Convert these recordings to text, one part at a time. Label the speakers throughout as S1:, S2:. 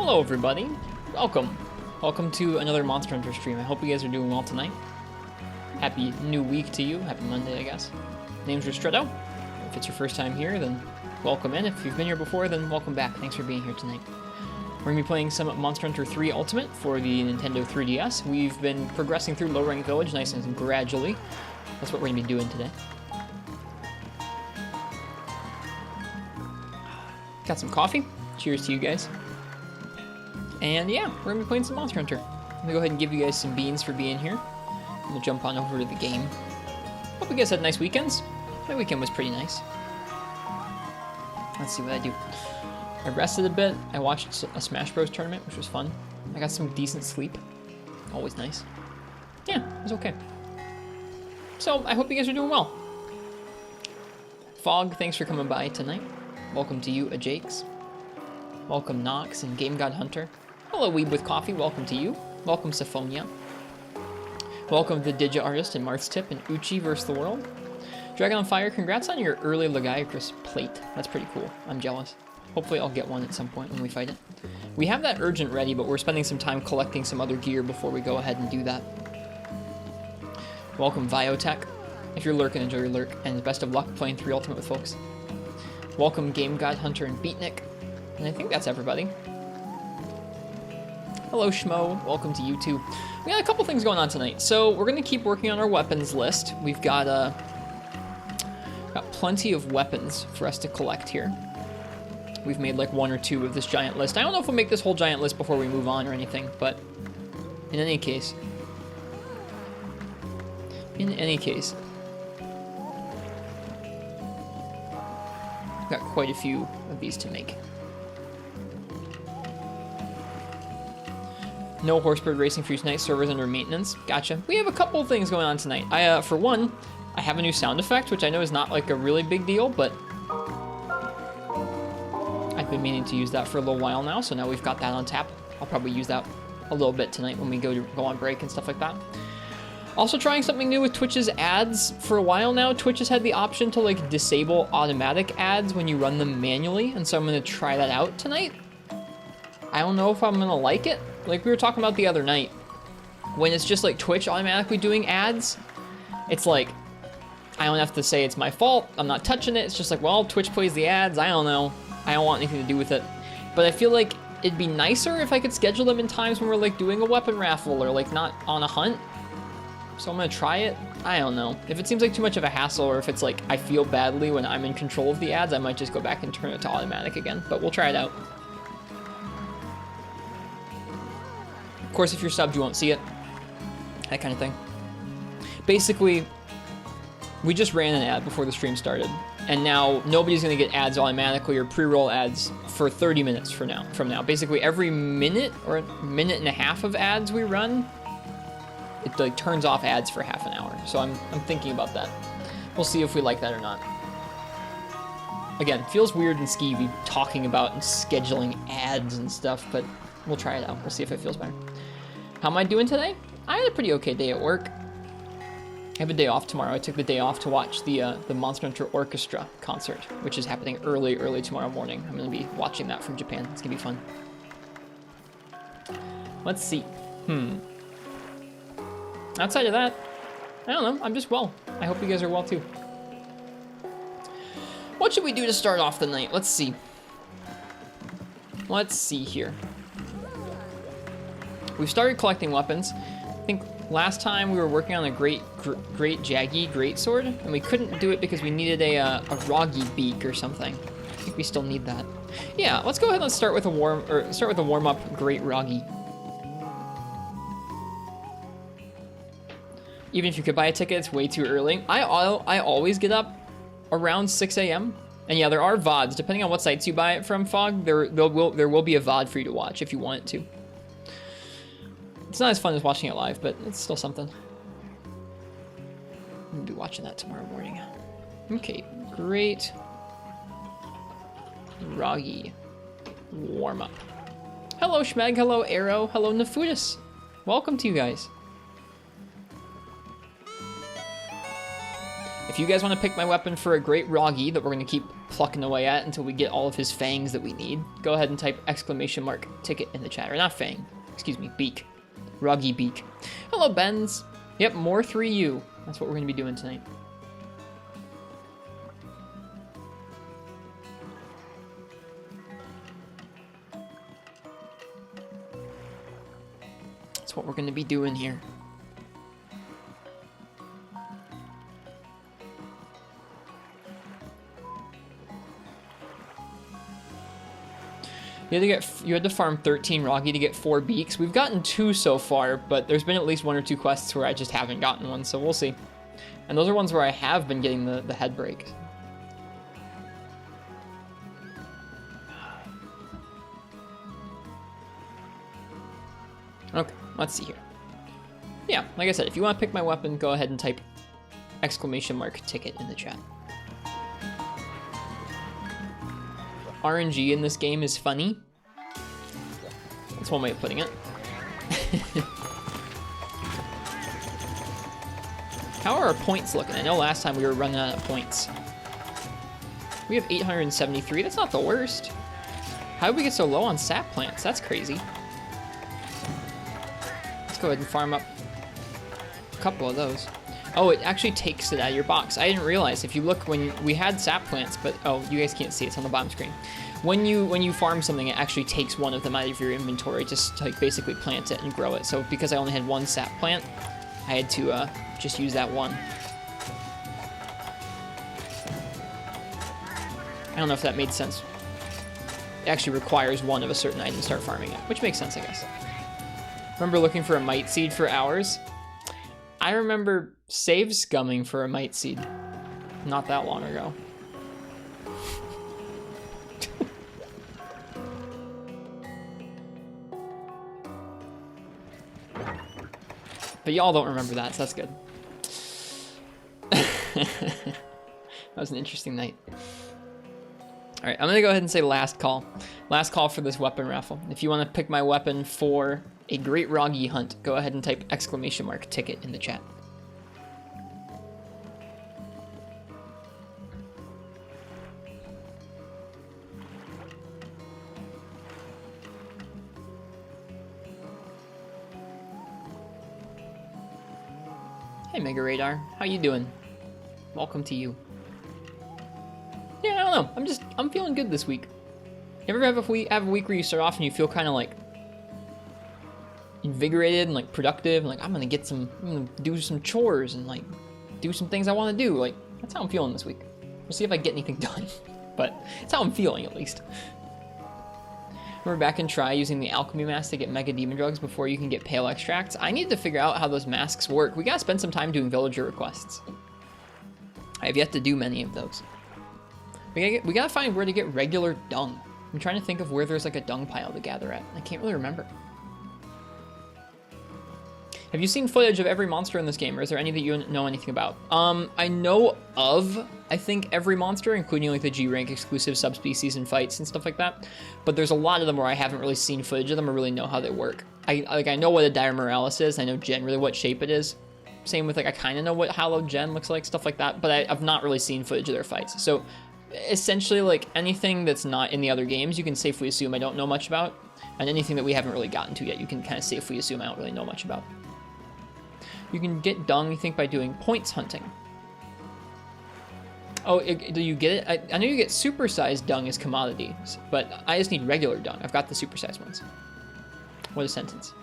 S1: Hello everybody, welcome. Welcome to another Monster Hunter stream. I hope you guys are doing well tonight. Happy new week to you, happy Monday I guess. Name's Ristretto. If it's your first time here, then welcome in. If you've been here before, then welcome back. Thanks for being here tonight. We're going to be playing some Monster Hunter 3 Ultimate for the Nintendo 3DS. We've been progressing through Low Rank Village nice and gradually. That's what we're going to be doing today. Got some coffee. Cheers to you guys. And yeah, we're going to be playing some Monster Hunter. I'm going to go ahead and give you guys some beans for being here. I'm going to jump on over to the game. Hope you guys had nice weekends. My weekend was pretty nice. Let's see what I do. I rested a bit. I watched a Smash Bros tournament, which was fun. I got some decent sleep. Always nice. Yeah, it was okay. So, I hope you guys are doing well. Fog, thanks for coming by tonight. Welcome to you, Ajakes. Welcome, Nox and Game God Hunter. Hello, Weeb with Coffee. Welcome to you. Welcome, Syphonia. Welcome, the Digi Artist and Marth's Tip and Uchi vs. the World. Dragon on Fire, congrats on your early Lagiacrus plate. That's pretty cool. I'm jealous. Hopefully I'll get one at some point when we fight it. We have that urgent ready, but we're spending some time collecting some other gear before we go ahead and do that. Welcome, Viotech. If you're lurking, enjoy your lurk, and best of luck playing 3 Ultimate with folks. Welcome, Game God Hunter and Beatnik. And I think that's everybody. Hello, Schmo. Welcome to you too. We got a couple things going on tonight. So we're going to keep working on our weapons list. We've got plenty of weapons for us to collect here. We've made like 1 or 2 of this giant list. I don't know if we'll make this whole giant list before we move on or anything, but in any case, we've got quite a few of these to make. No Horsebird Racing for you tonight. Servers under maintenance. Gotcha. We have a couple of things going on tonight. For one, I have a new sound effect, which I know is not like a really big deal, but I've been meaning to use that for a little while now, so now we've got that on tap. I'll probably use that a little bit tonight when we go on break and stuff like that. Also trying something new with Twitch's ads for a while now. Twitch has had the option to like disable automatic ads when you run them manually, and so I'm going to try that out tonight. I don't know if I'm going to like it. Like we were talking about the other night, when it's just like Twitch automatically doing ads, it's like, I don't have to say it's my fault, I'm not touching it, it's just like, well, Twitch plays the ads, I don't know, I don't want anything to do with it. But I feel like it'd be nicer if I could schedule them in times when we're like doing a weapon raffle or like not on a hunt. So I'm gonna try it, I don't know. If it seems like too much of a hassle or if it's like I feel badly when I'm in control of the ads, I might just go back and turn it to automatic again, but we'll try it out. Of course, if you're subbed, you won't see it. That kind of thing. Basically, we just ran an ad before the stream started, and now nobody's going to get ads automatically or pre-roll ads for 30 minutes from now. Basically, every minute or minute and a half of ads we run, it like turns off ads for half an hour. So I'm thinking about that. We'll see if we like that or not. Again, feels weird and skeevy talking about and scheduling ads and stuff, but we'll try it out. We'll see if it feels better. How am I doing today? I had a pretty okay day at work. I have a day off tomorrow. I took the day off to watch the Monster Hunter Orchestra concert, which is happening early tomorrow morning. I'm going to be watching that from Japan. It's going to be fun. Let's see. Outside of that, I don't know. I'm just well. I hope you guys are well too. What should we do to start off the night? Let's see. Let's see here. We've started collecting weapons. I think last time we were working on a great Jaggy greatsword, and we couldn't do it because we needed a Roggy beak or something. I think we still need that. Yeah, let's go ahead and start with a warm-up Great Roggy. Even if you could buy a ticket, it's way too early. I always get up around 6 a.m. And yeah, there are VODs. Depending on what sites you buy it from, Fog, there will be a VOD for you to watch if you want it to. It's not as fun as watching it live, but it's still something. I'm gonna be watching that tomorrow morning. Okay, great. Roggy. Warm up. Hello, Schmeg. Hello, Arrow. Hello, Nefudis. Welcome to you guys. If you guys want to pick my weapon for a great Roggy that we're going to keep plucking away at until we get all of his fangs that we need, go ahead and type !ticket in the chat. Or not fang, excuse me, beak. Roggy beak. Hello, Benz. Yep, more 3U. That's what we're going to be doing tonight. That's what we're going to be doing here. You had to farm 13 Roggy to get 4 beaks. We've gotten 2 so far, but there's been at least 1 or 2 quests where I just haven't gotten one, so we'll see. And those are ones where I have been getting the head break. Okay, let's see here. Yeah, like I said, if you want to pick my weapon, go ahead and type !ticket in the chat. RNG in this game is funny. That's one way of putting it. How are our points looking? I know last time we were running out of points. We have 873. That's not the worst. How did we get so low on sap plants? That's crazy. Let's go ahead and farm up a couple of those. Oh, it actually takes it out of your box. I didn't realize. If you look, when we had sap plants, but oh, you guys can't see it. It's on the bottom screen. When you farm something, it actually takes one of them out of your inventory, just to, like, basically plant it and grow it. So because I only had 1 sap plant, I had to just use that one. I don't know if that made sense. It actually requires 1 of a certain item to start farming it, which makes sense, I guess. Remember looking for a mite seed for hours? I remember save scumming for a mite seed not that long ago. But y'all don't remember that, so that's good. That was an interesting night. Alright, I'm gonna go ahead and say last call. Last call for this weapon raffle. If you want to pick my weapon for a great Roggy hunt, go ahead and type !ticket in the chat. Hey Mega Radar, how you doing? Welcome to you. Yeah, I don't know. I'm feeling good this week. You ever have a week where you start off and you feel kind of like invigorated and like productive and like I'm gonna do some chores and like do some things I want to do. Like that's how I'm feeling this week. We'll see if I get anything done, but it's how I'm feeling at least. Remember back in Try using the alchemy mask to get mega demon drugs before you can get pale extracts? I need to figure out how those masks work. We gotta spend some time doing villager requests. I have yet to do many of those. We gotta find where to get regular dung. I'm trying to think of where there's like a dung pile to gather at. I can't really remember. Have you seen footage of every monster in this game, or is there any that you know anything about? I know of, I think, every monster, including like the G-rank exclusive subspecies and fights and stuff like that. But there's a lot of them where I haven't really seen footage of them or really know how they work. I know what a Dire Moralis is. I know generally what shape it is. Same with like I kind of know what Hallowed Gen looks like, stuff like that. But I've not really seen footage of their fights. So essentially, like anything that's not in the other games, you can safely assume I don't know much about, and anything that we haven't really gotten to yet, you can kind of safely assume I don't really know much about. You can get dung, you think, by doing points hunting. Oh, do you get it? I know you get supersized dung as commodities, but I just need regular dung. I've got the supersized ones. What a sentence.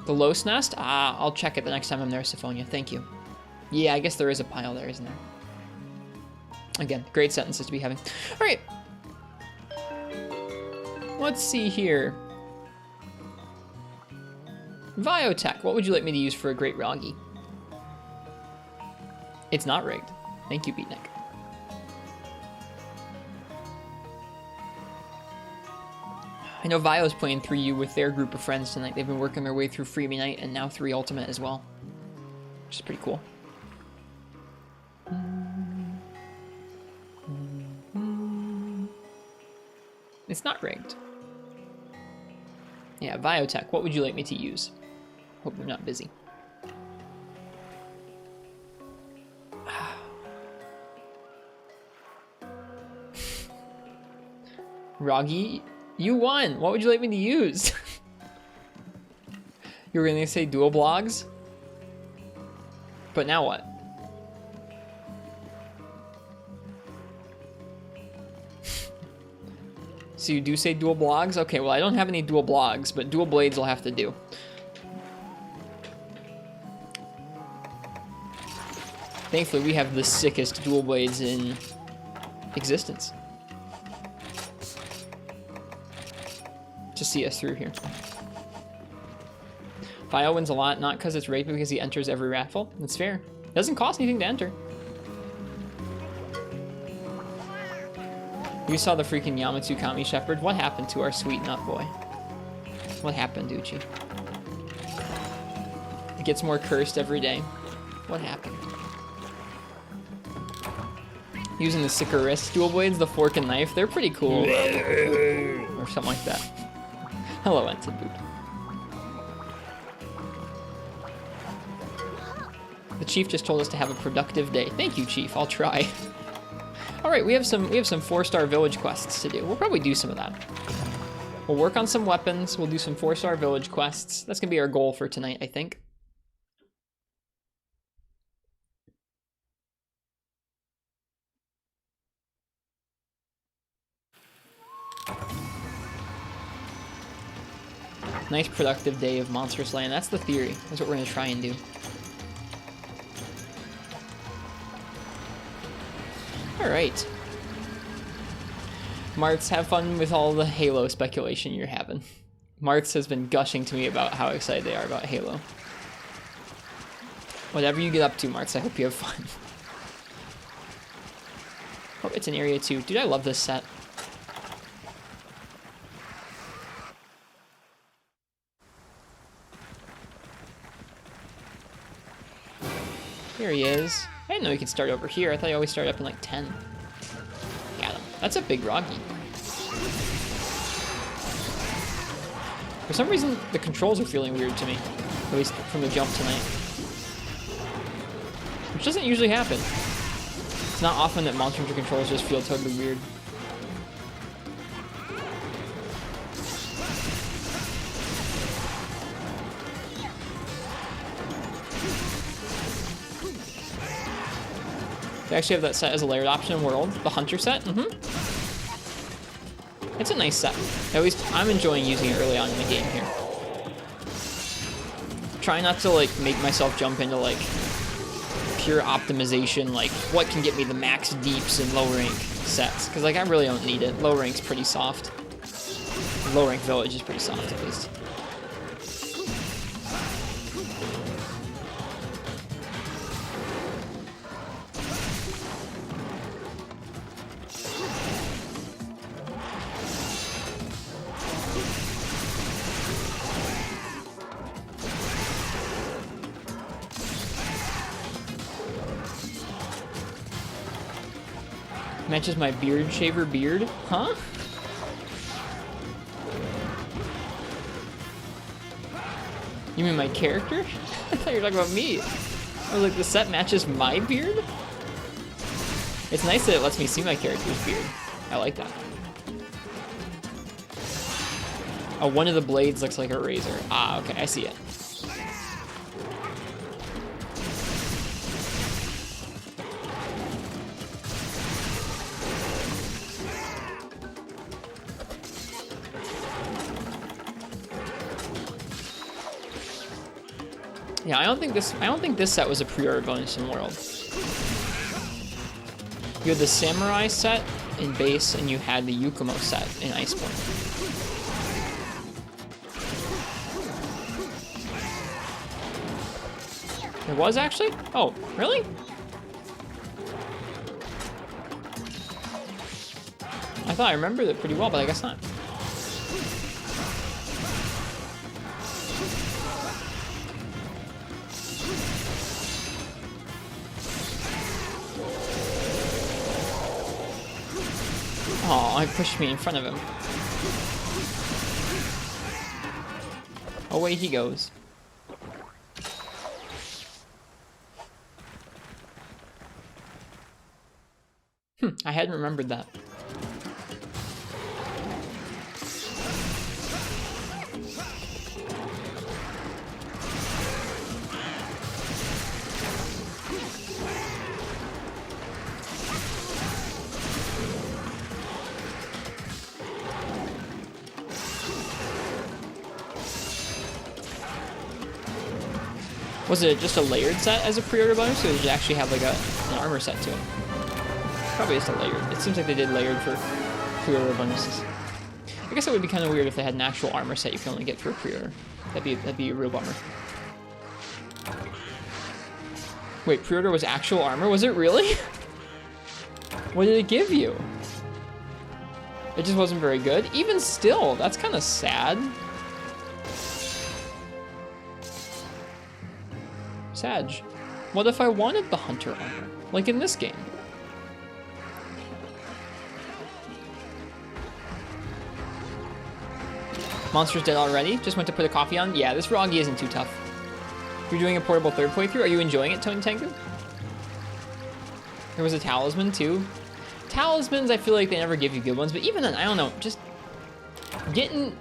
S1: The Los Nest? Ah, I'll check it the next time I'm there, Syphonia. Thank you. Yeah, I guess there is a pile there, isn't there? Again, great sentences to be having. All right. Let's see here. Biotech, what would you like me to use for a great Roggy? It's not rigged. Thank you, Beatnik. I know Vio's playing 3U with their group of friends tonight. They've been working their way through Freebie Night and now 3 Ultimate as well, which is pretty cool. It's not rigged. Yeah, Biotech, what would you like me to use? Hope you're not busy. Roggy, you won. What would you like me to use? You were gonna say dual blogs? But now what? So you do say dual blogs? Okay, well I don't have any dual blogs, but dual blades will have to do. Thankfully we have the sickest dual blades in existence to see us through here. Fio wins a lot, not because it's rape, but because he enters every raffle. That's fair. It doesn't cost anything to enter. You saw the freaking Yamatsu Kami Shepherd. What happened to our sweet nut boy? What happened, Uchi? It gets more cursed every day. What happened? Using the sicker wrist dual blades, the fork and knife, they're pretty cool. Or something like that. Hello, Entenboot. The Chief just told us to have a productive day. Thank you, Chief. I'll try. All right, we have some 4-star village quests to do. We'll probably do some of that. We'll work on some weapons. We'll do some 4-star village quests. That's gonna be our goal for tonight, I think. Nice productive day of monster slaying. That's the theory. That's what we're gonna try and do. All right. Martz, have fun with all the Halo speculation you're having. Martz has been gushing to me about how excited they are about Halo. Whatever you get up to, Martz, I hope you have fun. Oh, it's an area 2. Dude, I love this set. Here he is. I didn't know he could start over here. I thought he always started up in like 10. Got him. That's a big Roggy. For some reason, the controls are feeling weird to me. At least from the jump tonight. Which doesn't usually happen. It's not often that Monster Hunter controls just feel totally weird. They actually have that set as a layered option in World. The Hunter set. It's a nice set. At least I'm enjoying using it early on in the game here. Try not to like make myself jump into like pure optimization, like what can get me the max deeps in low rank sets. Because like I really don't need it. Low rank's pretty soft. Low rank village is pretty soft at least. Matches my beard shaver beard? Huh? You mean my character? I thought you were talking about me. I was like, the set matches my beard? It's nice that it lets me see my character's beard. I like that. Oh, one of the blades looks like a razor. Ah, okay, I see it. Yeah, I don't think this set was a pre-order bonus in World. You had the Samurai set in base, and you had the Yukumo set in Iceborne. It was actually? Oh, really? I thought I remembered it pretty well, but I guess not. Oh, he pushed me in front of him. Away he goes. I hadn't remembered that. Was it just a layered set as a pre-order bonus, or did it actually have like an armor set to it? Probably just a layered. It seems like they did layered for pre-order bonuses. I guess it would be kind of weird if they had an actual armor set you can only get for a pre-order. That'd be a real bummer. Wait, pre-order was actual armor? Was it really? What did it give you? It just wasn't very good. Even still, that's kind of sad. Sag. What if I wanted the hunter armor? Like in this game? Monster's dead already? Just went to put a coffee on? Yeah, this Froggy isn't too tough. You're doing a portable third playthrough? Are you enjoying it, Tony Tango? There was a talisman too. Talismans, I feel like they never give you good ones, but even then, I don't know, just getting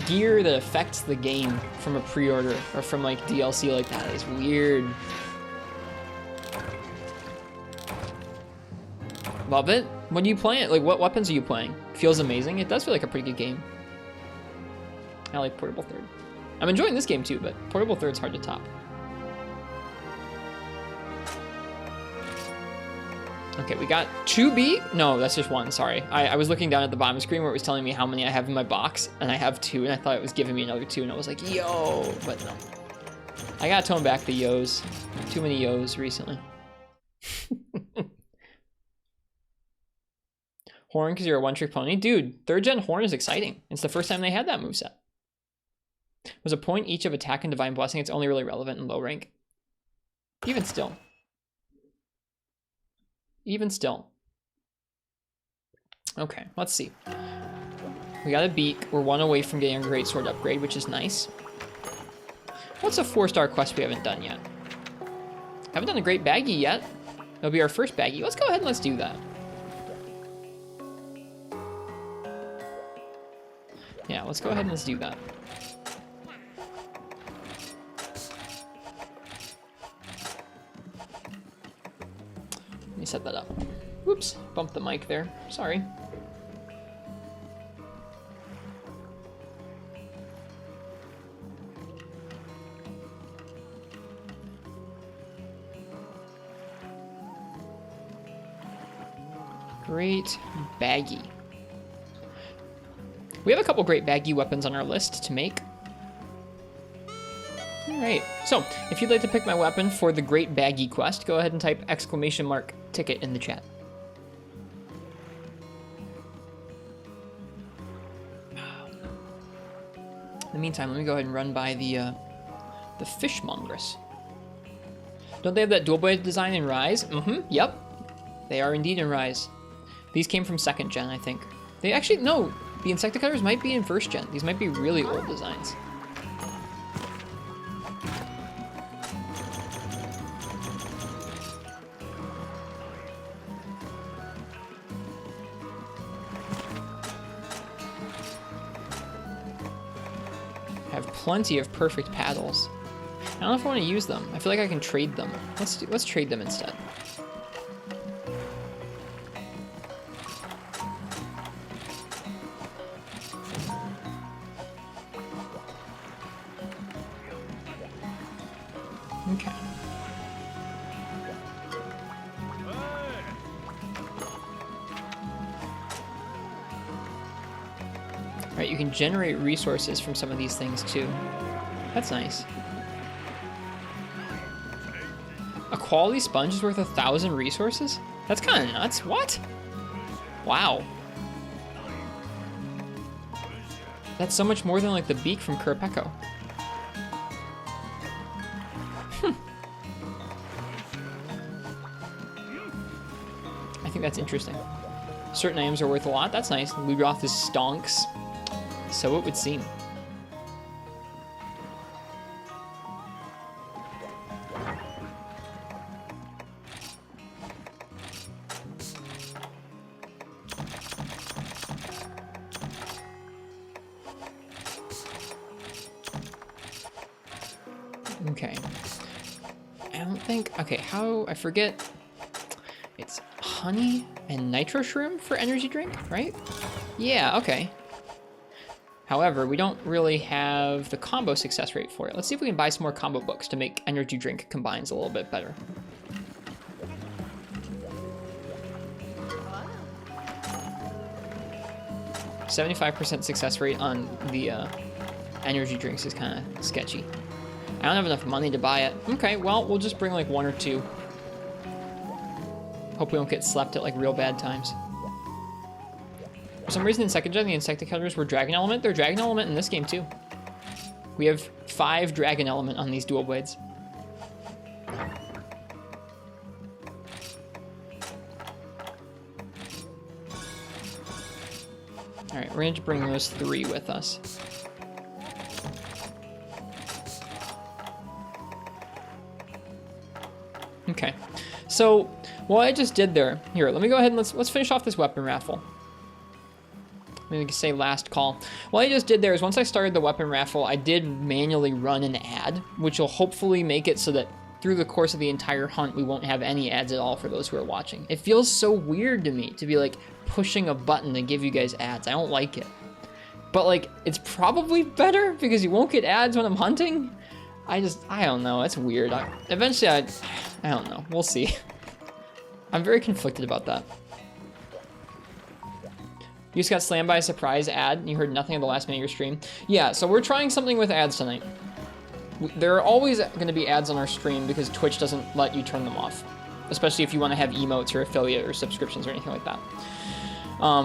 S1: gear that affects the game from a pre-order or from like DLC like that is weird. Love it. What are you playing? Like, what weapons are you playing? Feels amazing. It does feel like a pretty good game. I like Portable Third. I'm enjoying this game too, but Portable Third's hard to top. Okay, we got 2B. No, that's just one, sorry. I was looking down at the bottom screen where it was telling me how many I have in my box, and I have 2, and I thought it was giving me another 2, and I was like, yo, but no. I gotta tone back the yos. Too many yos recently. Horn, because you're a one-trick pony? Dude, 3rd gen Horn is exciting. It's the first time they had that moveset. Was a point each of attack and divine blessing. It's only really relevant in low rank. Even still. Even still. Okay, let's see. We got a beak. We're 1 away from getting a great sword upgrade, which is nice. What's a 4-star quest we haven't done yet? Haven't done a great baggy yet. It'll be our first baggy. Let's go ahead and let's do that. Yeah, let's go ahead and let's do that. Let me set that up. Whoops, bumped the mic there. Sorry. Great baggy. We have a couple great baggy weapons on our list to make. Alright, so if you'd like to pick my weapon for the Great Baggy quest, go ahead and type !ticket in the chat. In the meantime, let me go ahead and run by the fishmongers. Don't they have that dual-bladed design in Rise? Mm-hmm, yep. They are indeed in Rise. These came from 2nd gen, I think. They actually, no, the Insecticutters might be in 1st gen. These might be really old designs. Have plenty of perfect paddles. I don't know if I want to use them. I feel like I can trade them. Let's trade them instead. Okay. Alright, you can generate resources from some of these things too. That's nice. A quality sponge is worth 1,000 resources? That's kind of nuts. What? Wow. That's so much more than like the beak from Kurapeko. I think that's interesting. Certain items are worth a lot. That's nice. Ludroth is stonks. So it would seem. Okay. I don't think... Okay, how... I forget... It's honey and nitro shroom for energy drink, right? Yeah, okay. However, we don't really have the combo success rate for it. Let's see if we can buy some more combo books to make energy drink combines a little bit better. 75% success rate on the energy drinks is kind of sketchy. I don't have enough money to buy it. Okay, well, we'll just bring like 1 or 2. Hope we don't get slept at like real bad times. For some reason in 2nd gen, the Insecticators were Dragon Element. They're Dragon Element in this game too. We have 5 Dragon Element on these dual blades. Alright, we're going to bring those 3 with us. Okay, so what I just did there, here, let me go ahead and let's finish off this weapon raffle. Maybe say last call. What I just did there is once I started the weapon raffle, I did manually run an ad, which will hopefully make it so that through the course of the entire hunt, we won't have any ads at all for those who are watching. It feels so weird to me to be like pushing a button to give you guys ads. I don't like it. But like, it's probably better because you won't get ads when I'm hunting. I don't know. It's weird. Eventually, I don't know. We'll see. I'm very conflicted about that. You just got slammed by a surprise ad and you heard nothing at the last minute of your stream. Yeah, so we're trying something with ads tonight. There are always going to be ads on our stream because Twitch doesn't let you turn them off. Especially if you want to have emotes or affiliate or subscriptions or anything like that.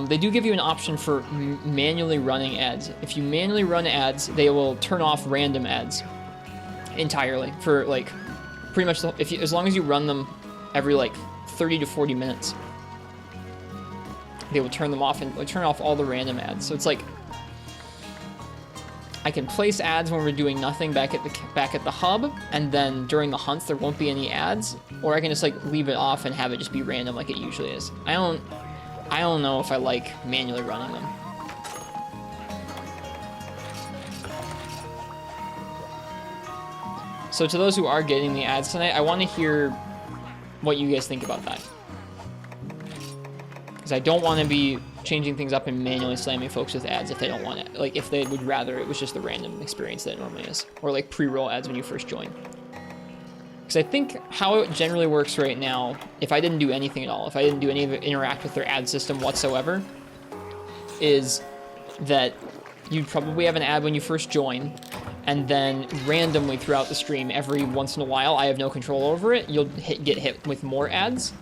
S1: They do give you an option for manually running ads. If you manually run ads, they will turn off random ads entirely for like pretty much as long as you run them every like 30 to 40 minutes. They will turn them off and turn off all the random ads. So it's like I can place ads when we're doing nothing back at the hub, and then during the hunts there won't be any ads, or I can just like leave it off and have it just be random like it usually is. I don't know if I like manually running them. So to those who are getting the ads tonight, I want to hear what you guys think about that. Because I don't want to be changing things up and manually slamming folks with ads if they don't want it. Like if they would rather it was just the random experience that it normally is. Or like pre-roll ads when you first join. Because I think how it generally works right now, if I didn't do anything at all, if I didn't do any of it, interact with their ad system whatsoever, is that you'd probably have an ad when you first join, and then randomly throughout the stream, every once in a while, I have no control over it, you'll get hit with more ads.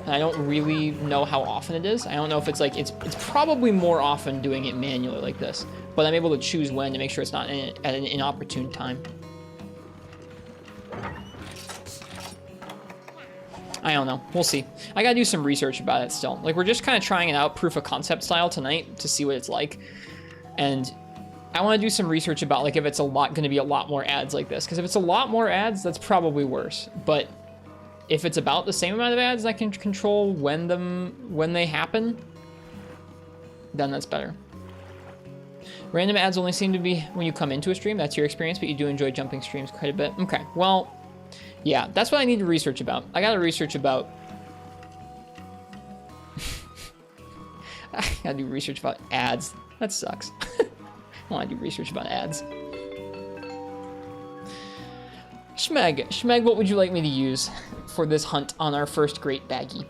S1: And I don't really know how often it is. I don't know if it's like, it's probably more often doing it manually like this, but I'm able to choose when to make sure it's not at an inopportune time. I don't know. We'll see. I gotta do some research about it still. Like, we're just kind of trying it out proof of concept style tonight to see what it's like. And I want to do some research about, like, if it's going to be a lot more ads like this. Because if it's a lot more ads, that's probably worse. But if it's about the same amount of ads, I can control when they happen, then that's better. Random ads only seem to be when you come into a stream. That's your experience, but you do enjoy jumping streams quite a bit. Okay, well, yeah, that's what I need to research about. I gotta research about... I gotta do research about ads. That sucks. I want to do research about ads. Shmeg, what would you like me to use for this hunt on our first great baggie?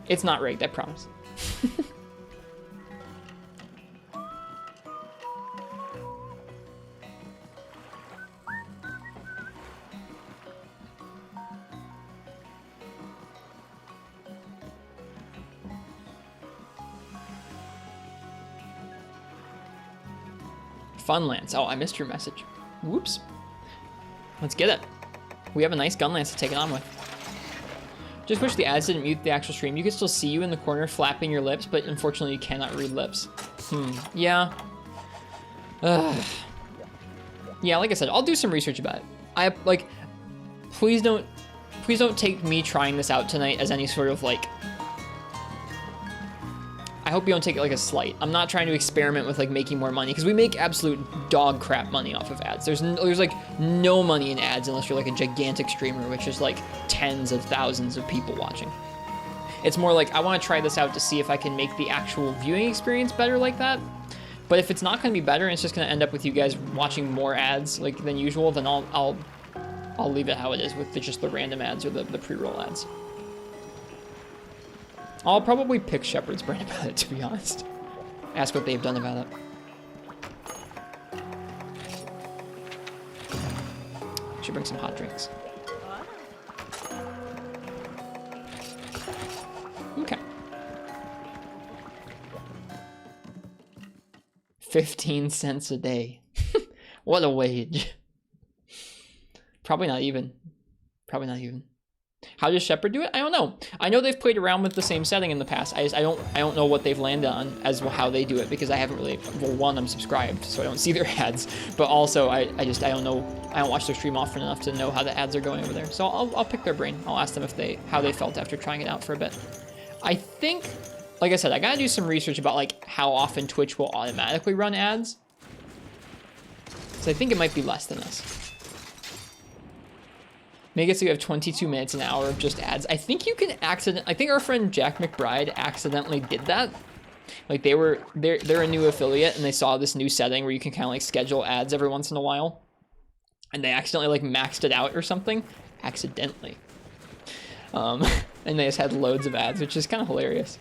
S1: It's not rigged, I promise. Funlance. Oh, I missed your message. Whoops. Let's get it. We have a nice Gunlance to take it on with. Just wish the ads didn't mute the actual stream. You can still see you in the corner flapping your lips, but unfortunately you cannot read lips. Yeah. Yeah, like I said, I'll do some research about it. Please don't take me trying this out tonight as any sort of, like, I hope you don't take it like a slight. I'm not trying to experiment with like making more money, because we make absolute dog crap money off of ads. There's like no money in ads unless you're like a gigantic streamer, which is like tens of thousands of people watching. It's more like I want to try this out to see if I can make the actual viewing experience better like that. But if it's not going to be better and it's just going to end up with you guys watching more ads like than usual, then I'll leave it how it is with just the random ads or the pre-roll ads. I'll probably pick Shepard's brain about it, to be honest. Ask what they've done about it. Should bring some hot drinks. Okay. 15 cents a day. What a wage. Probably not even. Probably not even. How does Shepard do it? I don't know. I know they've played around with the same setting in the past. I don't know what they've landed on as well how they do it, because I haven't really, well, one, I'm subscribed, so I don't see their ads, but also I don't know, I don't watch their stream often enough to know how the ads are going over there. So I'll pick their brain. I'll ask them how they felt after trying it out for a bit. I think, like I said, I gotta do some research about like how often Twitch will automatically run ads. So I think it might be less than this. Make it so you have 22 minutes an hour of just ads. I think you can I think our friend Jack McBride accidentally did that. Like they're a new affiliate and they saw this new setting where you can kind of like schedule ads every once in a while. And they accidentally like maxed it out or something. Accidentally. And they just had loads of ads, which is kind of hilarious.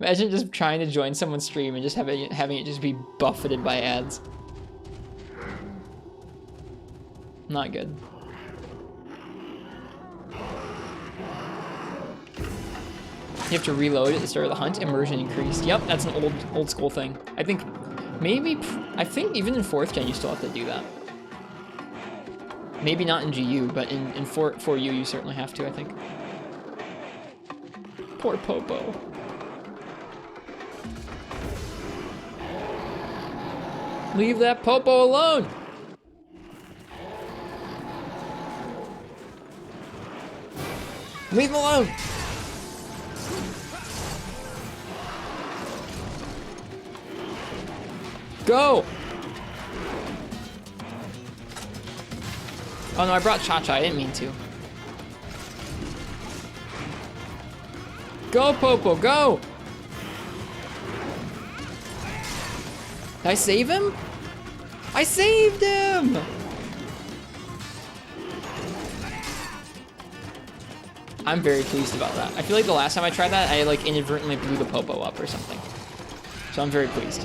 S1: Imagine just trying to join someone's stream and just having it just be buffeted by ads. Not good. You have to reload at the start of the hunt. Immersion increased. Yep, that's an old school thing. I think even in 4th gen you still have to do that. Maybe not in GU, but in 4U you certainly have to, I think. Poor Popo. Leave that Popo alone! Leave him alone! Go! Oh no, I brought Cha-Cha, I didn't mean to. Go, Popo, go! Did I save him? I saved him! I'm very pleased about that. I feel like the last time I tried that, I like inadvertently blew the Popo up or something. So I'm very pleased.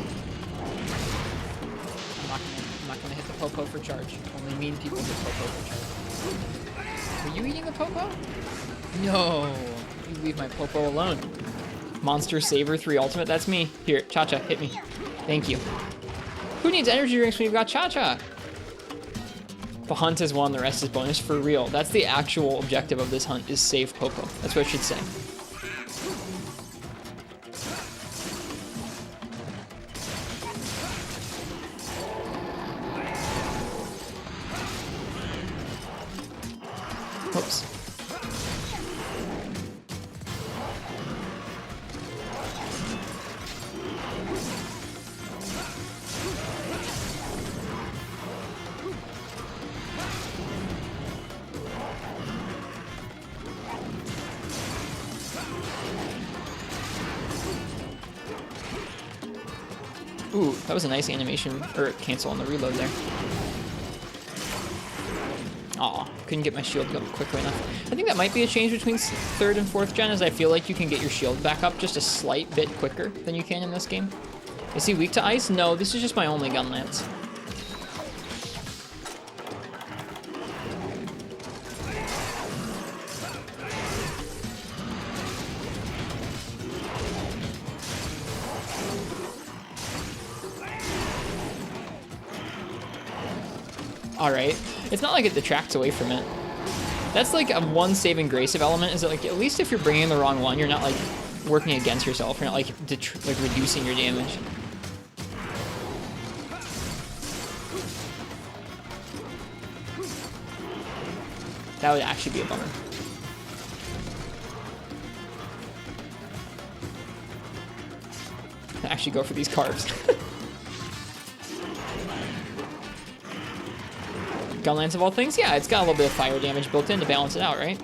S1: I'm not gonna hit the Popo for charge. Only mean people hit Popo for charge. Are you eating the Popo? No, you leave my Popo alone. Monster Saver 3 Ultimate, that's me. Here, Cha-Cha, hit me. Thank you. Who needs energy drinks when you've got Cha-Cha? The hunt is one, the rest is bonus, for real. That's the actual objective of this hunt, is save Popo. That's what it should say. Whoops. Ooh, that was a nice animation, or cancel on the reload there. Aw, couldn't get my shield up quickly enough. I think that might be a change between 3rd and 4th gen, as I feel like you can get your shield back up just a slight bit quicker than you can in this game. Is he weak to ice? No, this is just my only gun lance. Alright. It's not like it detracts away from it. That's like a one saving grace of element, is that like at least if you're bringing the wrong one, you're not like working against yourself. You're not like reducing your damage. That would actually be a bummer. actually go for these carves. Gun Lance of all things? Yeah, it's got a little bit of fire damage built in to balance it out, right?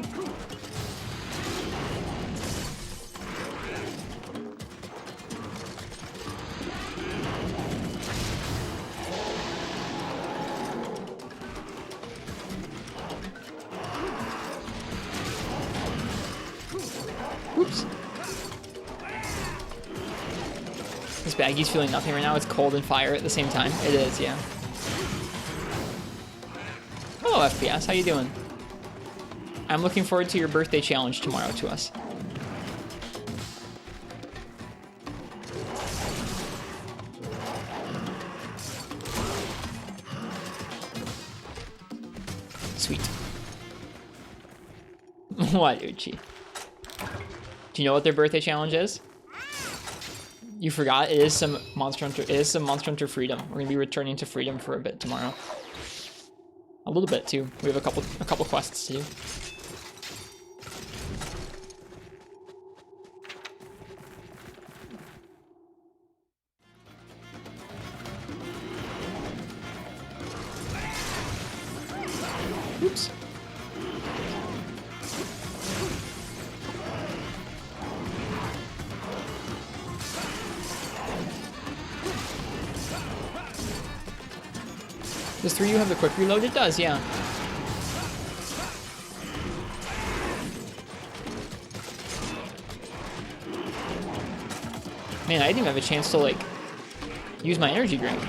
S1: Oops. This Baggy's feeling nothing right now. It's cold and fire at the same time. It is, yeah. Hello, FPS. How you doing? I'm looking forward to your birthday challenge tomorrow to us. Sweet. What, Uchi? Do you know what their birthday challenge is? You forgot? It is some Monster Hunter. It is some Monster Hunter Freedom. We're gonna be returning to Freedom for a bit tomorrow. A little bit too. We have a couple quests to do. Oops. Does 3U have the quick reload? It does, yeah. Man, I didn't even have a chance to, like, use my energy drink.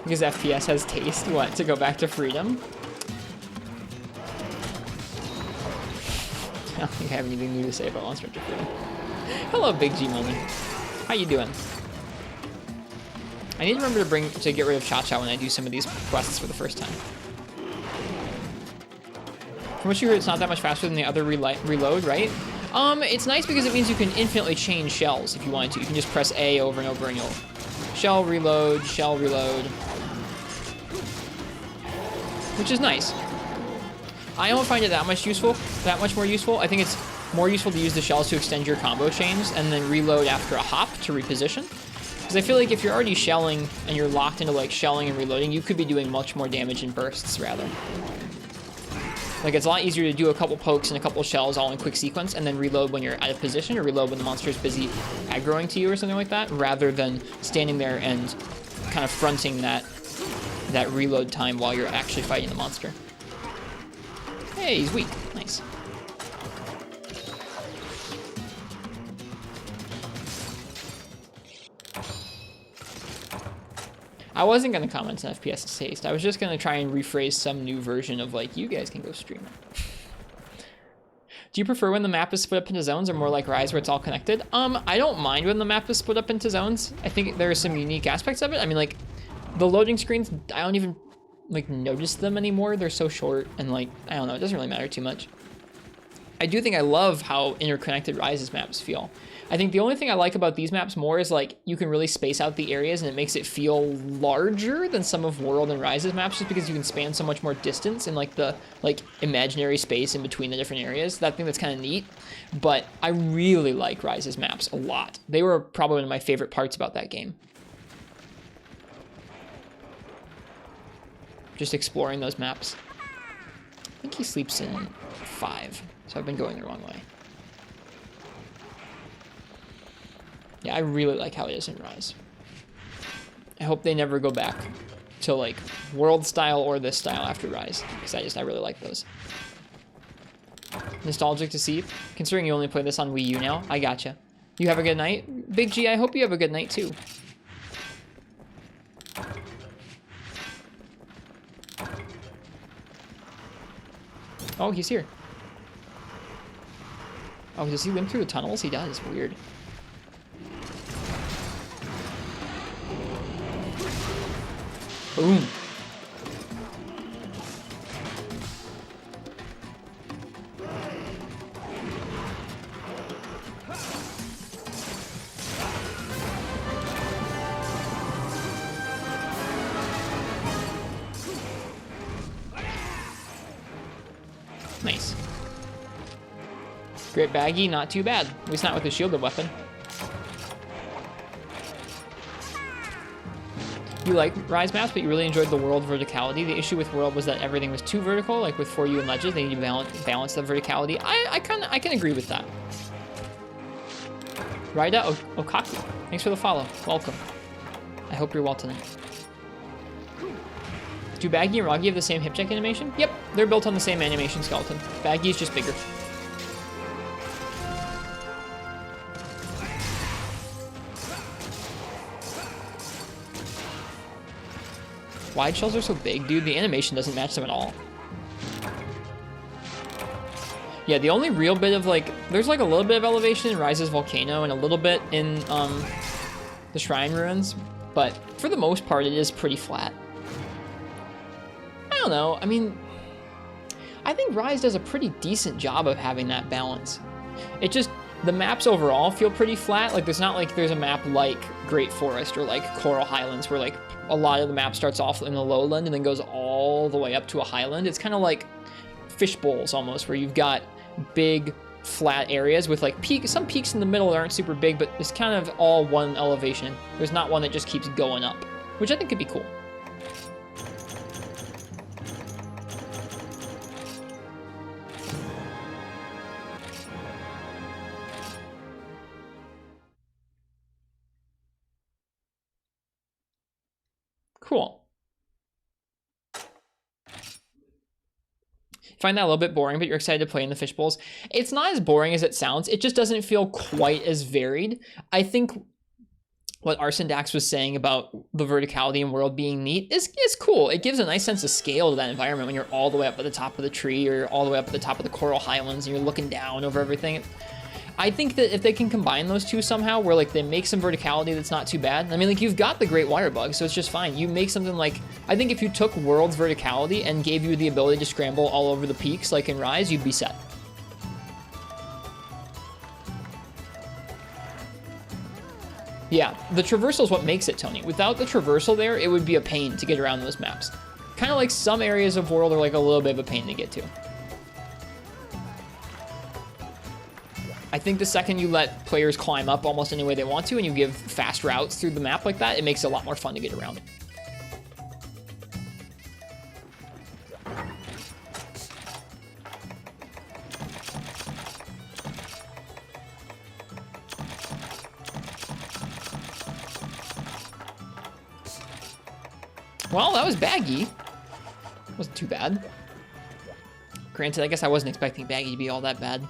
S1: Because FPS has taste, what, to go back to Freedom? I don't think I have anything new to say about Monster Hunter Freedom. Hello, Big G Money. How you doing? I need to remember to get rid of Cha-Cha when I do some of these quests for the first time. From what you heard, it's not that much faster than the other reload, right? It's nice because it means you can infinitely change shells if you wanted to. You can just press A over and over and you'll shell reload, which is nice. I don't find it that much more useful. I think it's more useful to use the shells to extend your combo chains and then reload after a hop to reposition. Because I feel like if you're already shelling and you're locked into like shelling and reloading, you could be doing much more damage in bursts rather. Like it's a lot easier to do a couple pokes and a couple shells all in quick sequence and then reload when you're out of position or reload when the monster's busy aggroing to you or something like that, rather than standing there and kind of fronting that reload time while you're actually fighting the monster. Hey, he's weak. Nice. I wasn't going to comment on FPS taste. I was just going to try and rephrase some new version of, like, you guys can go stream it. Do you prefer when the map is split up into zones or more like Rise where it's all connected? I don't mind when the map is split up into zones. I think there are some unique aspects of it. I mean, like, the loading screens, I don't even, like, notice them anymore. They're so short and, like, I don't know. It doesn't really matter too much. I do think I love how interconnected Rise's maps feel. I think the only thing I like about these maps more is like you can really space out the areas and it makes it feel larger than some of World and Rise's maps just because you can span so much more distance in like the imaginary space in between the different areas. That thing that's kind of neat. But I really like Rise's maps a lot. They were probably one of my favorite parts about that game. Just exploring those maps. I think he sleeps in 5, so I've been going the wrong way. Yeah, I really like how it is in Rise. I hope they never go back to like World style or this style after Rise, because I really like those. Nostalgic to see, considering you only play this on Wii U now. I gotcha. You have a good night? Big G, I hope you have a good night too. Oh, he's here. Oh, does he limp through the tunnels? He does. Weird. Boom. Nice. Great baggy, not too bad. At least not with a shielded weapon. You like Rise maps, but you really enjoyed the world verticality. The issue with world was that everything was too vertical, like with For You and Ledges. They need to balance the verticality. I can agree with that. Raida Okaku, thanks for the follow. Welcome. I hope you're well tonight. Do Baggy and Roggy have the same hip check animation? Yep, they're built on the same animation skeleton. Baggy is just bigger. Wide shells are so big, dude. The animation doesn't match them at all. Yeah, the only real bit of like, there's like a little bit of elevation in Rise's volcano and a little bit in the Shrine Ruins, but for the most part, it is pretty flat. I don't know. I mean, I think Rise does a pretty decent job of having that balance. It just, the maps overall feel pretty flat. Like, there's not like there's a map like Great Forest or like Coral Highlands where like a lot of the map starts off in the lowland and then goes all the way up to a highland. It's kind of like fish bowls almost, where you've got big flat areas with like some peaks in the middle that aren't super big, but it's kind of all one elevation. There's not one that just keeps going up, which I think could be cool. Cool. Find that a little bit boring, but you're excited to play in the fish bowls. It's not as boring as it sounds. It just doesn't feel quite as varied. I think what Arson Dax was saying about the verticality and world being neat is cool. It gives a nice sense of scale to that environment when you're all the way up at the top of the tree or all the way up at the top of the Coral Highlands and you're looking down over everything. I think that if they can combine those two somehow, where like they make some verticality that's not too bad. I mean, like you've got the Great Wire Bug, so it's just fine. You make something like, I think if you took World's verticality and gave you the ability to scramble all over the peaks like in Rise, you'd be set. Yeah, the traversal is what makes it, Tony. Without the traversal there, it would be a pain to get around those maps. Kind of like some areas of World are like a little bit of a pain to get to. I think the second you let players climb up almost any way they want to and you give fast routes through the map like that, it makes it a lot more fun to get around. Well, that was Baggy. Wasn't too bad. Granted, I guess I wasn't expecting Baggy to be all that bad.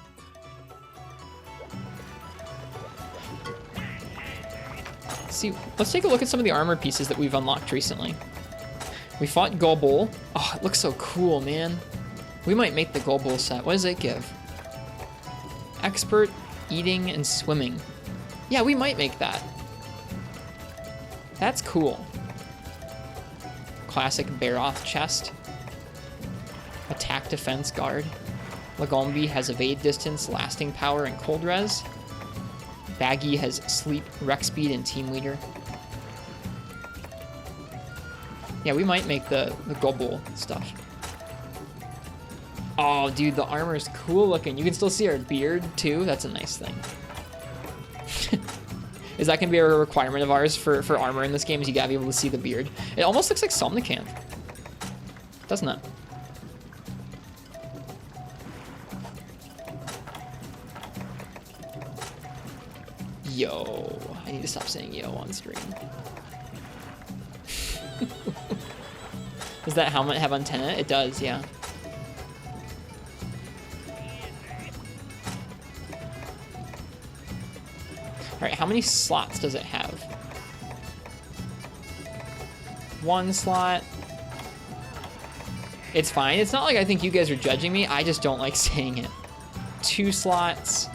S1: See, let's take a look at some of the armor pieces that we've unlocked recently. We fought Gobul. Oh, it looks so cool, man. We might make the Gobul set. What does it give? Expert, eating, and swimming. Yeah, we might make that. That's cool. Classic Baroth chest. Attack, defense, guard. Lagombi has evade distance, lasting power, and cold res. Baggy has sleep, rec speed, and team leader. Yeah, we might make the Gobul stuff. Oh, dude, the armor is cool looking. You can still see our beard, too. That's a nice thing. Is that going to be a requirement of ours for armor in this game? Is you got to be able to see the beard? It almost looks like Somnicanth. Doesn't it? Yo, I need to stop saying yo on stream. Does that helmet have antenna? It does, yeah. All right, how many slots does it have? 1 slot. It's fine. It's not like I think you guys are judging me. I just don't like saying it. 2 slots.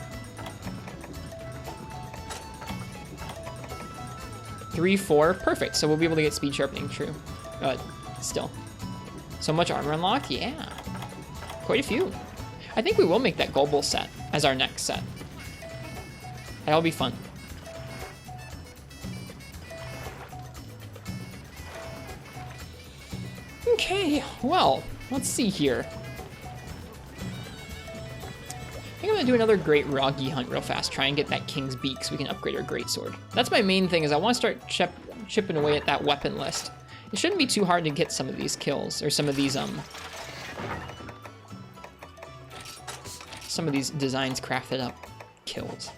S1: 3, 4, perfect. So we'll be able to get speed sharpening, true. Still. So much armor unlocked, yeah. Quite a few. I think we will make that Gobul set as our next set. That'll be fun. Okay, well, let's see here. I think I'm gonna do another great Roggy hunt real fast. Try and get that King's Beak so we can upgrade our greatsword. That's my main thing, is I want to start chipping away at that weapon list. It shouldn't be too hard to get some of these kills, or some of these designs crafted up. Kills.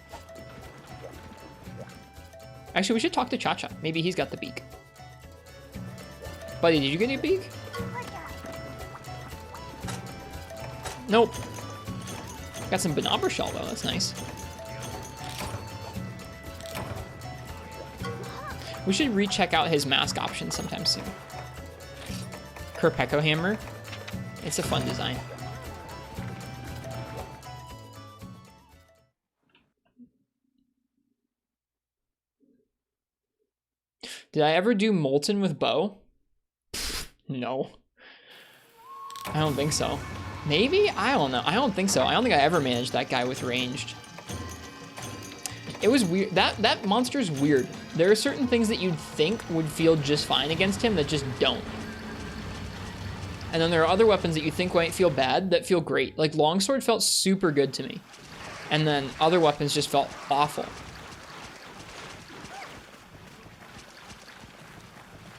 S1: Actually, we should talk to Cha-Cha. Maybe he's got the beak. Buddy, did you get any beak? Nope. Got some Banabra shell though, that's nice. We should recheck out his mask options sometime soon. Kerpeko hammer. It's a fun design. Did I ever do Molten with bow? No. I don't think so. Maybe? I don't know. I don't think so. I don't think I ever managed that guy with ranged. It was weird. That monster's weird. There are certain things that you'd think would feel just fine against him that just don't. And then there are other weapons that you think might feel bad that feel great. Like longsword felt super good to me. And then other weapons just felt awful.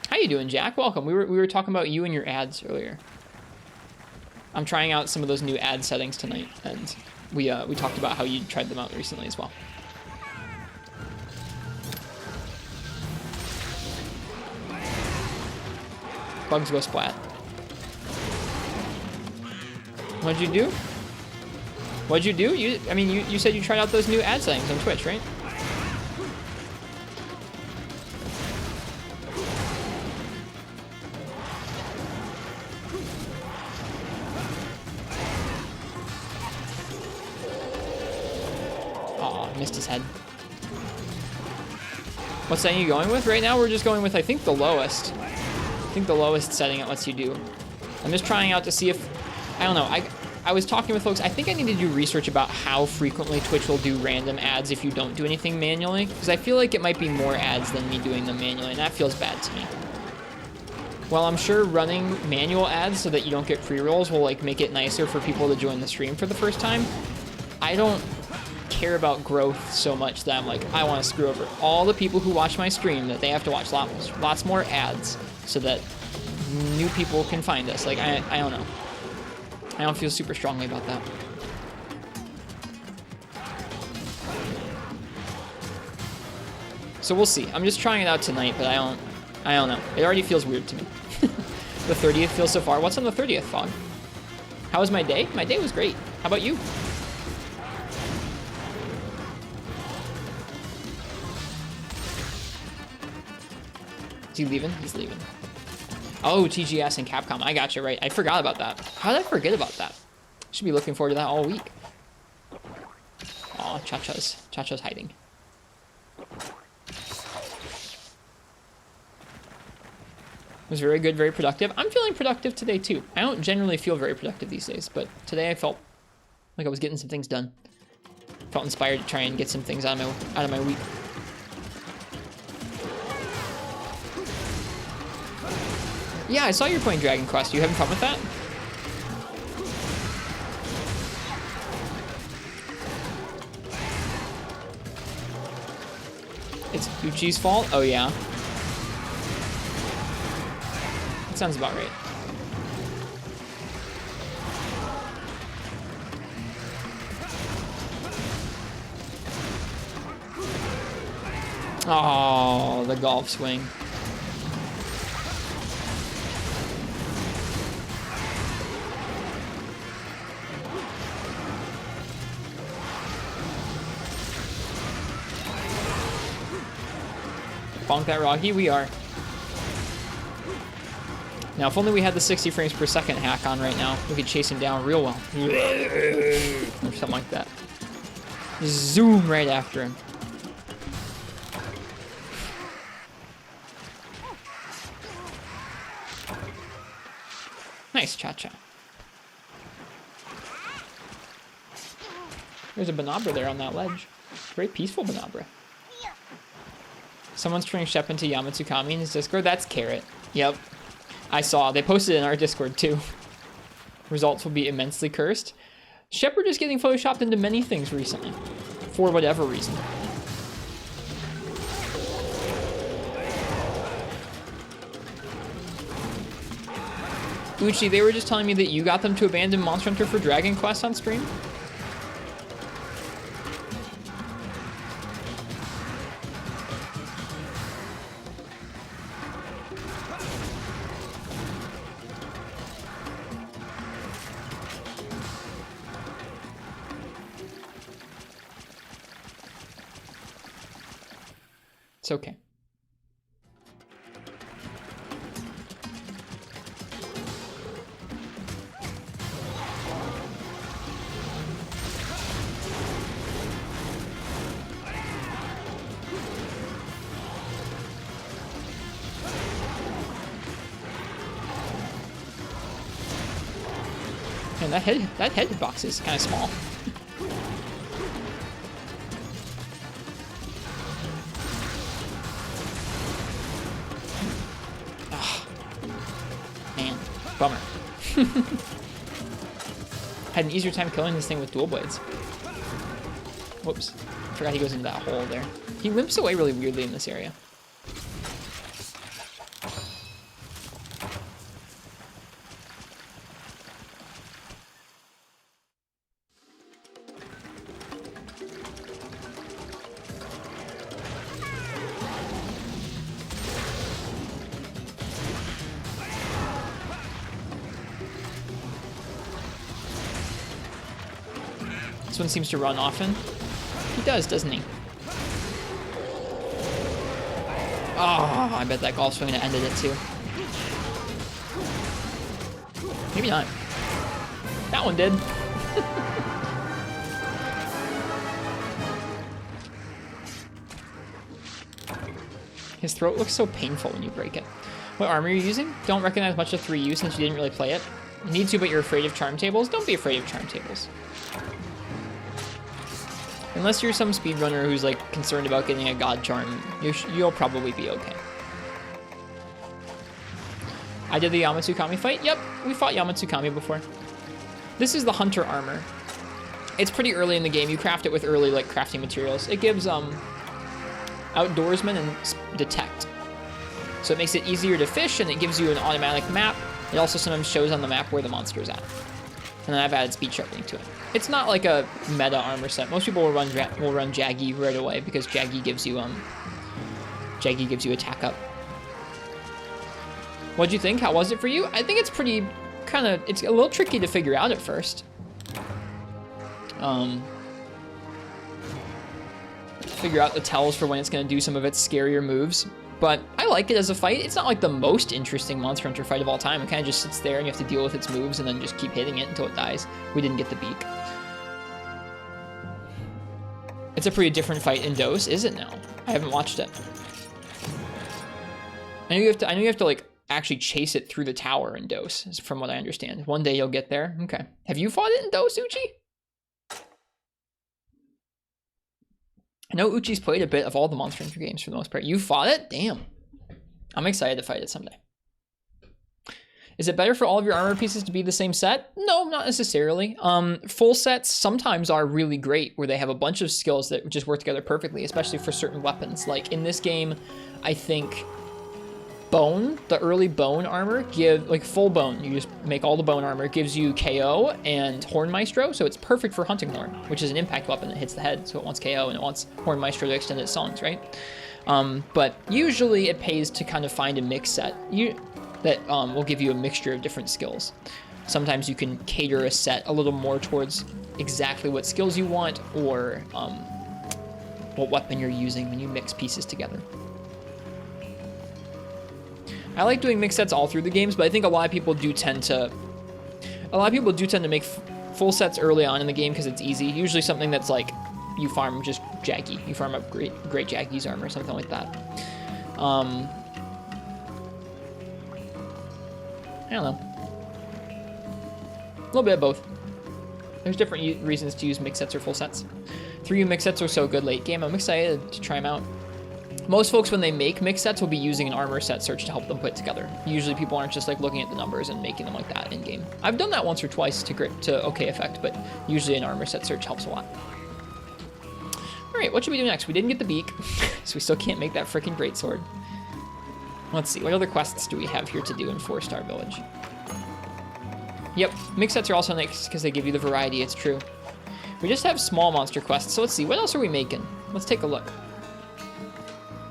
S1: How you doing, Jack? Welcome. We were talking about you and your ads earlier. I'm trying out some of those new ad settings tonight, and we talked about how you tried them out recently as well. Bugs go splat. What'd you do? What'd you do? You said you tried out those new ad settings on Twitch, right? Missed his head. What setting are you going with? Right now we're just going with, I think, the lowest. I think the lowest setting it lets you do. I'm just trying out to see if, I don't know, I was talking with folks, I think I need to do research about how frequently Twitch will do random ads if you don't do anything manually, because I feel like it might be more ads than me doing them manually, and that feels bad to me. While I'm sure running manual ads so that you don't get pre-rolls will like make it nicer for people to join the stream for the first time, I don't care about growth so much that I'm like, I want to screw over all the people who watch my stream, that they have to watch lots more ads so that new people can find us. Like, I don't know. I don't feel super strongly about that. So we'll see. I'm just trying it out tonight, but I don't know. It already feels weird to me. The 30th feels so far. What's on the 30th, Fog? How was my day? My day was great. How about you? Is he leaving? He's leaving. Oh, TGS and Capcom. I got you right. I forgot about that. How did I forget about that? Should be looking forward to that all week. Aw, Cha-Cha's hiding. It was very good, very productive. I'm feeling productive today too. I don't generally feel very productive these days, but today I felt like I was getting some things done. Felt inspired to try and get some things out of my week. Yeah, I saw you're playing Dragon Quest. You having fun with that? It's Uchi's fault? Oh, yeah. That sounds about right. Oh, the golf swing. Bonk that Rocky, we are. Now, if only we had the 60 frames per second hack on right now, we could chase him down real well. Or something like that. Zoom right after him. Nice, Cha-Cha. There's a Banabra there on that ledge. Very peaceful Banabra. Someone's turning Shep into Yamatsukami in his Discord. That's Carrot. Yep. I saw. They posted in our Discord too. Results will be immensely cursed. Shepard is getting photoshopped into many things recently, for whatever reason. Uchi, they were just telling me that you got them to abandon Monster Hunter for Dragon Quest on stream? It's okay. And that head box is kind of small. Man, bummer. Had an easier time killing this thing with dual blades. Whoops. I forgot he goes into that hole there. He limps away really weirdly in this area. This one seems to run often. He does, doesn't he? Oh, I bet that golf swing ended it too. Maybe not. That one did. His throat looks so painful when you break it. What armor are you using? Don't recognize much of 3U since you didn't really play it. You need to, but you're afraid of charm tables. Don't be afraid of charm tables. Unless you're some speedrunner who's like concerned about getting a god charm, you'll probably be okay. I did the Yamatsukami fight. Yep, we fought Yamatsukami before. This is the hunter armor. It's pretty early in the game. You craft it with early like crafting materials. It gives outdoorsman and detect. So it makes it easier to fish, and it gives you an automatic map. It also sometimes shows on the map where the monster is at. And then I've added speed sharpening to it. It's not like a meta armor set. Most people will run Jaggy right away because Jaggy gives you attack up. What'd you think? How was it for you? I think it's pretty it's a little tricky to figure out at first. Figure out the tells for when it's gonna do some of its scarier moves. But I like it as a fight. It's not like the most interesting Monster Hunter fight of all time. It kind of just sits there and you have to deal with its moves and then just keep hitting it until it dies. We didn't get the beak. It's a pretty different fight in Dose, is it now? I haven't watched it. I know you have to like actually chase it through the tower in Dose, from what I understand. One day you'll get there. Okay. Have you fought it in Dose, Uchi? I know Uchi's played a bit of all the Monster Hunter games for the most part. You fought it? Damn. I'm excited to fight it someday. Is it better for all of your armor pieces to be the same set? No, not necessarily. Full sets sometimes are really great, where they have a bunch of skills that just work together perfectly, especially for certain weapons. Like in this game, I think Bone, the early Bone armor, full Bone, you just make all the Bone armor, gives you KO and Horn Maestro, so it's perfect for Hunting Horn, which is an impact weapon that hits the head, so it wants KO and it wants Horn Maestro to extend its songs, right? But usually it pays to kind of find a mix set that will give you a mixture of different skills. Sometimes you can cater a set a little more towards exactly what skills you want or what weapon you're using when you mix pieces together. I like doing mix sets all through the games, but I think a lot of people do tend to make full sets early on in the game because it's easy. Usually something that's like you farm just Jaggy, you farm up great Jaggy's armor, something like that. I don't know. A little bit of both. There's different reasons to use mix sets or full sets. 3U mix sets are so good late game. I'm excited to try them out. Most folks, when they make mix sets, will be using an armor set search to help them put it together. Usually people aren't just like looking at the numbers and making them like that in game. I've done that once or twice to okay effect, but usually an armor set search helps a lot. All right, what should we do next? We didn't get the beak, so we still can't make that freaking greatsword. Let's see, what other quests do we have here to do in 4-Star Village? Yep, mix sets are also nice because they give you the variety, it's true. We just have small monster quests, so let's see, what else are we making? Let's take a look.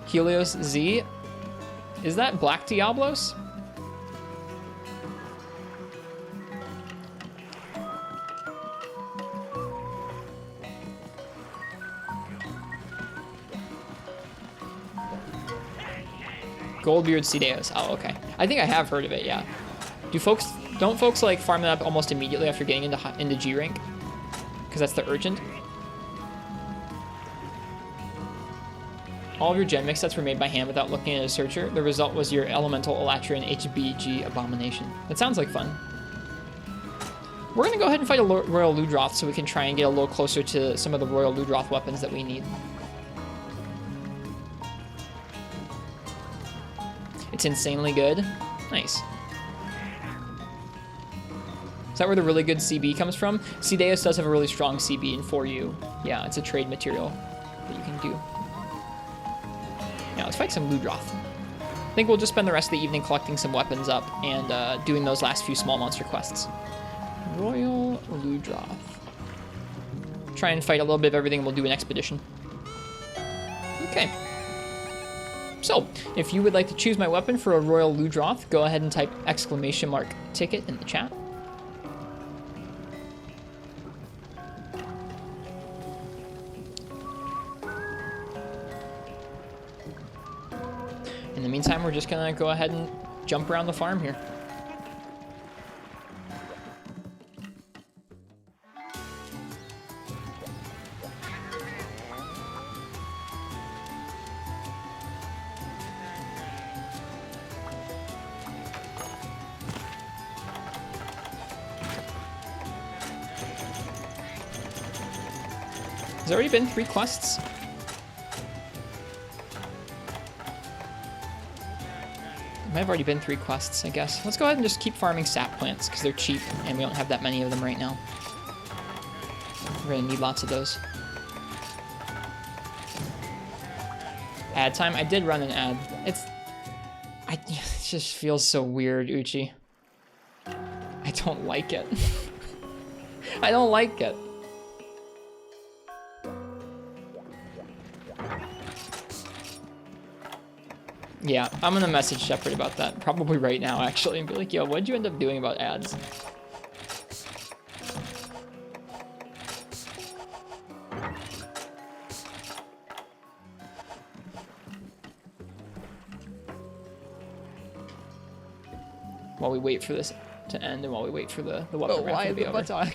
S1: Helios Z. Is that Black Diablos? Goldbeard Cedeos. Oh, okay. I think I have heard of it, yeah. Don't folks like farm that up almost immediately after getting into G rank? Because that's the urgent. All of your gen mix sets were made by hand without looking at a searcher. The result was your Elemental Elatrian HBG Abomination. That sounds like fun. We're going to go ahead and fight a Royal Ludroth so we can try and get a little closer to some of the Royal Ludroth weapons that we need. It's insanely good. Nice. Is that where the really good CB comes from? Cedeus does have a really strong CB in 4U. Yeah, it's a trade material that you can do. Now let's fight some Ludroth. I think we'll just spend the rest of the evening collecting some weapons up and doing those last few small monster quests. Royal Ludroth. Try and fight a little bit of everything. We'll do an expedition. Okay. So, if you would like to choose my weapon for a Royal Ludroth, go ahead and type !ticket in the chat. In the meantime, we're just gonna go ahead and jump around the farm here. Has there already been 3 quests? Might have already been 3 quests, I guess. Let's go ahead and just keep farming sap plants because they're cheap and we don't have that many of them right now. We're gonna need lots of those. Ad time? I did run an ad. It just feels so weird, Uchi. I don't like it. I don't like it. Yeah, I'm gonna message Shepard about that, probably right now, actually, and be like, yo, what'd you end up doing about ads? While we wait for this to end and while we wait for the weapon raffle to be over. I'm gonna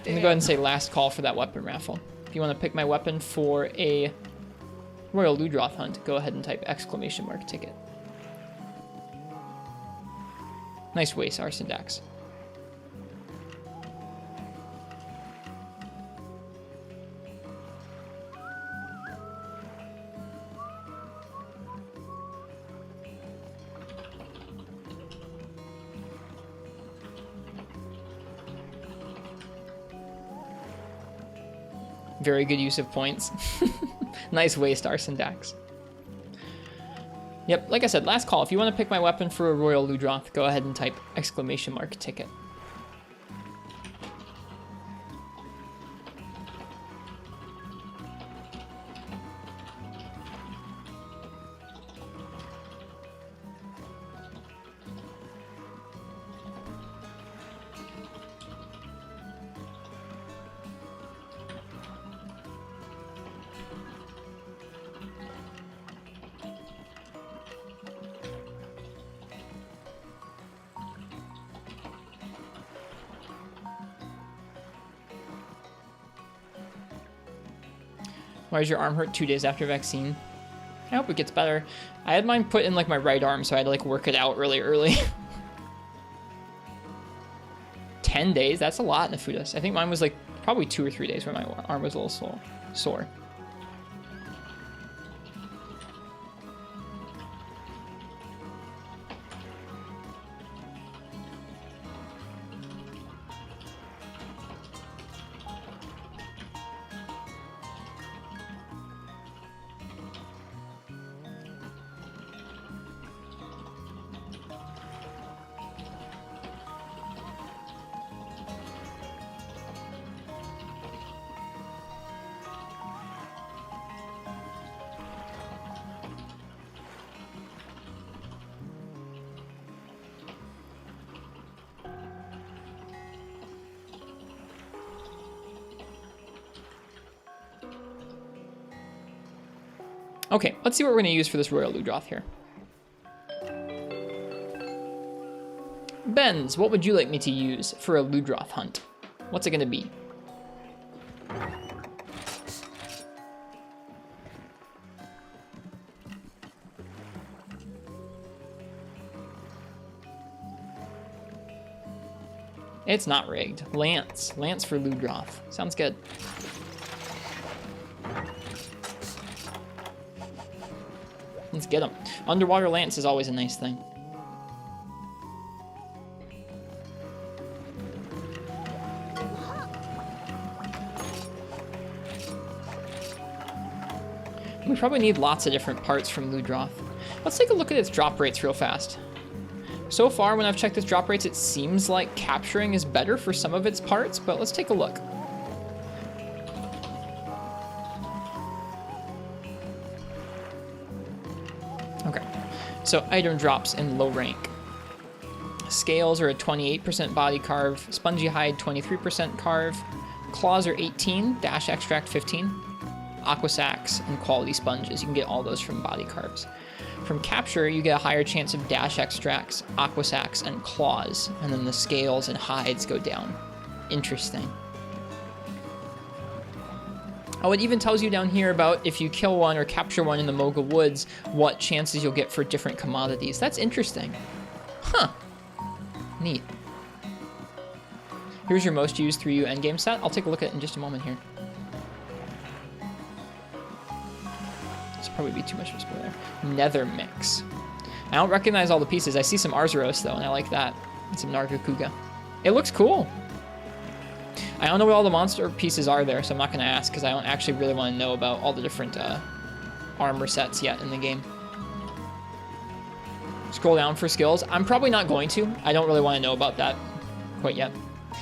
S1: go ahead and say last call for that weapon raffle. If you want to pick my weapon for a Royal Ludroth hunt, go ahead and type !ticket. Nice waist, Arsendax. Very good use of points. Nice waist, Arsendax. Yep, like I said, last call. If you want to pick my weapon for a Royal Ludroth, go ahead and type !ticket. Why does your arm hurt 2 days after vaccine? I hope it gets better. I had mine put in like my right arm, so I had to like work it out really early. 10 days? That's a lot, Nafudus. I think mine was like probably 2 or 3 days where my arm was a little sore. Okay, let's see what we're going to use for this Royal Ludroth here. Benz, what would you like me to use for a Ludroth hunt? What's it going to be? It's not rigged. Lance. Lance for Ludroth. Sounds good. Let's get him. Underwater Lance is always a nice thing. We probably need lots of different parts from Ludroth. Let's take a look at its drop rates real fast. So far, when I've checked its drop rates, it seems like capturing is better for some of its parts, but let's take a look. Okay, so item drops in low rank. Scales are a 28% body carve, spongy hide 23% carve, claws are 18, dash extract 15, aqua sacs, and quality sponges. You can get all those from body carves. From capture, you get a higher chance of dash extracts, aqua sacs, and claws, and then the scales and hides go down. Interesting. Oh, it even tells you down here about if you kill one or capture one in the Moga Woods, what chances you'll get for different commodities. That's interesting. Huh. Neat. Here's your most used 3U endgame set. I'll take a look at it in just a moment here. This will probably be too much of a spoiler. Nether mix. I don't recognize all the pieces. I see some Arzuros though, and I like that. And some Nargacuga. It looks cool. I don't know what all the monster pieces are there, so I'm not going to ask because I don't actually really want to know about all the different armor sets yet in the game. Scroll down for skills. I'm probably not going to. I don't really want to know about that quite yet.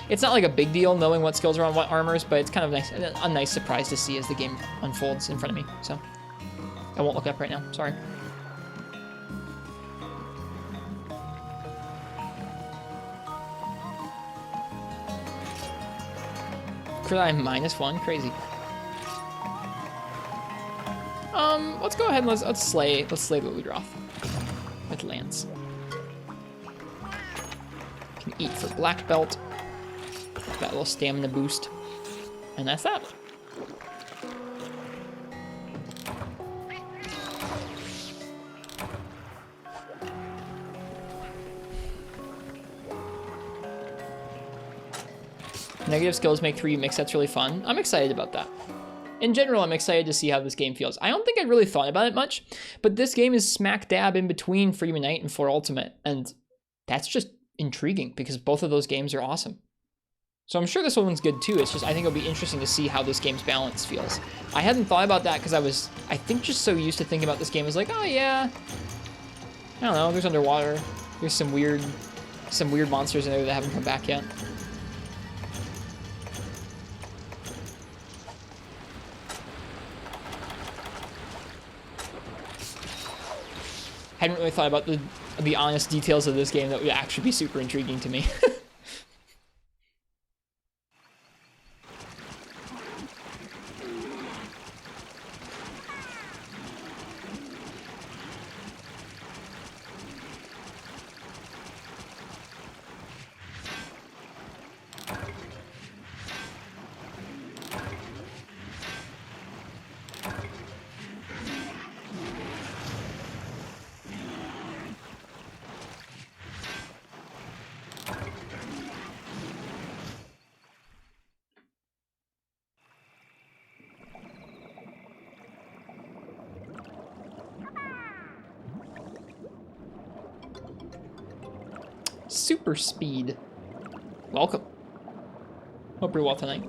S1: It's not like a big deal knowing what skills are on what armors, but it's kind of nice, a nice surprise to see as the game unfolds in front of me. So I won't look up right now. Sorry. Crit eye -1, crazy. Let's go ahead and let's slay the Ludroth with Lance. Can eat for black belt. That little stamina boost, and that's that. Negative skills make 3 mix sets really fun. I'm excited about that. In general, I'm excited to see how this game feels. I don't think I really thought about it much, but this game is smack dab in between Freedom Unite and 4 Ultimate, and that's just intriguing because both of those games are awesome. So I'm sure this one's good too. It's just, I think it'll be interesting to see how this game's balance feels. I hadn't thought about that because I think just so used to thinking about this game as like, oh yeah, I don't know, there's underwater. There's some weird monsters in there that haven't come back yet. Hadn't really thought about the honest details of this game that would actually be super intriguing to me. Super speed. Welcome. Hope you're well tonight.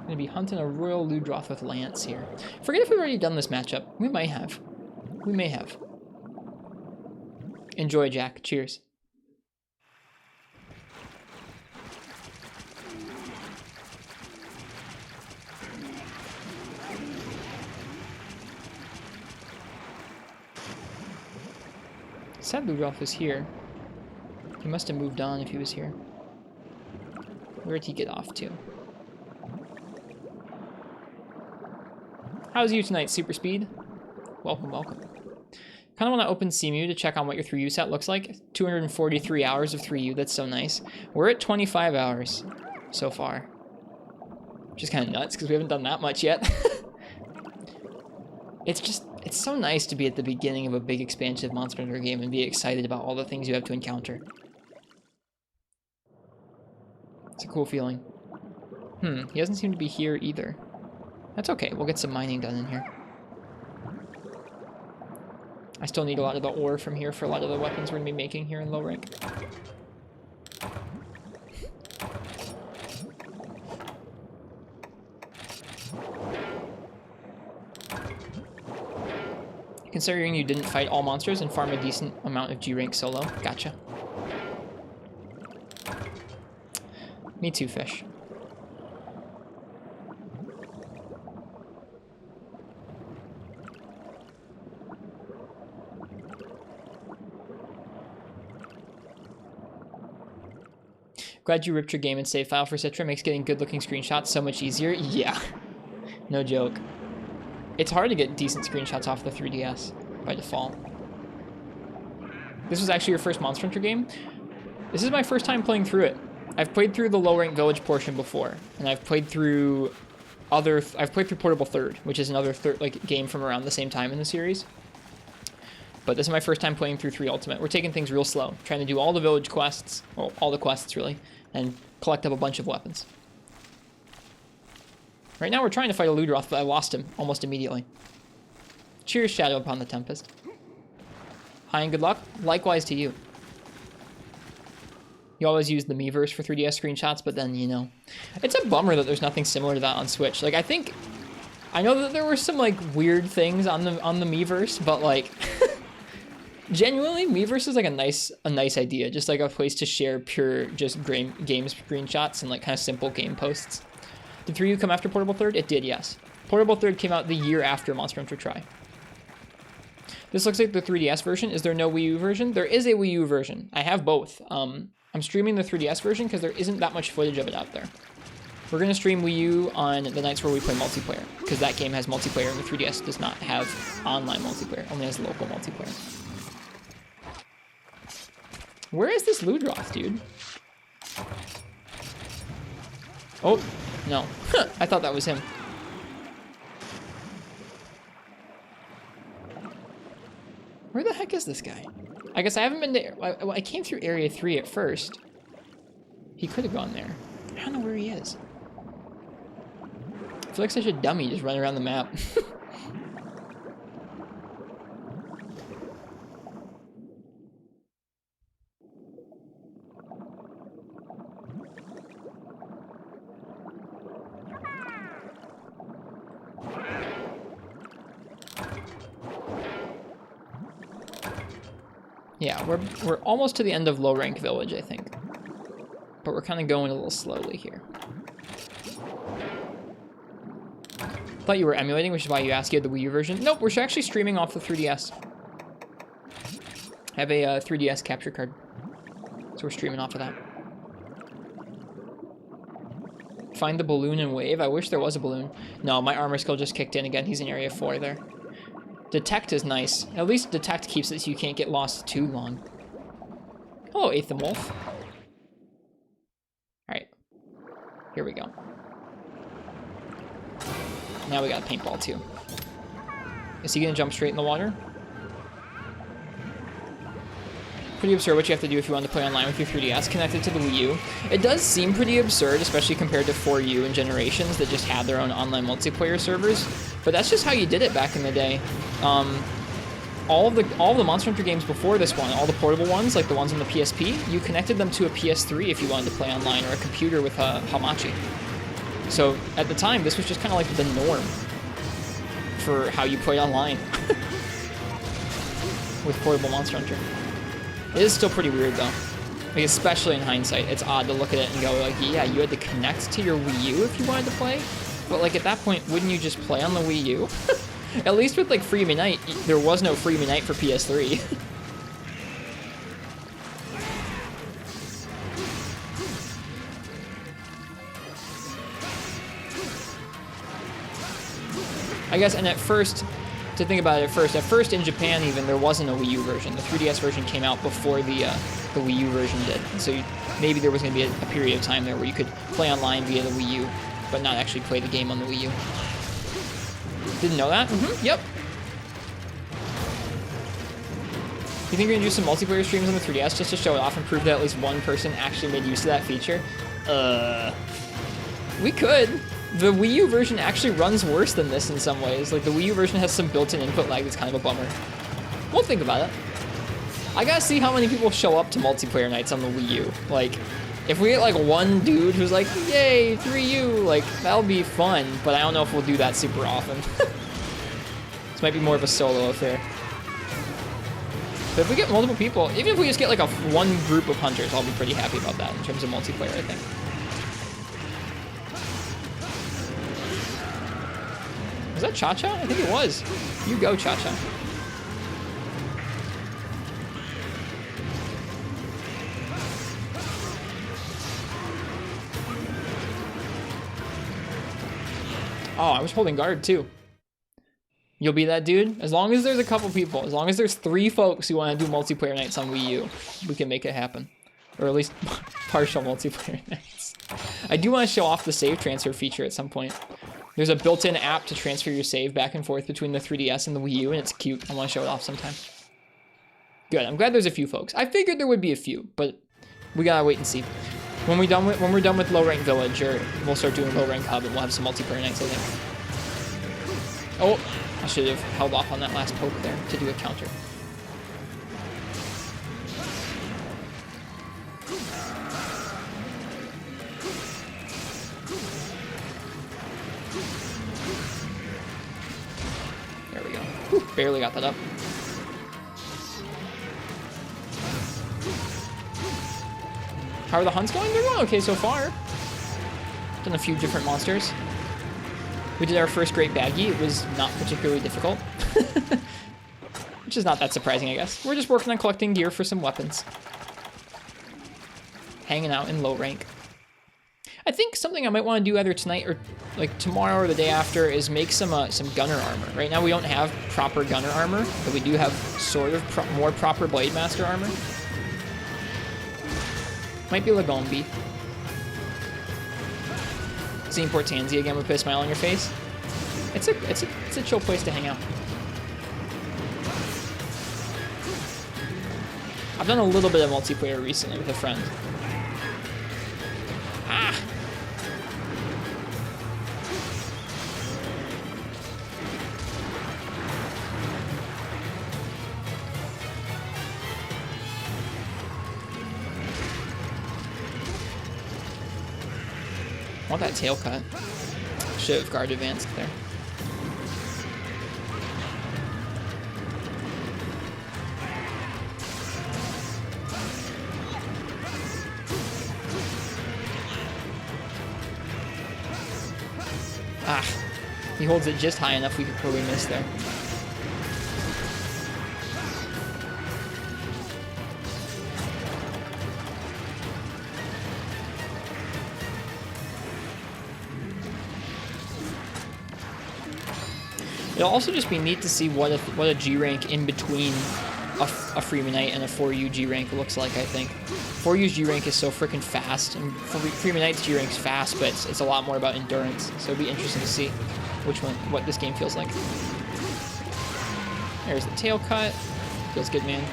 S1: Gonna be hunting a Royal Ludroth with Lance here. Forget if we've already done this matchup. We might have. We may have. Enjoy, Jack. Cheers. Said Ludroth is here. He must have moved on if he was here. Where'd he get off to? How's you tonight, Super Speed? Welcome, welcome. Kind of want to open CMU to check on what your 3U set looks like. 243 hours of 3U, that's so nice. We're at 25 hours so far. Which is kind of nuts, because we haven't done that much yet. It's so nice to be at the beginning of a big expansive Monster Hunter game and be excited about all the things you have to encounter. It's a cool feeling. He doesn't seem to be here either. That's okay, we'll get some mining done in here. I still need a lot of the ore from here for a lot of the weapons we're going to be making here in low rank. Considering you didn't fight all monsters and farm a decent amount of G rank solo. Gotcha. Me too, fish. Glad you ripped your game and save file for Citra. Makes getting good-looking screenshots so much easier. Yeah, no joke. It's hard to get decent screenshots off the 3DS by default. This was actually your first Monster Hunter game? This is my first time playing through it. I've played through the low rank village portion before, and I've played through Portable Third, which is another game from around the same time in the series. But this is my first time playing through 3 Ultimate. We're taking things real slow, trying to do all the village quests, well, all the quests really, and collect up a bunch of weapons. Right now we're trying to fight a Ludroth, but I lost him almost immediately. Cheers, Shadow upon the Tempest. Hi and good luck. Likewise to you. You always use the Miiverse for 3DS screenshots, but then, you know. It's a bummer that there's nothing similar to that on Switch. Like, I know that there were some, like, weird things on the Miiverse, but, like, genuinely, Miiverse is, like, a nice idea. Just, like, a place to share pure, just game screenshots and, like, kind of simple game posts. Did 3U come after Portable Third? It did, yes. Portable Third came out the year after Monster Hunter Tri. This looks like the 3DS version. Is there no Wii U version? There is a Wii U version. I have both. I'm streaming the 3DS version because there isn't that much footage of it out there. We're going to stream Wii U on the nights where we play multiplayer, because that game has multiplayer and the 3DS does not have online multiplayer, only has local multiplayer. Where is this Ludroth, dude? Oh, no. I thought that was him. Where the heck is this guy? I guess I haven't been to... I came through Area 3 at first. He could have gone there. I don't know where he is. I feel like such a dummy just running around the map. Yeah, we're almost to the end of low rank village, I think. But we're kind of going a little slowly here. Thought you were emulating, which is why you asked you had the Wii U version. Nope, we're actually streaming off the 3DS. I have a 3DS capture card. So we're streaming off of that. Find the balloon and wave. I wish there was a balloon. No, my armor skill just kicked in again. He's in Area 4 there. Detect is nice. At least Detect keeps it so you can't get lost too long. Hello, Aetham Wolf. Alright. Here we go. Now we got a paintball too. Is he gonna jump straight in the water? Pretty absurd what you have to do if you want to play online with your 3DS connected to the Wii U. It does seem pretty absurd, especially compared to 4U and Generations that just had their own online multiplayer servers. But that's just how you did it back in the day. All the Monster Hunter games before this one, all the portable ones, like the ones on the PSP, you connected them to a PS3 if you wanted to play online, or a computer with a Hamachi. So at the time, this was just kind of like the norm for how you play online with portable Monster Hunter. It is still pretty weird though. Like, especially in hindsight, it's odd to look at it and go like, yeah, you had to connect to your Wii U if you wanted to play. But like at that point, wouldn't you just play on the Wii U? At least with like Free Midnight, there was no Free Midnight for PS3. I guess, and at first, to think about it at first in Japan even, there wasn't a Wii U version. The 3DS version came out before the Wii U version did. And so maybe there was going to be a period of time there where you could play online via the Wii U, but not actually play the game on the Wii U. Didn't know that? Yep. You think we're gonna do some multiplayer streams on the 3DS just to show it off and prove that at least one person actually made use of that feature? We could. The Wii U version actually runs worse than this in some ways. Like, the Wii U version has some built-in input lag that's kind of a bummer. We'll think about it. I gotta see how many people show up to multiplayer nights on the Wii U. Like, if we get like one dude who's like, yay, 3U, like, that'll be fun, but I don't know if we'll do that super often. This might be more of a solo affair. But if we get multiple people, even if we just get like one group of hunters, I'll be pretty happy about that in terms of multiplayer, I think. Was that Cha-Cha? I think it was. You go, Cha-Cha. Oh, I was holding guard too. You'll be that dude? As long as there's a couple people, as long as there's 3 folks who want to do multiplayer nights on Wii U, we can make it happen. Or at least partial multiplayer nights. I do want to show off the save transfer feature at some point. There's a built-in app to transfer your save back and forth between the 3DS and the Wii U, and it's cute. I want to show it off sometime. Good, I'm glad there's a few folks. I figured there would be a few, but we gotta wait and see. When we're done with Low Rank Village, or we'll start doing Low Rank Hub, and we'll have some multiplayer nights, I think. Oh, I should have held off on that last poke there to do a counter. There we go. Whew, barely got that up. How are the hunts going? They're going okay so far. Done a few different monsters. We did our first great baggie. It was not particularly difficult. Which is not that surprising, I guess. We're just working on collecting gear for some weapons. Hanging out in low rank. I think something I might want to do either tonight or like tomorrow or the day after is make some gunner armor. Right now we don't have proper gunner armor, but we do have sort of more proper Blade Master armor. Might be Lagombi. Seeing Portanzi again would put a smile on your face. It's a chill place to hang out. I've done a little bit of multiplayer recently with a friend. Ah! I want that tail cut. Should have guard advanced there. Ah, he holds it just high enough we could probably miss there. It'll also just be neat to see what a G rank in between a Freemanite and a 4U G rank looks like, I think. 4U's G rank is so freaking fast, and Freemanite's G rank's fast, but it's a lot more about endurance. So it'll be interesting to see what this game feels like. There's the tail cut. Feels good, man.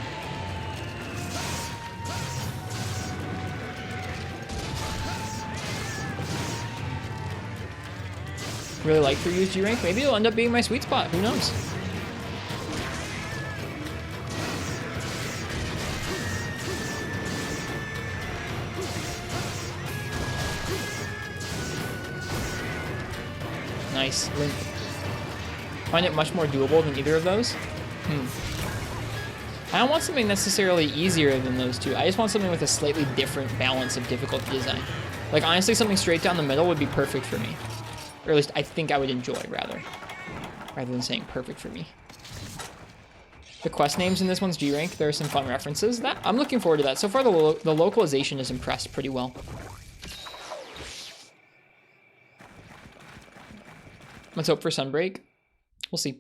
S1: Really like 4U's G rank. Maybe it'll end up being my sweet spot. Who knows? Nice. Link. Find it much more doable than either of those? I don't want something necessarily easier than those two. I just want something with a slightly different balance of difficulty design. Like, honestly, something straight down the middle would be perfect for me. Or at least I think I would enjoy, rather than saying perfect for me. The quest names in this one's G rank, there are some fun references. I'm looking forward to that. So far, the localization is impressed pretty well. Let's hope for Sunbreak. We'll see.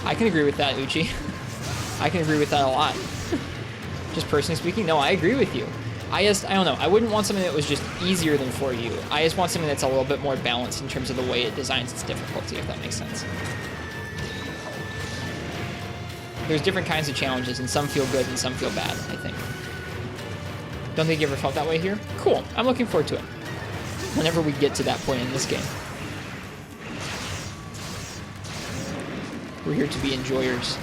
S1: I can agree with that, Uchi. I can agree with that a lot. Just personally speaking, no, I agree with you. I don't know, I wouldn't want something that was just easier than For You. I just want something that's a little bit more balanced in terms of the way it designs its difficulty, if that makes sense. There's different kinds of challenges, and some feel good and some feel bad, I think. Don't think you ever felt that way here? Cool, I'm looking forward to it. Whenever we get to that point in this game. We're here to be enjoyers.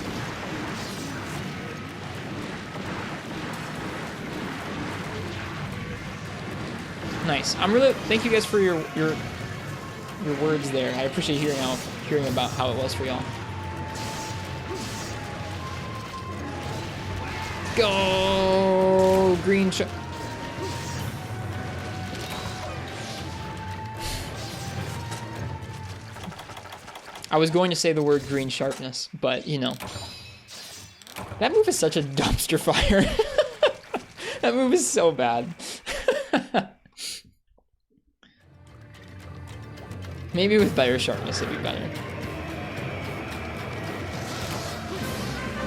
S1: Nice. Thank you guys for your words there. I appreciate hearing about how it was for y'all. Go green. I was going to say the word green sharpness, but you know, that move is such a dumpster fire. That move is so bad. Maybe with better sharpness it'd be better.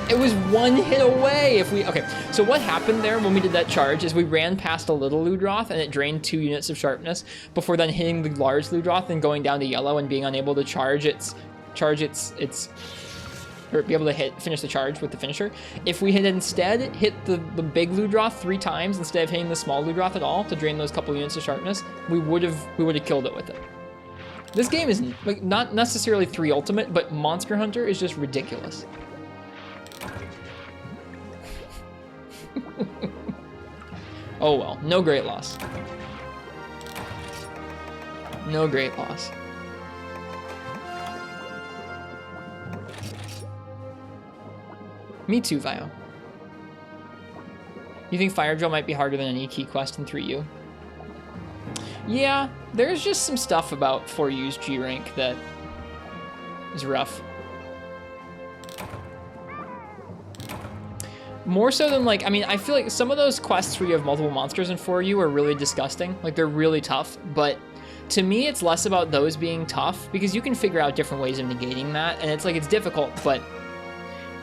S1: It was one hit away if we... Okay, so what happened there when we did that charge is we ran past a little Ludroth and it drained 2 units of sharpness before then hitting the large Ludroth and going down to yellow and being unable to charge its or be able to finish the charge with the finisher. If we had instead hit the big Ludroth 3 times instead of hitting the small Ludroth at all to drain those couple units of sharpness, we would have killed it with it. This game is like not necessarily 3 ultimate, but Monster Hunter is just ridiculous. Oh well, no great loss. No great loss. Me too, Vio. You think Fire Drill might be harder than any key quest in 3U? Yeah, there's just some stuff about 4U's G rank that is rough. More so than like, I mean, I feel like some of those quests where you have multiple monsters in 4U are really disgusting. Like they're really tough, but to me, it's less about those being tough because you can figure out different ways of negating that. And it's like, it's difficult, but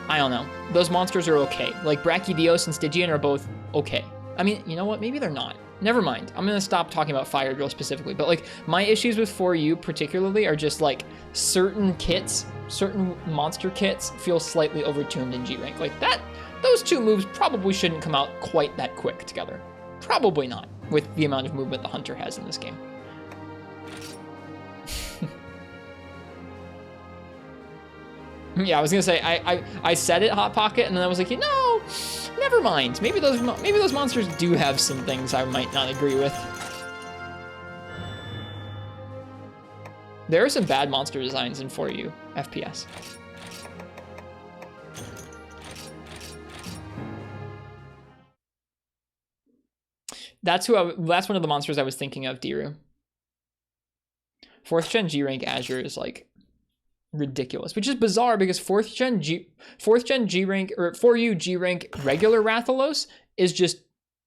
S1: I don't know. Those monsters are okay. Like Brachydios and Stygian are both okay. I mean, you know what? Maybe they're not. Never mind. I'm going to stop talking about Fire Drill specifically, but like my issues with 4U particularly are just like certain kits, certain monster kits feel slightly overtuned in G rank. Like that, those 2 moves probably shouldn't come out quite that quick together. Probably not with the amount of movement the Hunter has in this game. Yeah, I was gonna say I said it, Hot Pocket, and then I was like, you know, never mind. Maybe those monsters do have some things I might not agree with. There are some bad monster designs in 4U FPS. That's one of the monsters I was thinking of, Diru. 4th gen G rank Azure is like ridiculous, which is bizarre because 4th gen G rank or 4U G rank regular Rathalos is just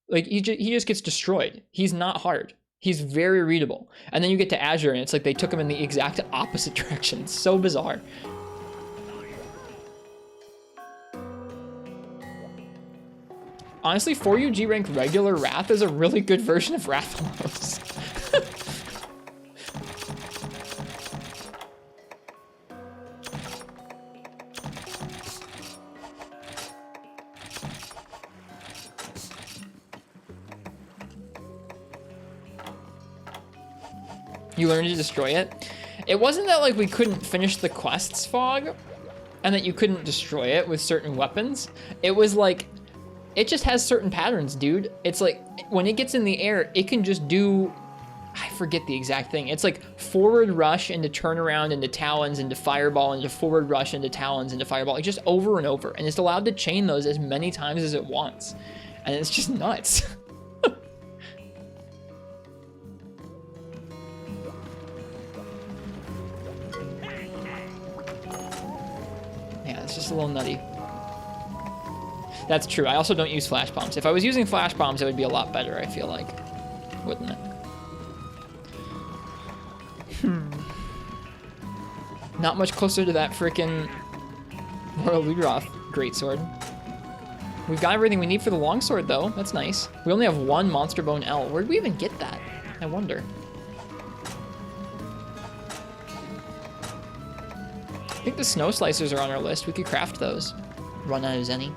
S1: like he just gets destroyed. He's not hard. He's very readable. And then you get to Azure and it's like they took him in the exact opposite direction. It's so bizarre. Honestly, 4U G rank regular Wrath is a really good version of Rathalos. You learned to destroy it. It wasn't that like we couldn't finish the quests, Fog, and that you couldn't destroy it with certain weapons. It was like, it just has certain patterns, dude. It's like, when it gets in the air, it can just do, I forget the exact thing. It's like forward rush into turnaround into talons into fireball into forward rush into talons into fireball, like just over and over. And it's allowed to chain those as many times as it wants. And it's just nuts. Yeah, it's just a little nutty. That's true. I also don't use flash bombs. If I was using flash bombs, it would be a lot better, I feel like. Wouldn't it? Not much closer to that freaking Royal Ludroth greatsword. We've got everything we need for the longsword, though. That's nice. We only have one Monster Bone L. Where'd we even get that? I wonder. I think the snow slicers are on our list. We could craft those. Run out of Zenny.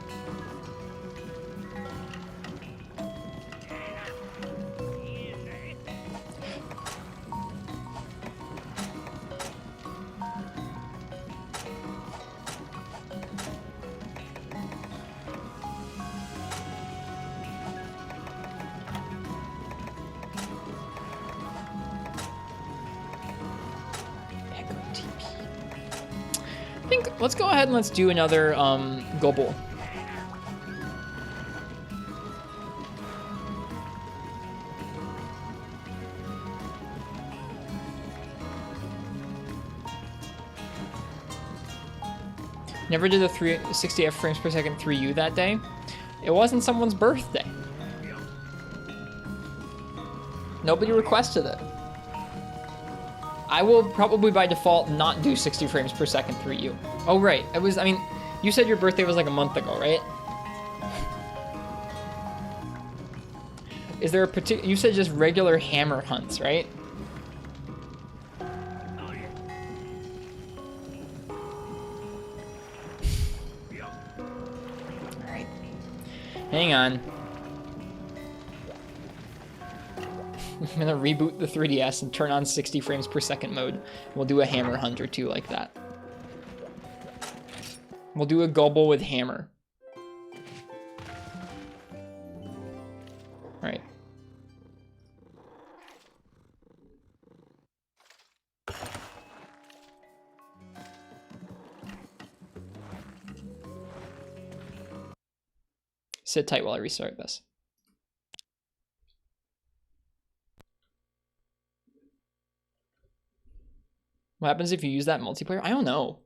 S1: Let's go ahead and let's do another Gobble. Never did the 60 frames per second 3U that day. It wasn't someone's birthday. Nobody requested it. I will probably by default not do 60 frames per second 3U. Oh, right. I mean, you said your birthday was like a month ago, right? Is there a particular, you said just regular hammer hunts, right? All right. Hang on. I'm gonna reboot the 3DS and turn on 60 frames per second mode. We'll do a hammer hunt or two like that. We'll do a Gobble with hammer. All right. Sit tight while I restart this. What happens if you use that multiplayer? I don't know.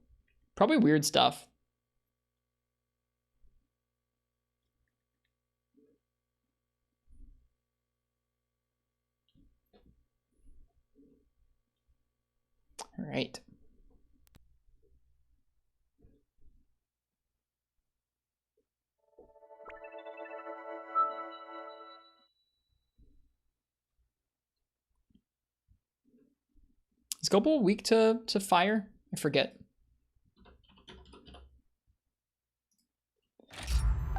S1: Probably weird stuff. All right. Is Gobble weak to fire? I forget.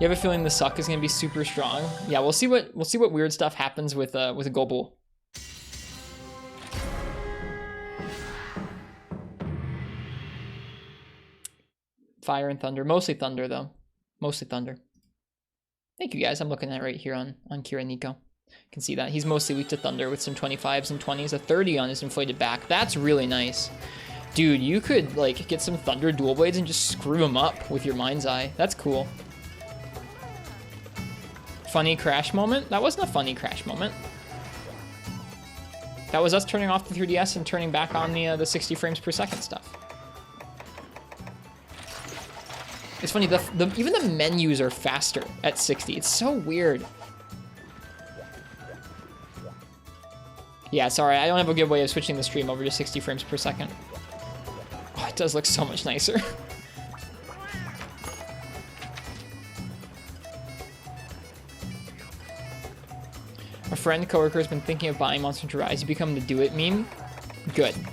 S1: You have a feeling the suck is gonna be super strong? Yeah, we'll see what weird stuff happens with a Gobble. Fire and thunder, mostly thunder though. Mostly thunder. Thank you guys. I'm looking at it right here on Kira Nico. Can see that he's mostly weak to thunder with some 25s and 20s, a 30 on his inflated back. That's really nice. Dude, you could like get some thunder dual blades and just screw them up with your mind's eye. That's cool. Funny crash moment? That wasn't a funny crash moment. That was us turning off the 3DS and turning back on the 60 frames per second stuff. It's funny, even the menus are faster at 60. It's so weird. Yeah, sorry, I don't have a good way of switching the stream over to 60 frames per second. Oh, it does look so much nicer. A friend, coworker has been thinking of buying Monster Hunter Rise. You become the do it meme. Good. You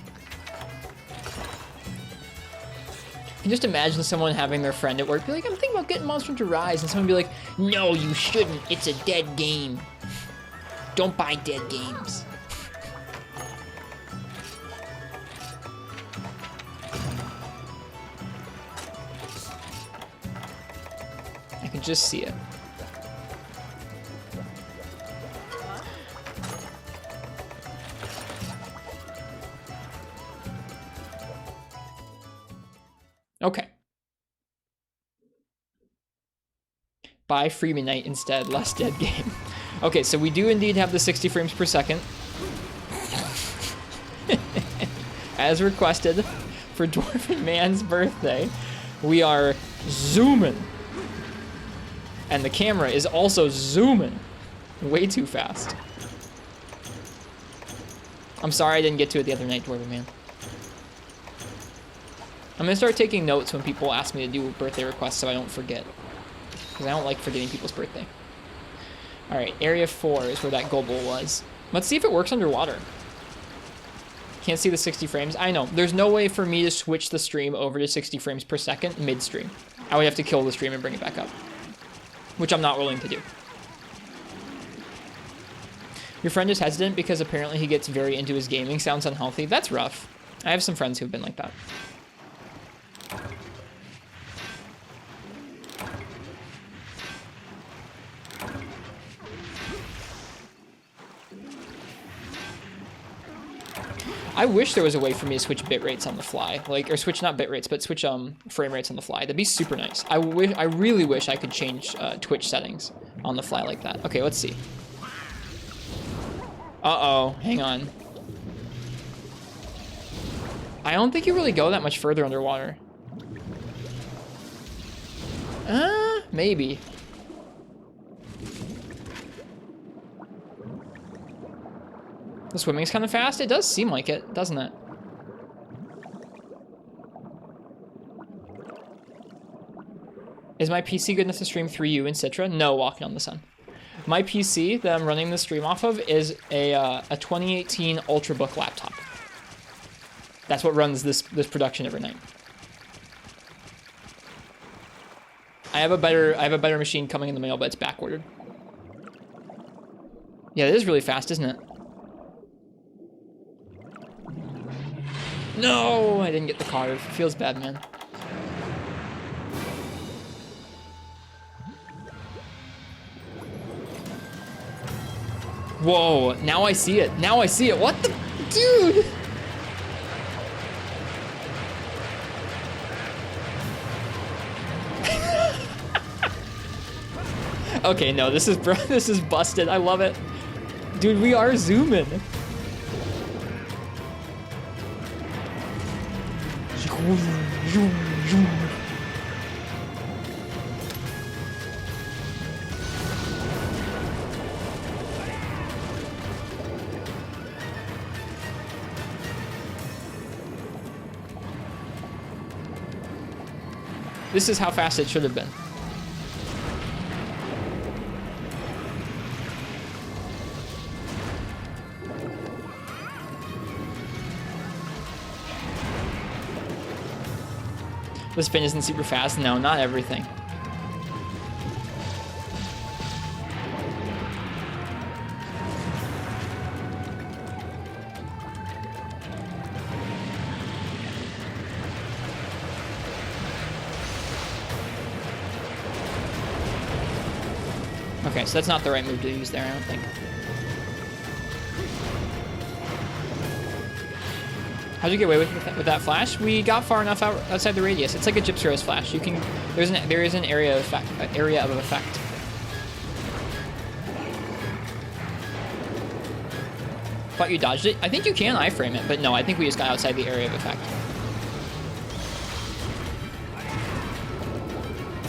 S1: can just imagine someone having their friend at work be like, I'm thinking about getting Monster Hunter Rise, and someone be like, no, you shouldn't. It's a dead game. Don't buy dead games. I can just see it. Okay. Buy Freeman Knight instead, less dead game. Okay, so we do indeed have the 60 frames per second. As requested for Dwarven Man's birthday. We are zooming. And the camera is also zooming way too fast. I'm sorry I didn't get to it the other night, Dwarven Man. I'm gonna start taking notes when people ask me to do birthday requests so I don't forget. Because I don't like forgetting people's birthday. Alright, area 4 is where that Gobble was. Let's see if it works underwater. Can't see the 60 frames. I know, there's no way for me to switch the stream over to 60 frames per second mid-stream. I would have to kill the stream and bring it back up. Which I'm not willing to do. Your friend is hesitant because apparently he gets very into his gaming. Sounds unhealthy. That's rough. I have some friends who've been like that. I wish there was a way for me to switch bit rates on the fly, like, or switch not bit rates, but switch frame rates on the fly. That'd be super nice. I really wish I could change Twitch settings on the fly like that. Okay, let's see. Uh-oh, hang on. I don't think you really go that much further underwater. Maybe. The swimming's kind of fast. It does seem like it, doesn't it? Is my PC good enough to stream 3U in Citra? No, Walking on the Sun. My PC that I'm running the stream off of is a 2018 Ultrabook laptop. That's what runs this production every night. I have a better machine coming in the mail, but it's back ordered. Yeah, it is really fast, isn't it? No, I didn't get the card. It feels bad, man. Whoa, now I see it. Now I see it. What the? Dude! Okay, no, this is busted. I love it. Dude, we are zooming. This is how fast it should have been. The spin isn't super fast. No, not everything. Okay, so that's not the right move to use there, I don't think. How'd you get away with that flash? We got far enough outside the radius. It's like a Gypsy Rose flash. You can there is an area of effect. Thought you dodged it. I think you can iframe it, but no, I think we just got outside the area of effect.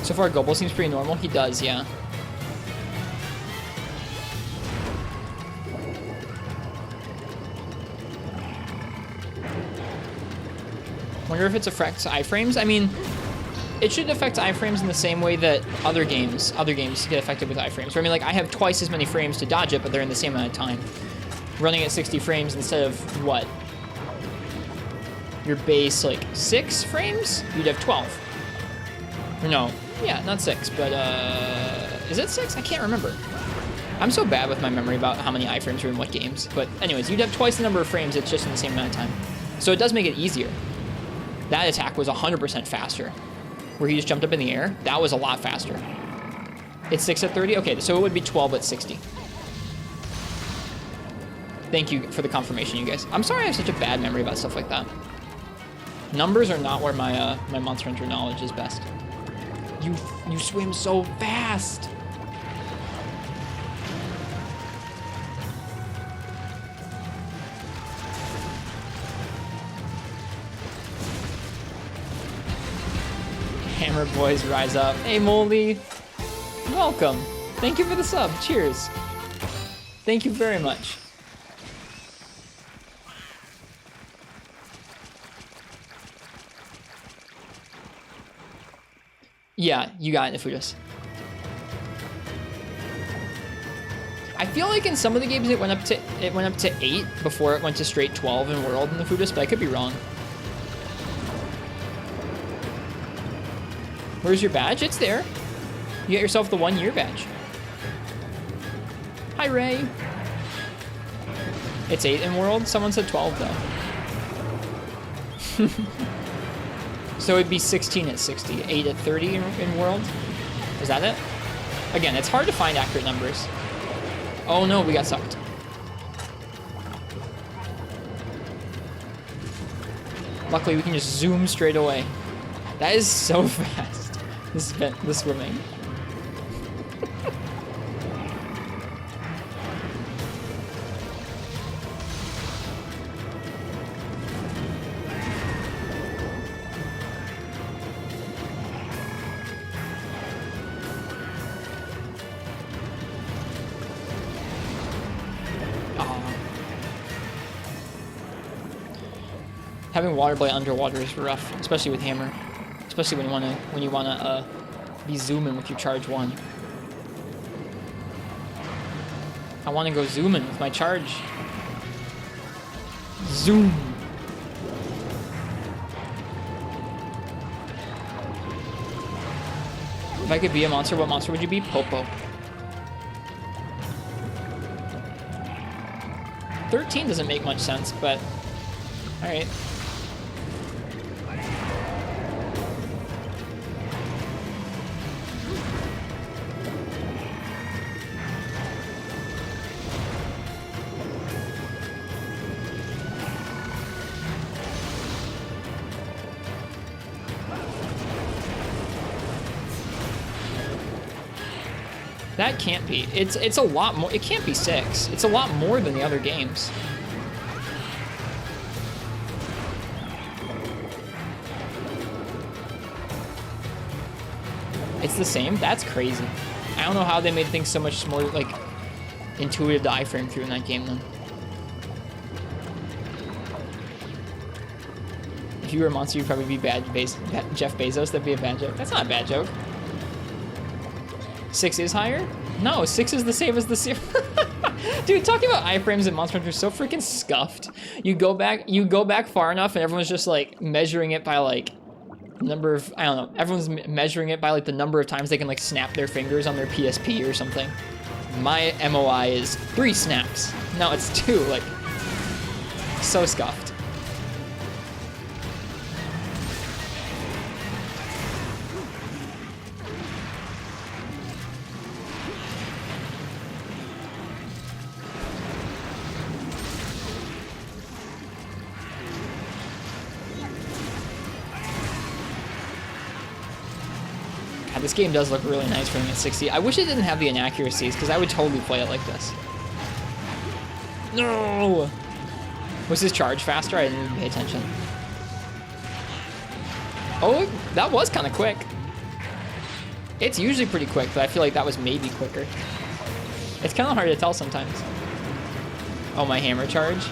S1: So far, Gobble seems pretty normal. He does, yeah. Wonder if it affects iframes. I mean, it should affect iframes in the same way that other games get affected with iframes. I mean, like, I have twice as many frames to dodge it, but they're in the same amount of time. Running at 60 frames instead of what? Your base, like, 6 frames? You'd have 12. Or no, yeah, not 6, but is it 6? I can't remember. I'm so bad with my memory about how many iframes are in what games. But anyways, you'd have twice the number of frames. It's just in the same amount of time. So it does make it easier. That attack was 100% faster. Where he just jumped up in the air, that was a lot faster. It's 6 at 30? Okay, so it would be 12 at 60. Thank you for the confirmation, you guys. I'm sorry I have such a bad memory about stuff like that. Numbers are not where my my Monster Hunter knowledge is best. You swim so fast! Hammer boys rise up. Hey, Moldy. Welcome. Thank you for the sub. Cheers. Thank you very much. Yeah, you got it, Nefudus. I feel like in some of the games it went up to 8 before it went to straight 12 in World in the Nefudus, but I could be wrong. Where's your badge? It's there. You get yourself the 1-year badge. Hi, Ray. It's 8 in World? Someone said 12, though. So it'd be 16 at 60, 8 at 30 in World? Is that it? Again, it's hard to find accurate numbers. Oh no, we got sucked. Luckily, we can just zoom straight away. That is so fast. This swimming. Having water blade underwater is rough, especially with hammer. Especially when you wanna be zooming with your charge 1. I wanna go zooming with my charge. Zoom. If I could be a monster, what monster would you be? Popo. 13 doesn't make much sense, but alright. That can't be. It's a lot more. It can't be 6. It's a lot more than the other games. It's the same? That's crazy. I don't know how they made things so much more, like, intuitive to iframe through in that game, then. If you were a monster, you'd probably be Jeff Bezos. That'd be a bad joke. That's not a bad joke. 6 is higher? No, 6 is the same as the 0. Dude, talking about iframes in Monster Hunter is so freaking scuffed. You go back far enough and everyone's just like measuring it by like number of, I don't know, everyone's measuring it by like the number of times they can like snap their fingers on their PSP or something. My MOI is 3 snaps. No, it's 2, like, so scuffed. This game does look really nice running at 60. I wish it didn't have the inaccuracies, because I would totally play it like this. No! Was his charge faster? I didn't even pay attention. Oh, that was kind of quick. It's usually pretty quick, but I feel like that was maybe quicker. It's kind of hard to tell sometimes. Oh, my hammer charge.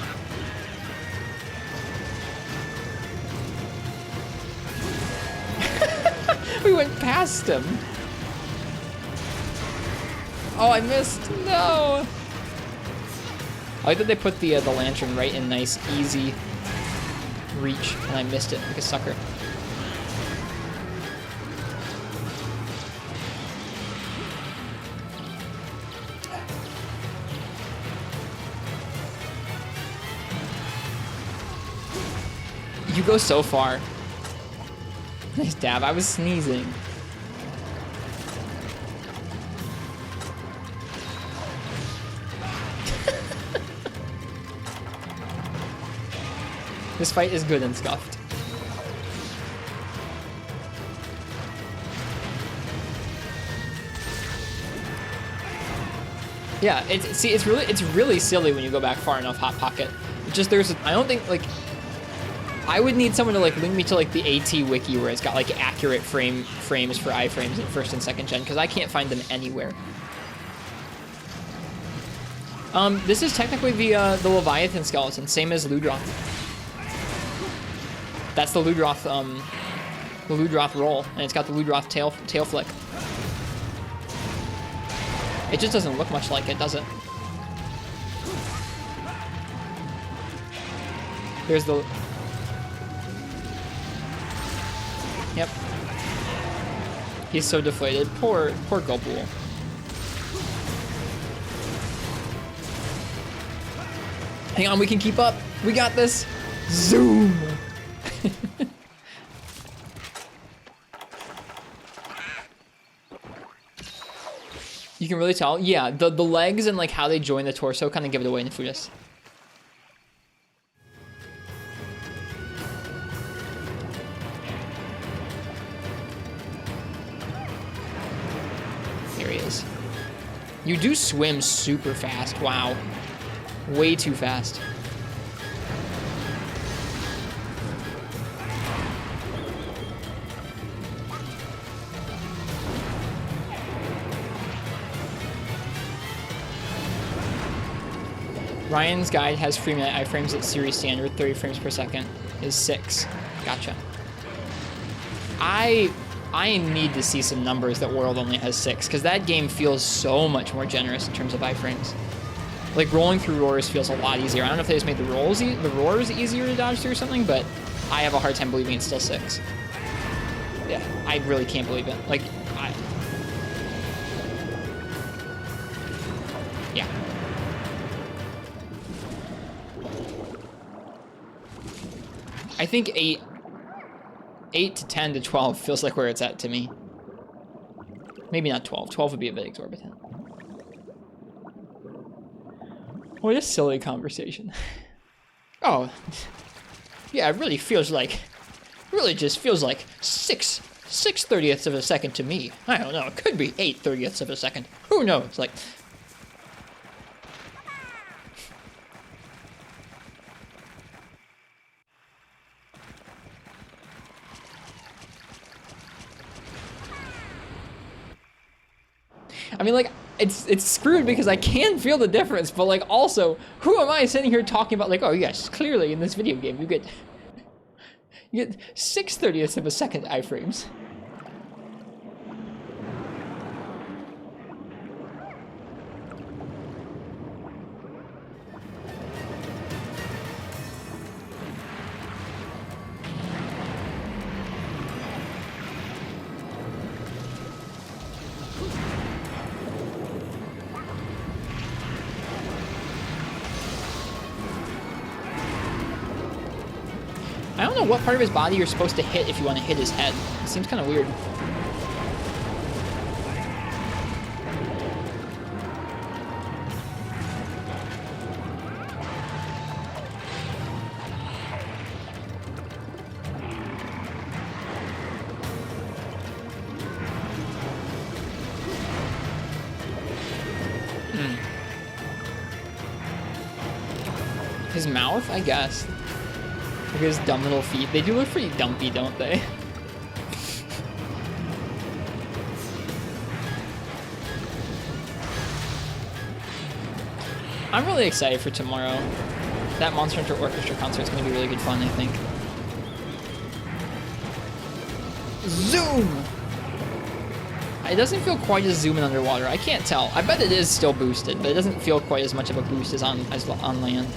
S1: We went past him. Oh, I missed. No. I like that they put the lantern right in nice, easy reach, and I missed it like a sucker. You go so far. Nice dab. I was sneezing. This fight is good and scuffed. Yeah, it's really silly when you go back far enough, Hot Pocket. It's just I don't think, like, I would need someone to like link me to like the AT wiki where it's got like accurate frames for iframes in first and second gen, because I can't find them anywhere. This is technically the Leviathan skeleton, same as Ludroth. That's the Ludroth roll, and it's got the Ludroth tail flick. It just doesn't look much like it, does it? There's the... Yep. He's so deflated. Poor Gulpool. Hang on, we can keep up. We got this. Zoom! You can really tell. Yeah, the legs and like how they join the torso kind of give it away in the Foodist. Here he is. You do swim super fast. Wow. Way too fast. Ryan's guide has free-minute iframes at series standard, 30 frames per second is 6. Gotcha. I need to see some numbers that World only has 6, because that game feels so much more generous in terms of iframes. Like rolling through roars feels a lot easier. I don't know if they just made the roars easier to dodge through or something, but I have a hard time believing it's still 6. Yeah, I really can't believe it. Like, yeah. I think 8 to 10 to 12 feels like where it's at to me. Maybe not 12. 12 would be a bit exorbitant. What a silly conversation. Oh, yeah, it really feels like, really just feels like 6/30ths of a second to me. I don't know, it could be 8/30ths of a second. Who knows? Like, I mean, like, it's screwed because I can feel the difference, but like also, who am I sitting here talking about like, oh yes, clearly in this video game you get 6/30ths of a second iframes. I don't know what part of his body you're supposed to hit if you want to hit his head. It seems kind of weird. His mouth, I guess. Look at his dumb little feet. They do look pretty dumpy, don't they? I'm really excited for tomorrow. That Monster Hunter Orchestra concert is going to be really good fun, I think. Zoom! It doesn't feel quite as zooming underwater. I can't tell. I bet it is still boosted, but it doesn't feel quite as much of a boost as on land.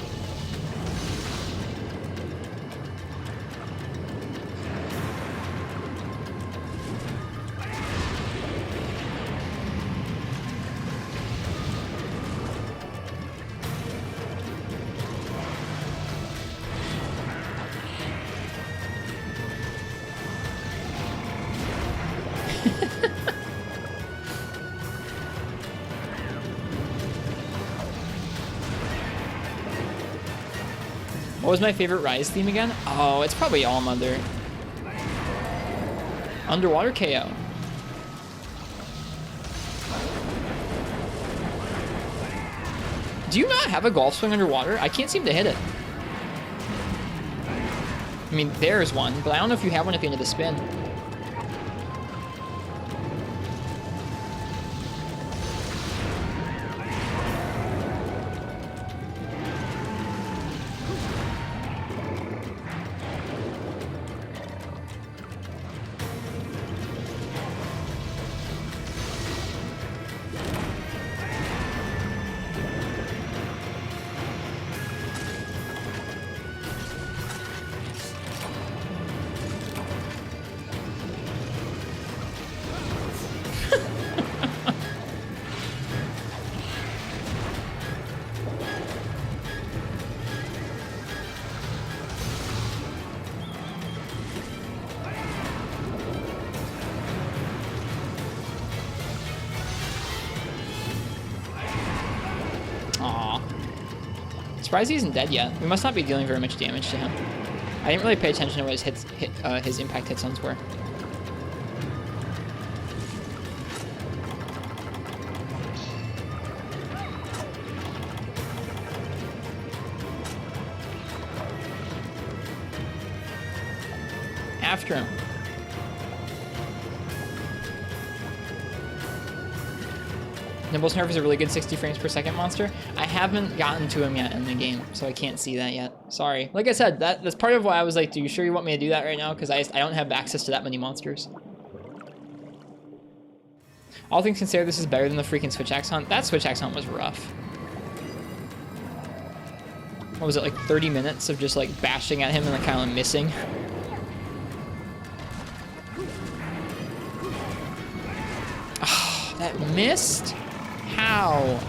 S1: What was my favorite Rise theme again? Oh, it's probably All Mother. Underwater KO. Do you not have a golf swing underwater? I can't seem to hit it. I mean, there's one, but I don't know if you have one at the end of the spin. Surprised he isn't dead yet. We must not be dealing very much damage to him. I didn't really pay attention to what his impact hit zones were. After him. Nimble's Nerf is a really good 60 frames per second monster. I haven't gotten to him yet in the game, so I can't see that yet. Sorry. Like I said, that's part of why I was like, "Do you sure you want me to do that right now?" Because I don't have access to that many monsters. All things considered, this is better than the freaking Switch Axe Hunt. That Switch Axe Hunt was rough. What was it, like 30 minutes of just like bashing at him and like kind of missing? Oh, that missed? How?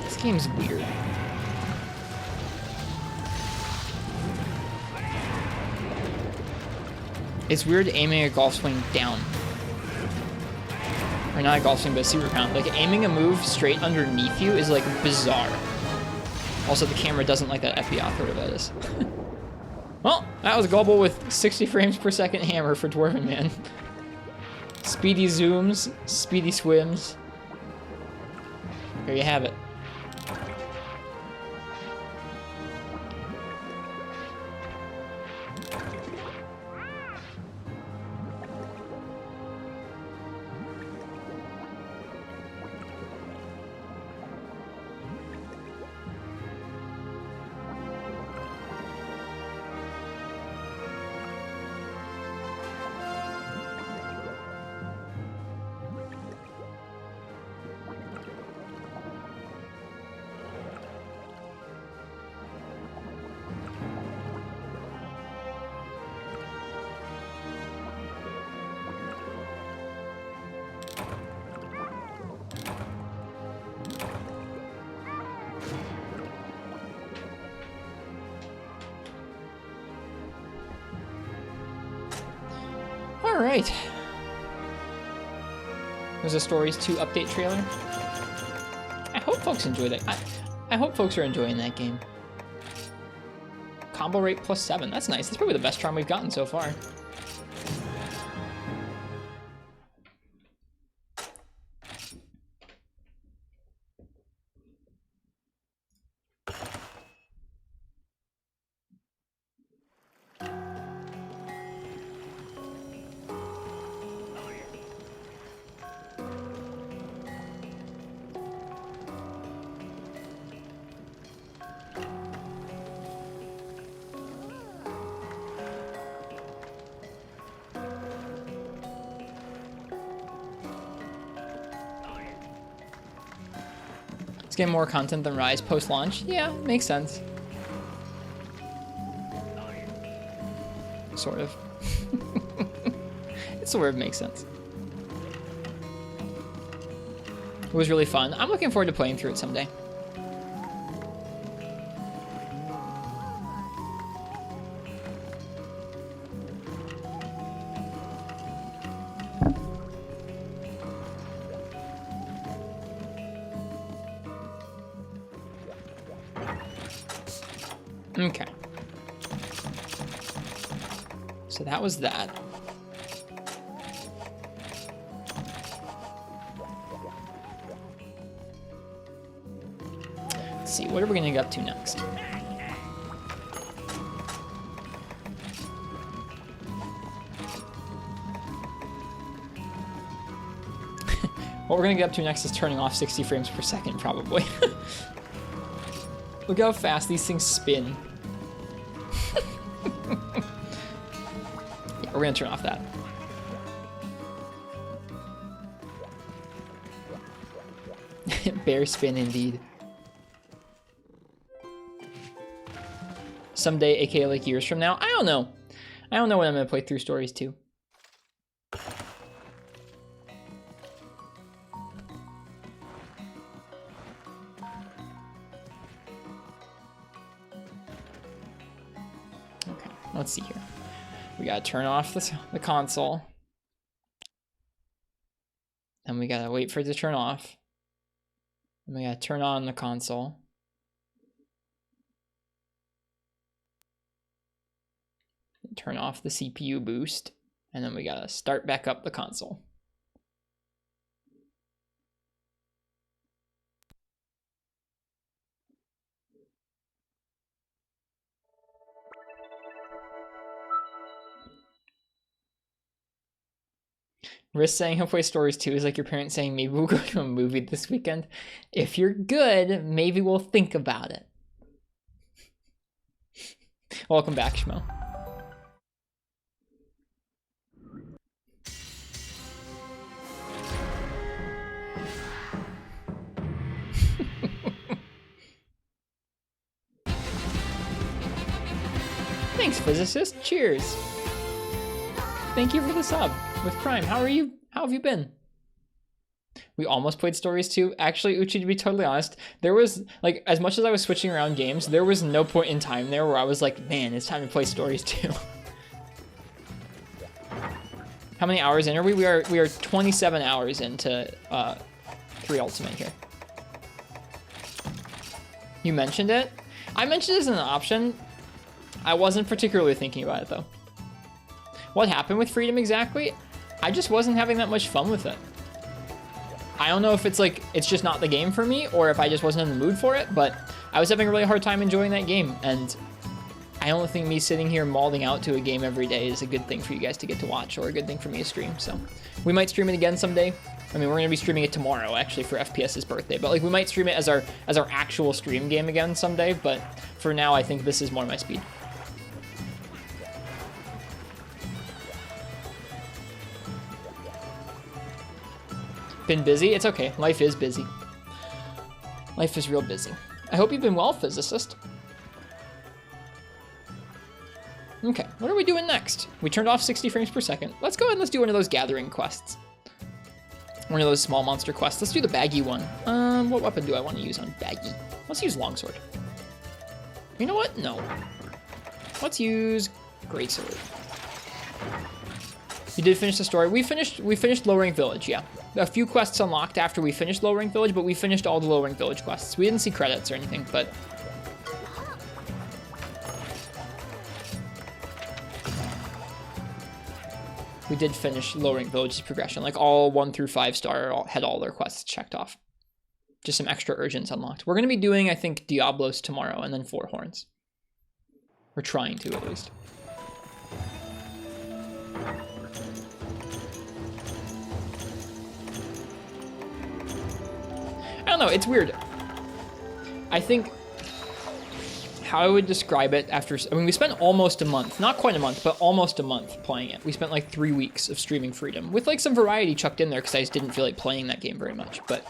S1: This game's weird. It's weird aiming a golf swing down. Or not a golf swing, but a super pound. Like, aiming a move straight underneath you is, like, bizarre. Also, the camera doesn't like that FBOF, whatever that is. Well, that was gullible with 60 frames per second hammer for Dwarven Man. Speedy zooms, speedy swims. There you have it. All right. There's a Stories 2 update trailer. I hope folks enjoyed it. I hope folks are enjoying that game. Combo rate +7. That's nice. That's probably the best charm we've gotten so far. It's getting more content than Rise post-launch. Yeah, makes sense. Sort of. It sort of makes sense. It was really fun. I'm looking forward to playing through it someday. Okay. So that was that. see, what are we gonna get up to next? What we're gonna get up to next is turning off 60 frames per second, probably. Look how fast these things spin. Yeah, we're gonna turn off that. Bear spin indeed. Someday, aka like years from now. I don't know. I don't know when I'm gonna play through stories too. Okay, let's see here. We gotta turn off the console. Then we gotta wait for it to turn off. And we gotta turn on the console. Turn off the CPU boost. And then we gotta start back up the console. Risk saying he'll play Stories 2 is like your parents saying maybe we'll go to a movie this weekend. If you're good, maybe we'll think about it. Welcome back, Shmo. Thanks, physicist. Cheers. Thank you for the sub with Prime. How are you? How have you been? We almost played Stories 2. Actually, Uchi, to be totally honest, there was, like, as much as I was switching around games, there was no point in time there where I was like, man, it's time to play Stories 2. How many hours in are we? We are 27 hours into 3 Ultimate here. You mentioned it? I mentioned it as an option. I wasn't particularly thinking about it, though. What happened with Freedom exactly? I just wasn't having that much fun with it. I don't know if it's like, it's just not the game for me, or if I just wasn't in the mood for it, but I was having a really hard time enjoying that game, and I don't think me sitting here mauling out to a game every day is a good thing for you guys to get to watch, or a good thing for me to stream, so. We might stream it again someday. I mean, we're gonna be streaming it tomorrow, actually, for FPS's birthday, but like, we might stream it as our actual stream game again someday, but for now, I think this is more my speed. Been busy? It's okay. Life is busy. Life is real busy. I hope you've been well, physicist. Okay, what are we doing next? We turned off 60 frames per second. Let's go ahead and let's do one of those gathering quests. One of those small monster quests. Let's do the baggy one. What weapon do I want to use on baggy? Let's use longsword. You know what? No. Let's use greatsword. You did finish the story. We finished Low Rank Village, yeah. A few quests unlocked after we finished Low Rank Village, but we finished all the Low Rank Village quests. We didn't see credits or anything, but... we did finish Low Rank Village's progression. Like, all 1 through 5 star had all their quests checked off. Just some extra urgents unlocked. We're going to be doing, I think, Diablos tomorrow, and then 4 Horns. We're trying to, at least. I don't know, it's weird. I think how I would describe it after, I mean, we spent almost a month, not quite a month, but almost a month playing it. We spent like 3 weeks of streaming Freedom with like some variety chucked in there because I just didn't feel like playing that game very much. But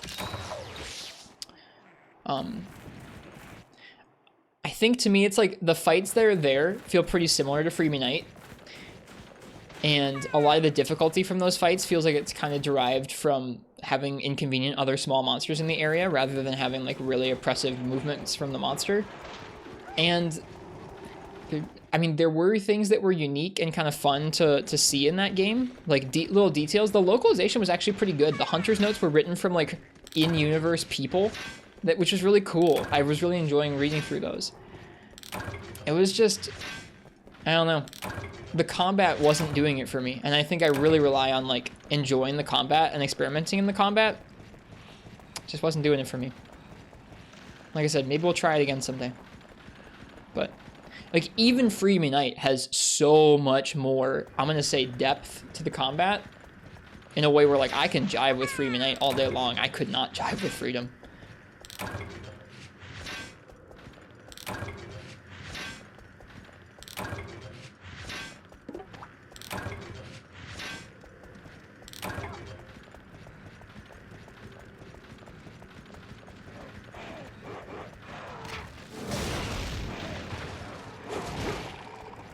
S1: I think to me, it's like the fights that are there feel pretty similar to Freebie Night. And a lot of the difficulty from those fights feels like it's kind of derived from having inconvenient other small monsters in the area rather than having like really oppressive movements from the monster. And I mean, there were things that were unique and kind of fun to see in that game, like little details. The localization was actually pretty good. The hunter's notes were written from like in-universe people, which was really cool. I was really enjoying reading through those. It was just, I don't know. The combat wasn't doing it for me, and I think I really rely on like enjoying the combat and experimenting in the combat. It just wasn't doing it for me. Like I said, maybe we'll try it again someday. But, like, even Freedom Knight has so much more, I'm going to say, depth to the combat. In a way where, like, I can jive with Freedom Knight all day long. I could not jive with Freedom.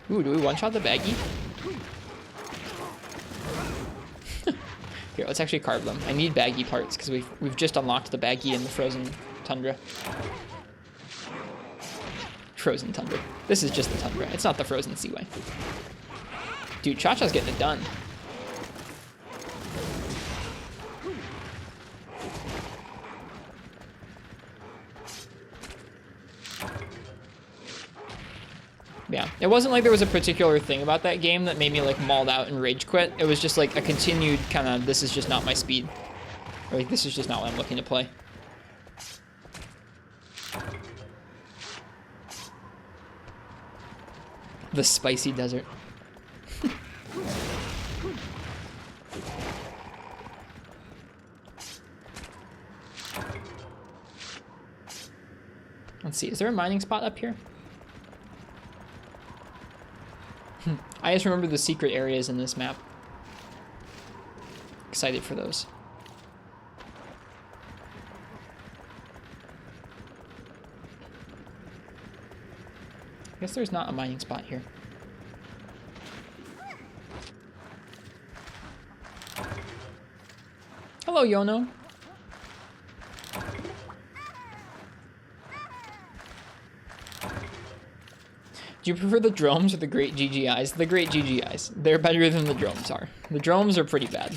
S1: Ooh, do we one-shot the baggie? Here, let's actually carve them. I need baggie parts because we've just unlocked the baggie in the frozen tundra. Frozen tundra. This is just the tundra. It's not the frozen seaway. Dude, Cha-Cha's getting it done. Yeah, it wasn't like there was a particular thing about that game that made me like mauled out and rage quit. It was just like a continued kind of, this is just not my speed. Or like, this is just not what I'm looking to play. The spicy desert. Let's see, is there a mining spot up here? I just remember the secret areas in this map. Excited for those. I guess there's not a mining spot here. Hello, Yono. Do you prefer the drones or the great GGIs? The great GGIs. They're better than the drones are. The drones are pretty bad.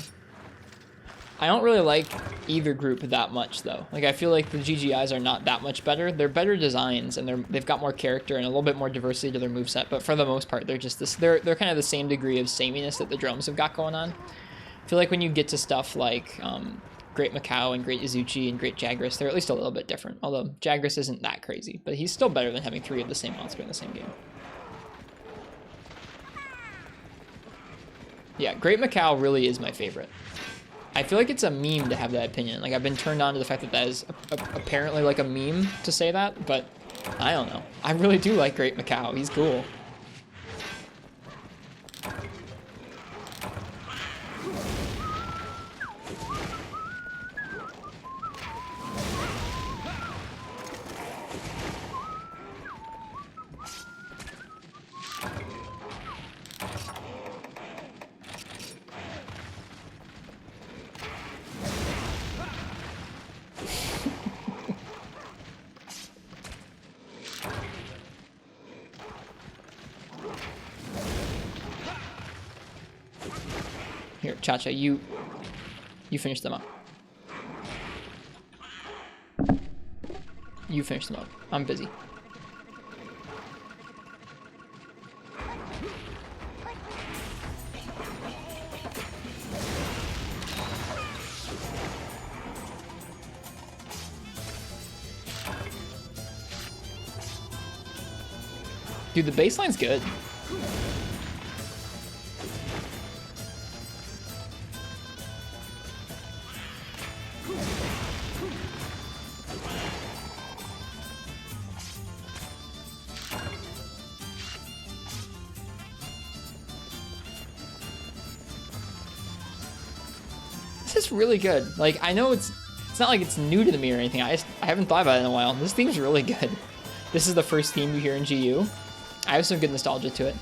S1: I don't really like either group that much, though. Like, I feel like the GGIs are not that much better. They're better designs, and they've got more character and a little bit more diversity to their moveset, but for the most part, they're just this. They're kind of the same degree of sameness that the drones have got going on. I feel like when you get to stuff like Great Macau and Great Izuchi and Great Jagras, they're at least a little bit different. Although Jagras isn't that crazy, but he's still better than having 3 of the same monster in the same game. Yeah, Great Macau really is my favorite. I feel like it's a meme to have that opinion. Like, I've been turned on to the fact that that is apparently like a meme to say that, but I don't know. I really do like Great Macau. He's cool. Here, Cha-Cha, you finish them up. You finish them up. I'm busy. Dude, the baseline's good. This is really good. Like, I know it's not like it's new to me or anything. I haven't thought about it in a while. This theme's really good. This is the first theme you hear in GU. I have some good nostalgia to it.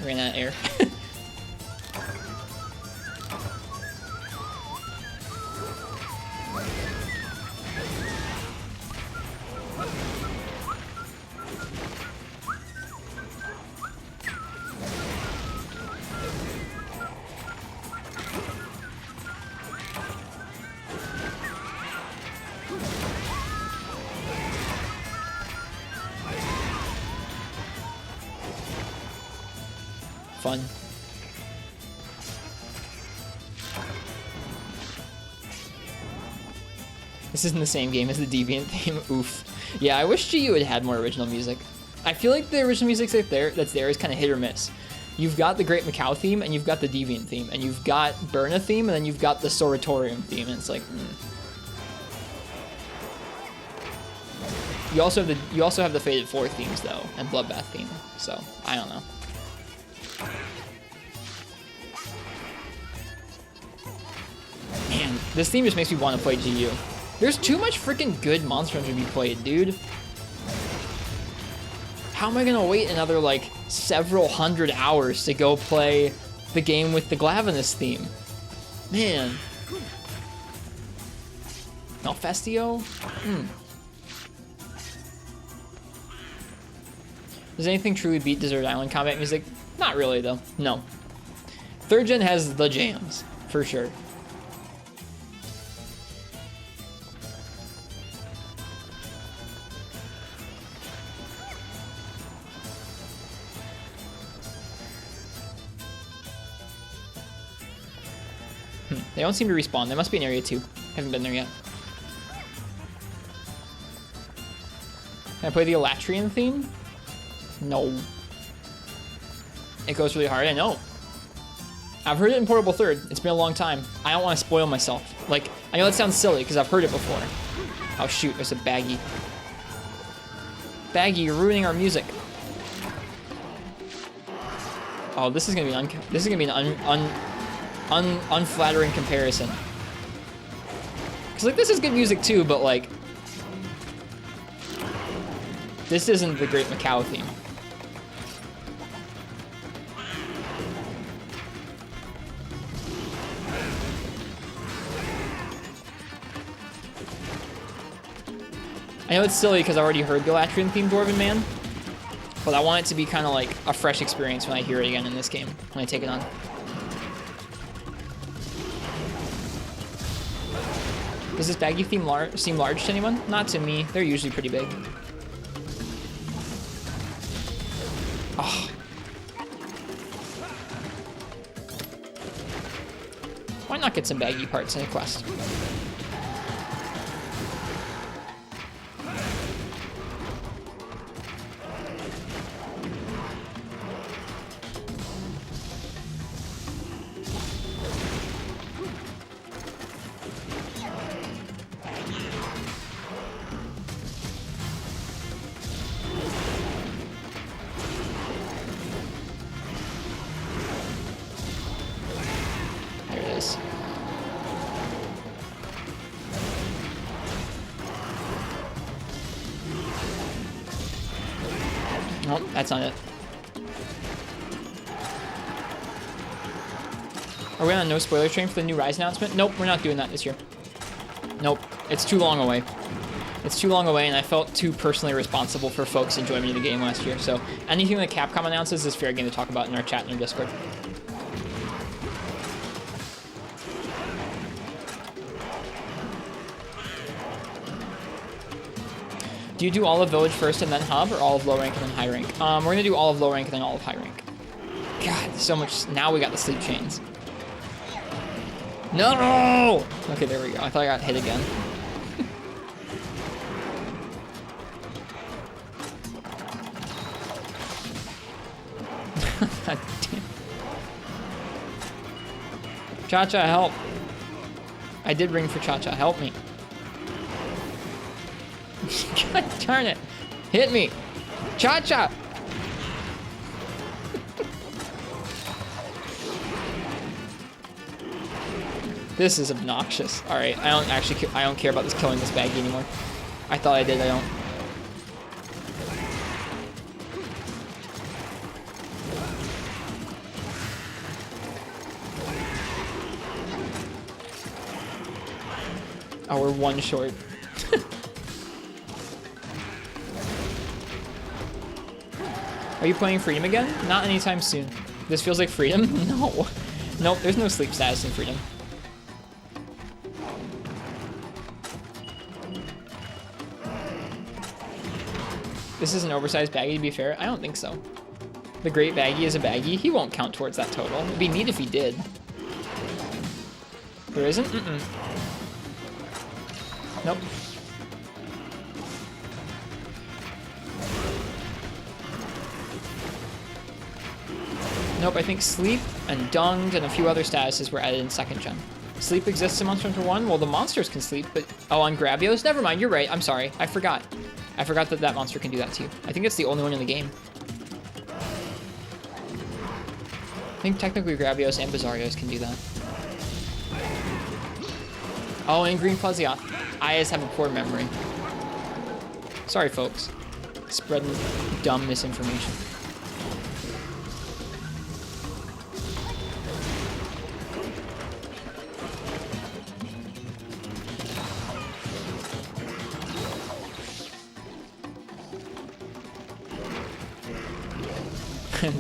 S1: I ran out of air. fun. This isn't the same game as the Deviant theme. Oof. Yeah, I wish GU had had more original music. I feel like the original music that's there is kind of hit or miss. You've got the Great Macau theme, and you've got the Deviant theme, and you've got Burna theme, and then you've got the Soratorium theme, and it's like, You also have the Fated 4 themes though, and Bloodbath theme. So I don't know. Man, this theme just makes me want to play GU. There's too much freaking good Monster Hunter to be played, dude. How am I gonna wait another like several hundred hours to go play the game with the Glavenus theme? Man. Malfestio? Does anything truly beat Desert Island combat music? Not really, though. No. 3rd gen has the jams, for sure. They don't seem to respawn. They must be in Area 2. Haven't been there yet. Can I play the Elatrian theme? No. It goes really hard, I know. I've heard it in Portable 3rd. It's been a long time. I don't want to spoil myself. Like, I know that sounds silly because I've heard it before. Oh shoot, there's a Baggy. Baggy, you're ruining our music. Oh, this is gonna be an unflattering comparison. Cause like this is good music too, but like this isn't the Great Macau theme. I know it's silly because I already heard the Elatrian theme, Dwarven Man, but I want it to be kind of like a fresh experience when I hear it again in this game, when I take it on. Does this Baggy theme seem large to anyone? Not to me. They're usually pretty big. Oh. Why not get some Baggy parts in a quest? Nope, that's not it. Are we on a no spoiler train for the new Rise announcement? Nope, we're not doing that this year. Nope, it's too long away. It's too long away, and I felt too personally responsible for folks' enjoyment of the game last year. So anything that Capcom announces is fair game to talk about in our chat and our Discord. Do you do all of Village first and then Hub, or all of low rank and then high rank? We're gonna do all of low rank and then all of high rank. God, so much. Now we got the sleep chains. No! Okay, there we go. I thought I got hit again. God damn. Cha-Cha, help. I did ring for Cha-Cha. Help me. God darn it. Hit me. Cha-Cha. This is obnoxious. All right, I don't care about this killing this Baggy anymore. I thought I did, I don't. Oh, we're one short. Are you playing Freedom again? Not anytime soon. This feels like Freedom? No. Nope, there's no sleep status in Freedom. This is an oversized Baggy, to be fair? I don't think so. The Great Baggy is a baggy. He won't count towards that total. It'd be neat if he did. There isn't? Mm-mm. Nope. Nope, I think Sleep and Dunged and a few other statuses were added in 2nd gen. Sleep exists in Monster Hunter 1? Well, the monsters can sleep, but... Oh, on Gravios? Never mind, you're right. I'm sorry. I forgot. I forgot that that monster can do that too. I think it's the only one in the game. I think technically Gravios and Bizarrios can do that. Oh, and Green Fuzzy. I just have a poor memory. Sorry, folks. Spreading dumb misinformation.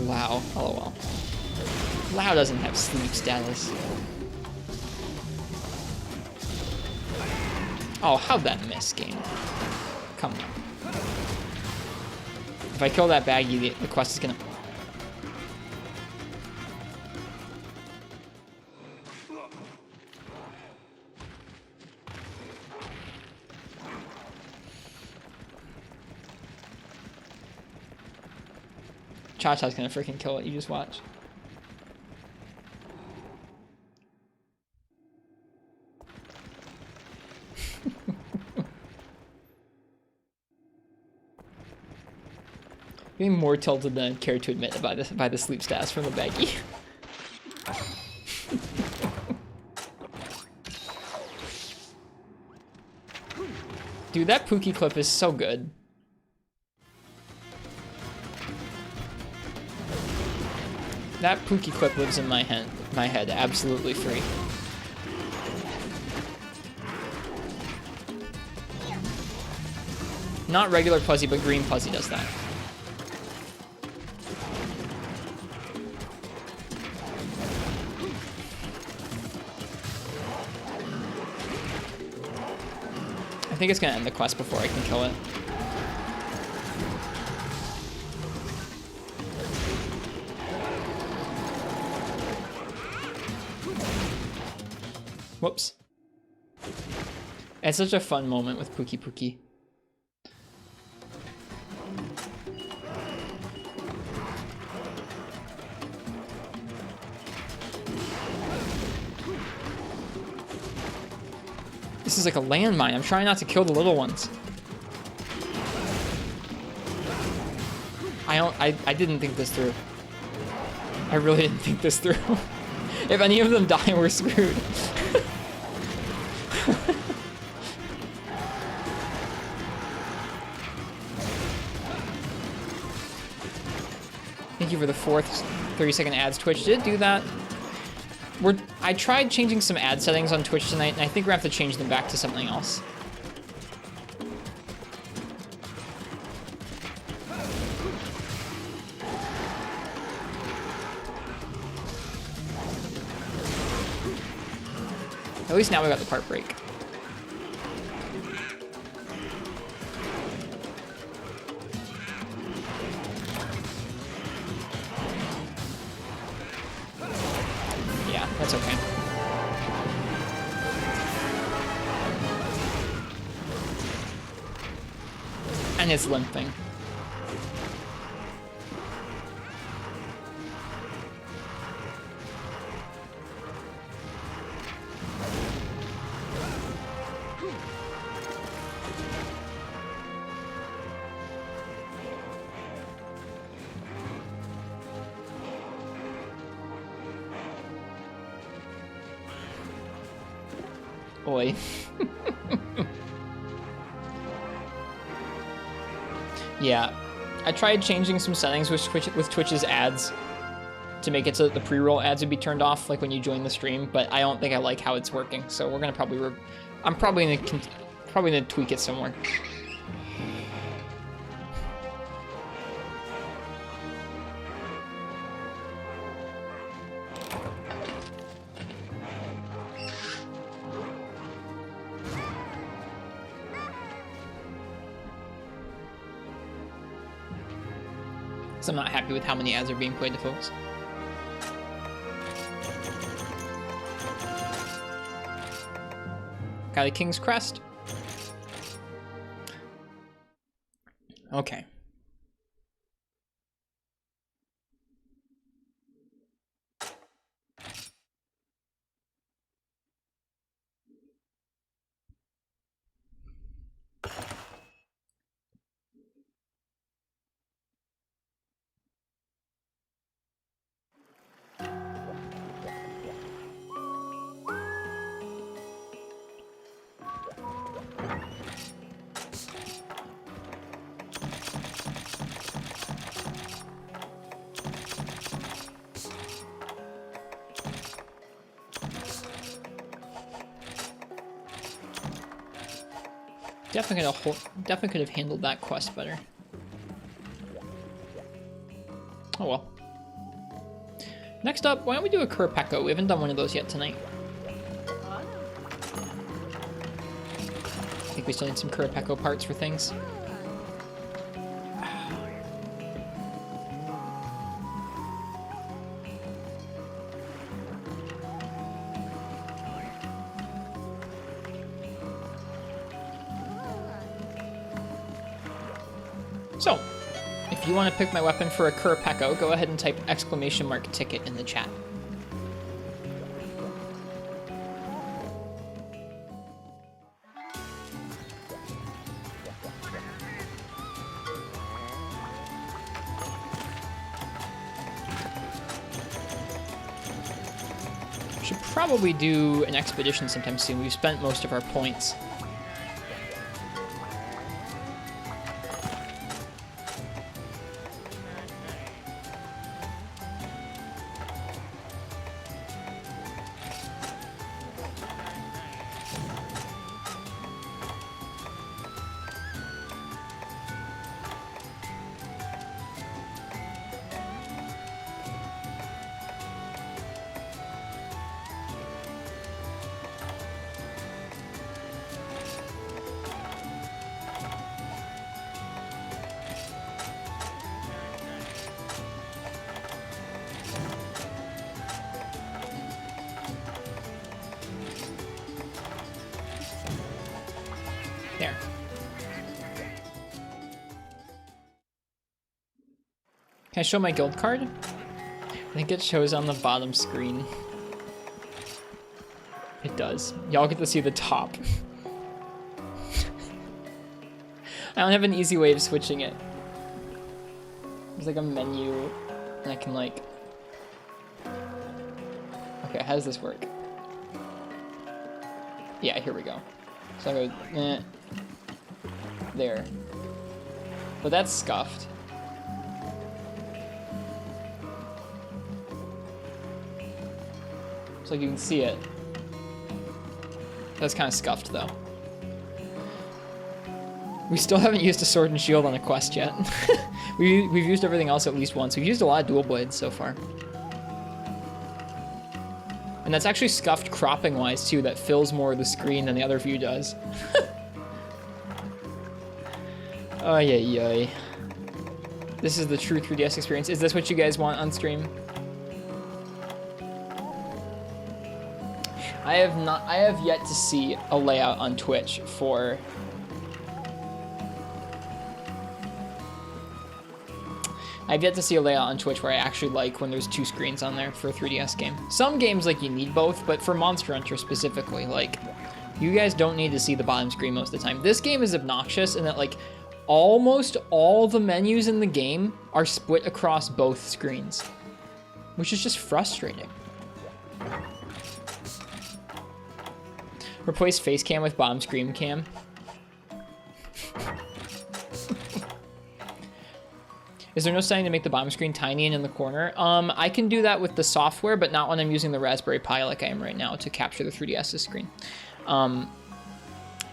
S1: Wow, lol. Lao doesn't have sleep status. Oh, how'd that miss, game? Come on. If I kill that baggy, the quest is gonna... Cha-Cha's gonna freaking kill it, you just watch. Getting more tilted than I'd care to admit by the sleep stats from the baggy. Dude, that Pookie clip is so good. That Pookie clip lives in my head, absolutely free. Not regular Puzzy, but Green Puzzy does that. I think it's gonna end the quest before I can kill it. Whoops. It's such a fun moment with Pookie Pookie. This is like a landmine. I'm trying not to kill the little ones. I didn't think this through. I really didn't think this through. If any of them die, we're screwed. Thank you for the 4th 30-second ads. Twitch did do that. I tried changing some ad settings on Twitch tonight, and I think we're gonna have to change them back to something else. At least now we got the part break. Yeah, that's okay. And it's limping. Boy. Yeah, I tried changing some settings with Twitch's ads to make it so that the pre-roll ads would be turned off, like when you join the stream. But I don't think I like how it's working, so we're gonna probably I'm probably gonna tweak it somewhere. because I'm not happy with how many ads are being played to folks. Got a King's Crest. Okay. Definitely could have handled that quest better. Oh well. Next up, why don't we do a Kurapeko? We haven't done one of those yet tonight. I think we still need some Kurapeko parts for things. So, if you want to pick my weapon for a Kurapeko, go ahead and type !ticket in the chat. Should probably do an expedition sometime soon. We've spent most of our points. There. Can I show my guild card? I think it shows on the bottom screen. It does. Y'all get to see the top. I don't have an easy way of switching it. There's like a menu, and I can like... Okay, how does this work? Yeah, here we go. So I go, there. But that's scuffed. So you can see it. That's kind of scuffed though. We still haven't used a sword and shield on a quest yet. We've used everything else at least once. We've used a lot of dual blades so far. And that's actually scuffed cropping wise too. That fills more of the screen than the other view does. Oh yeah. This is the true 3DS experience. Is this what you guys want on stream? I have yet to see a layout on Twitch for... I've yet to see a layout on Twitch where I actually like when there's two screens on there for a 3DS game. Some games, like, you need both, but for Monster Hunter specifically, like, you guys don't need to see the bottom screen most of the time. This game is obnoxious in that, like, almost all the menus in the game are split across both screens, which is just frustrating. Replace face cam with bottom screen cam. Is there no setting to make the bottom screen tiny and in the corner? I can do that with the software, but not when I'm using the Raspberry Pi like I am right now to capture the 3DS's screen.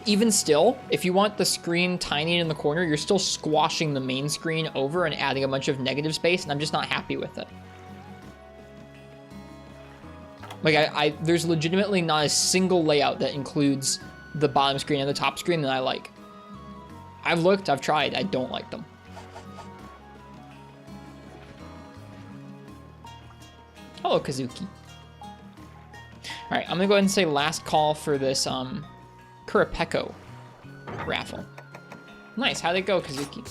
S1: Even still, if you want the screen tiny and in the corner, you're still squashing the main screen over and adding a bunch of negative space, and I'm just not happy with it. Like, there's legitimately not a single layout that includes the bottom screen and the top screen that I like. I've looked, I've tried, I don't like them. Hello, Kazuki. All right, I'm gonna go ahead and say last call for this Kurapeko raffle. Nice, how'd it go, Kazuki?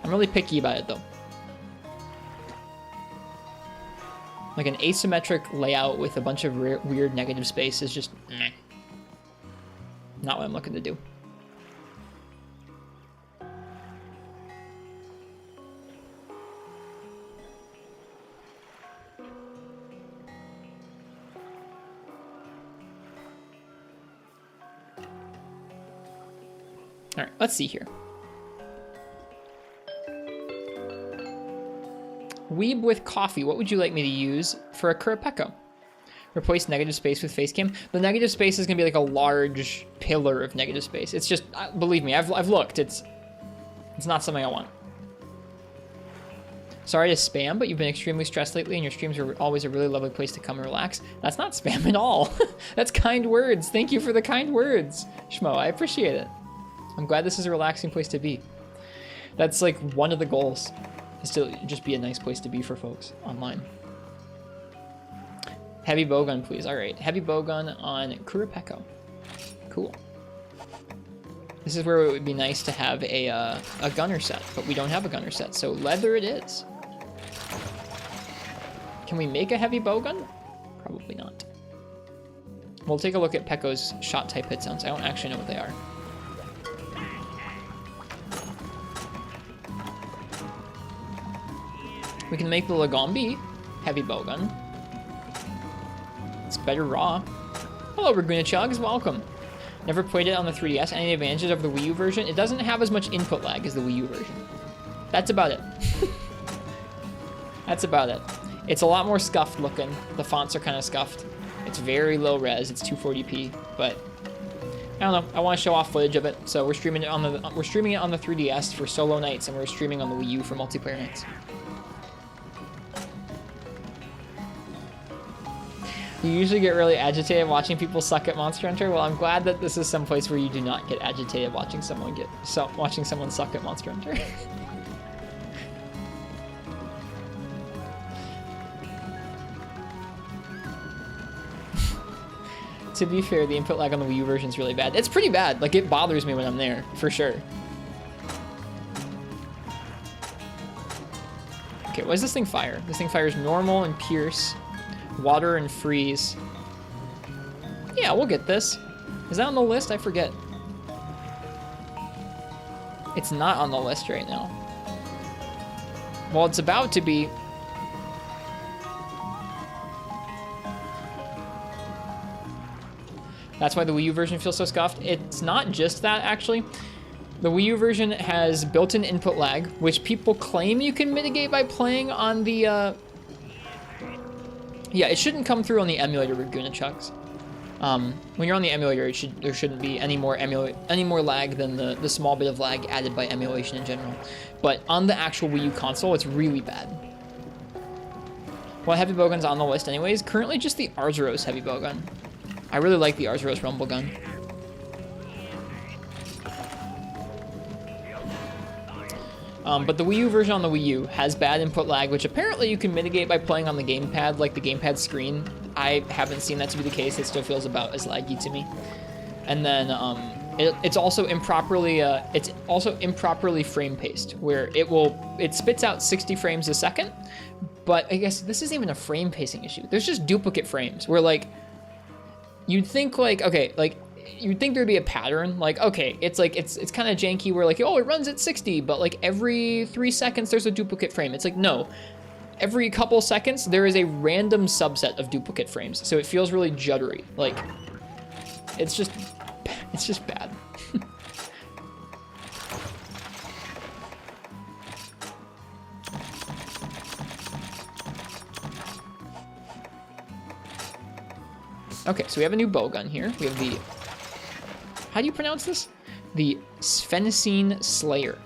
S1: I'm really picky about it though. Like an asymmetric layout with a bunch of weird negative space is just not what I'm looking to do. All right, let's see here. Weeb with coffee. What would you like me to use for a Kurapeko? Replace negative space with face cam. The negative space is gonna be like a large pillar of negative space. It's just, believe me, I've looked. It's not something I want. Sorry to spam, but you've been extremely stressed lately, and your streams are always a really lovely place to come and relax. That's not spam at all. That's kind words. Thank you for the kind words, Schmo. I appreciate it. I'm glad this is a relaxing place to be. That's like one of the goals, is to just be a nice place to be for folks online. Heavy bowgun, please. All right, heavy bowgun on Kurapeko. Cool. This is where it would be nice to have a gunner set, but we don't have a gunner set, so leather it is. Can we make a heavy bowgun? Probably not. We'll take a look at Pekko's shot type hit sounds. I don't actually know what they are. We can make the Lagombi heavy bowgun. It's better raw. Hello, Raguna Chugs, welcome. Never played it on the 3DS. Any advantages of the Wii U version? It doesn't have as much input lag as the Wii U version. That's about it. That's about it. It's a lot more scuffed looking. The fonts are kind of scuffed. It's very low res. It's 240p, but I don't know. I want to show off footage of it, so we're streaming it on the 3DS for solo nights, and we're streaming on the Wii U for multiplayer nights. You usually get really agitated watching people suck at Monster Hunter. Well, I'm glad that this is some place where you do not get agitated watching someone suck at Monster Hunter. To be fair, the input lag on the Wii U version is really bad. It's pretty bad. Like, it bothers me when I'm there, for sure. Okay, what does this thing fire? This thing fires normal and pierce. Water and freeze. Yeah, we'll get this. Is that on the list? I forget. It's not on the list right now. Well, it's about to be. That's why the Wii U version feels so scuffed. It's not just that, actually. The Wii U version has built-in input lag, which people claim you can mitigate by playing on the yeah, it shouldn't come through on the emulator with Guna Chucks. When you're on the emulator, there shouldn't be any more lag than the small bit of lag added by emulation in general. But on the actual Wii U console, it's really bad. Well, heavy bowgun's on the list anyways. Currently just the Arzuros heavy bowgun. I really like the Arzuros rumble gun. But the Wii U version on the Wii U has bad input lag, which apparently you can mitigate by playing on the gamepad, like the gamepad screen. I haven't seen that to be the case. It still feels about as laggy to me. And then it's also improperly frame paced, where it spits out 60 frames a second. But I guess this isn't even a frame pacing issue. There's just duplicate frames where like you'd think like okay like. You'd think there'd be a pattern, like, okay, it's kind of janky where like, oh, it runs at 60, but like every 3 seconds there's a duplicate frame. It's like, no, every couple seconds there is a random subset of duplicate frames. So it feels really juddery. Like, it's just bad. Okay, so we have a new bowgun here. We have the, how do you pronounce this? The Sphenocine Slayer.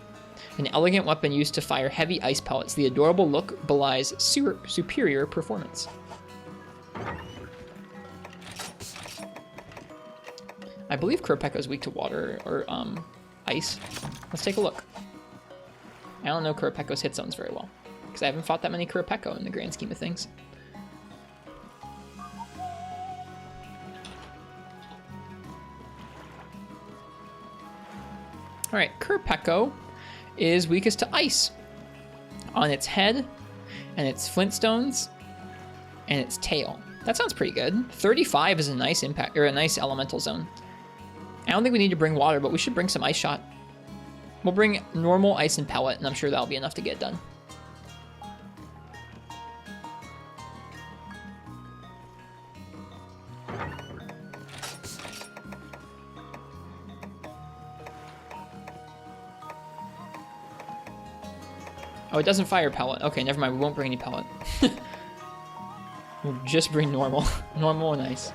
S1: An elegant weapon used to fire heavy ice pellets. The adorable look belies superior performance. I believe Kurapeko is weak to water or ice. Let's take a look. I don't know Kurapeka's hit zones very well, because I haven't fought that many Kurapeka in the grand scheme of things. Alright, Kurapeka is weakest to ice on its head, and its flintstones, and its tail. That sounds pretty good. 35 is a nice impact, or a nice elemental zone. I don't think we need to bring water, but we should bring some ice shot. We'll bring normal ice and pellet, and I'm sure that'll be enough to get it done. Oh, it doesn't fire pellet. Okay, never mind. We won't bring any pellet. We'll just bring normal. Normal and ice.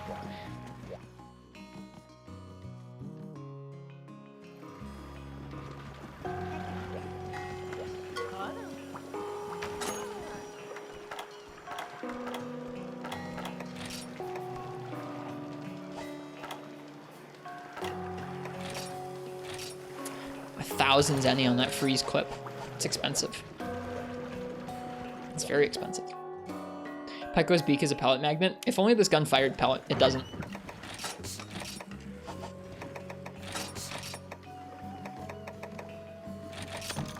S1: $1,000 zenny on that freeze clip. It's expensive. It's very expensive. Pecco's beak is a pellet magnet. If only this gun fired pellet. It doesn't.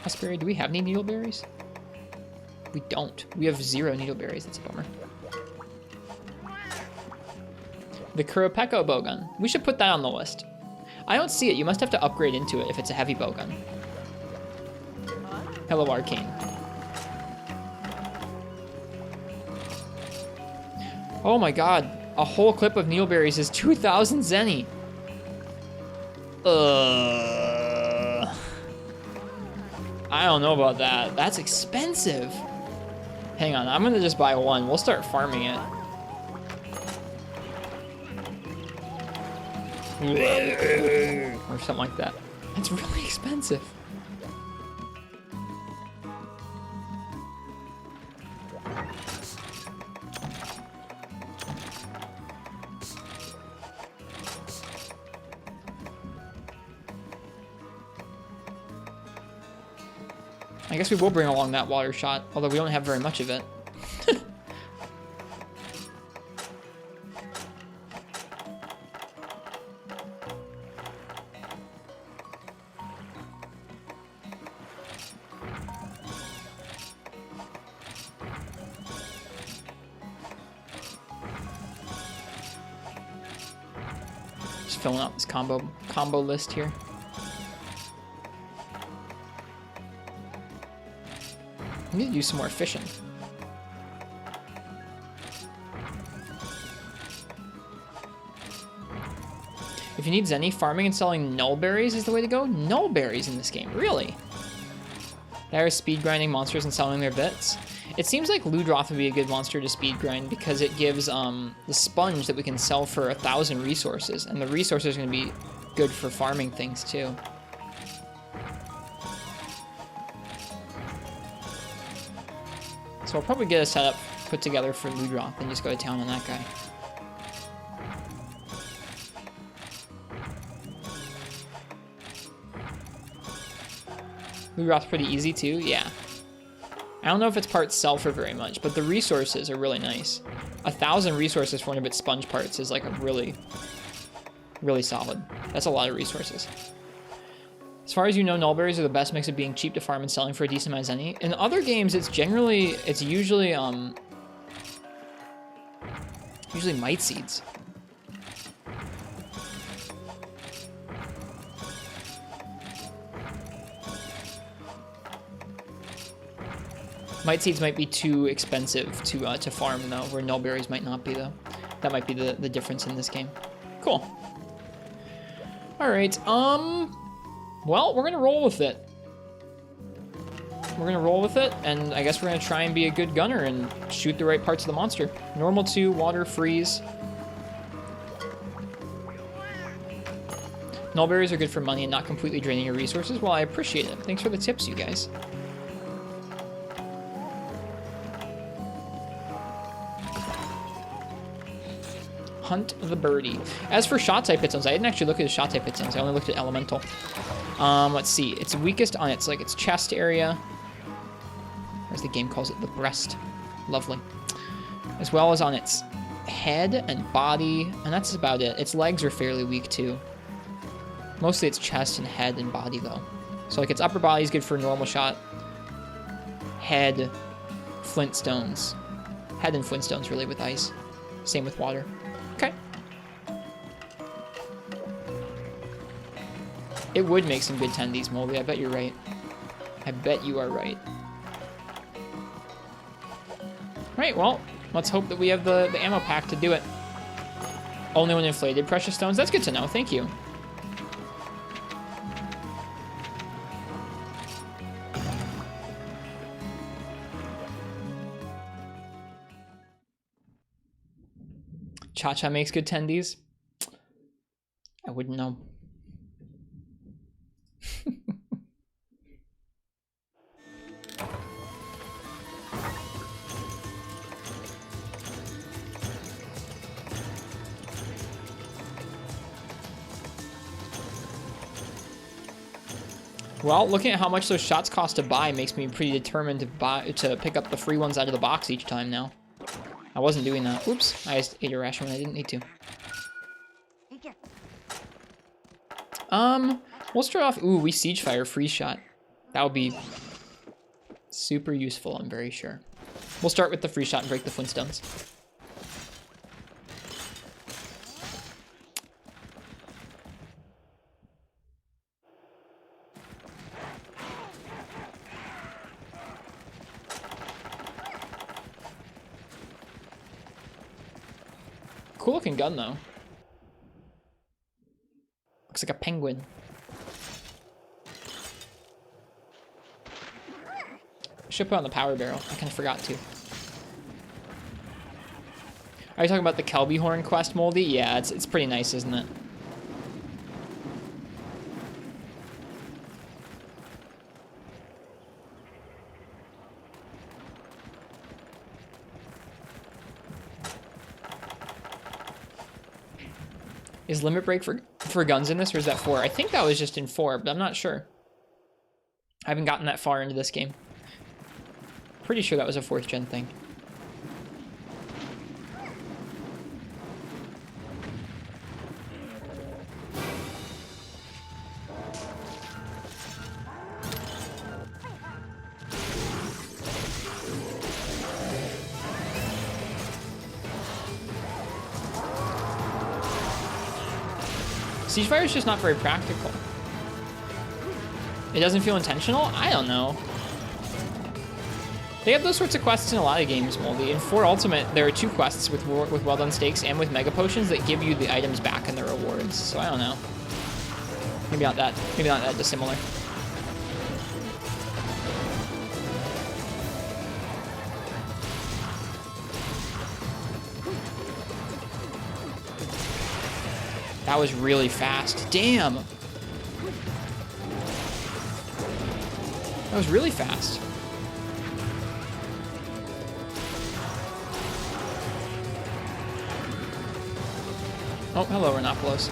S1: Huskberry, do we have any needleberries? We don't. We have 0 needleberries. That's a bummer. The Kurapeka bowgun. We should put that on the list. I don't see it. You must have to upgrade into it if it's a heavy bowgun. Hello, Arcane. Oh my god. A whole clip of needleberries is 2,000 zenny. I don't know about that. That's expensive. Hang on. I'm going to just buy one. We'll start farming it. Or something like that. It's really expensive. I guess we will bring along that water shot, although we don't have very much of it. Just filling out this combo list here. I need to do some more fishing. If you need zenny, farming and selling nullberries is the way to go. Nullberries in this game, really? There is speed grinding monsters and selling their bits. It seems like Ludroth would be a good monster to speed grind because it gives the sponge that we can sell for 1,000 resources, and the resources are going to be good for farming things too. So I'll probably get a setup put together for Ludroth and just go to town on that guy. Ludroth's pretty easy too, yeah. I don't know if its parts sell for very much, but the resources are really nice. 1,000 resources for one of its sponge parts is like a really, really solid. That's a lot of resources. As far as you know, nullberries are the best mix of being cheap to farm and selling for a decent amount of zenny. In other games, it's usually mite seeds. Mite seeds might be too expensive to farm though, where nullberries might not be though. That might be the difference in this game. Cool. All right. Well, we're gonna roll with it. We're gonna roll with it, and I guess we're gonna try and be a good gunner and shoot the right parts of the monster. Normal 2, water, freeze. Nullberries are good for money and not completely draining your resources. Well, I appreciate it. Thanks for the tips, you guys. Hunt the birdie. As for shot type hit zones, I didn't actually look at the shot type hit zones. I only looked at elemental. Let's see. It's weakest on its chest area. as the game calls it, the breast. Lovely. As well as on its head and body, and that's about it. Its legs are fairly weak too. Mostly its chest and head and body though. So like its upper body is good for a normal shot. Head, flintstones. Head and flintstones really with ice. Same with water. Okay. It would make some good tendies, Moldy. I bet you're right. I bet you are right. Right, well, let's hope that we have the ammo pack to do it. Only when inflated precious stones? That's good to know, thank you. Cha-Cha makes good tendies? I wouldn't know. Well, looking at how much those shots cost to buy makes me pretty determined to pick up the free ones out of the box each time now. I wasn't doing that. Oops, I just ate a ration when I didn't need to. We'll start off. Ooh, we siege fire free shot. That would be super useful, I'm very sure. We'll start with the free shot and break the flintstones. Cool looking gun though. Looks like a penguin. Should put on the power barrel. I kind of forgot to. Are you talking about the Kelby Horn quest, Moldy? Yeah, it's pretty nice, isn't it? Is limit break for guns in this, or is that 4? I think that was just in 4, but I'm not sure. I haven't gotten that far into this game. Pretty sure that was a 4th gen thing. Siege fire is just not very practical. It doesn't feel intentional? I don't know. They have those sorts of quests in a lot of games, Moldy. In 4 Ultimate, there are 2 quests with Well Done Stakes and with Mega Potions that give you the items back in the rewards. So I don't know. Maybe not that dissimilar. That was really fast. Damn! That was really fast. Oh, hello, Renopolos.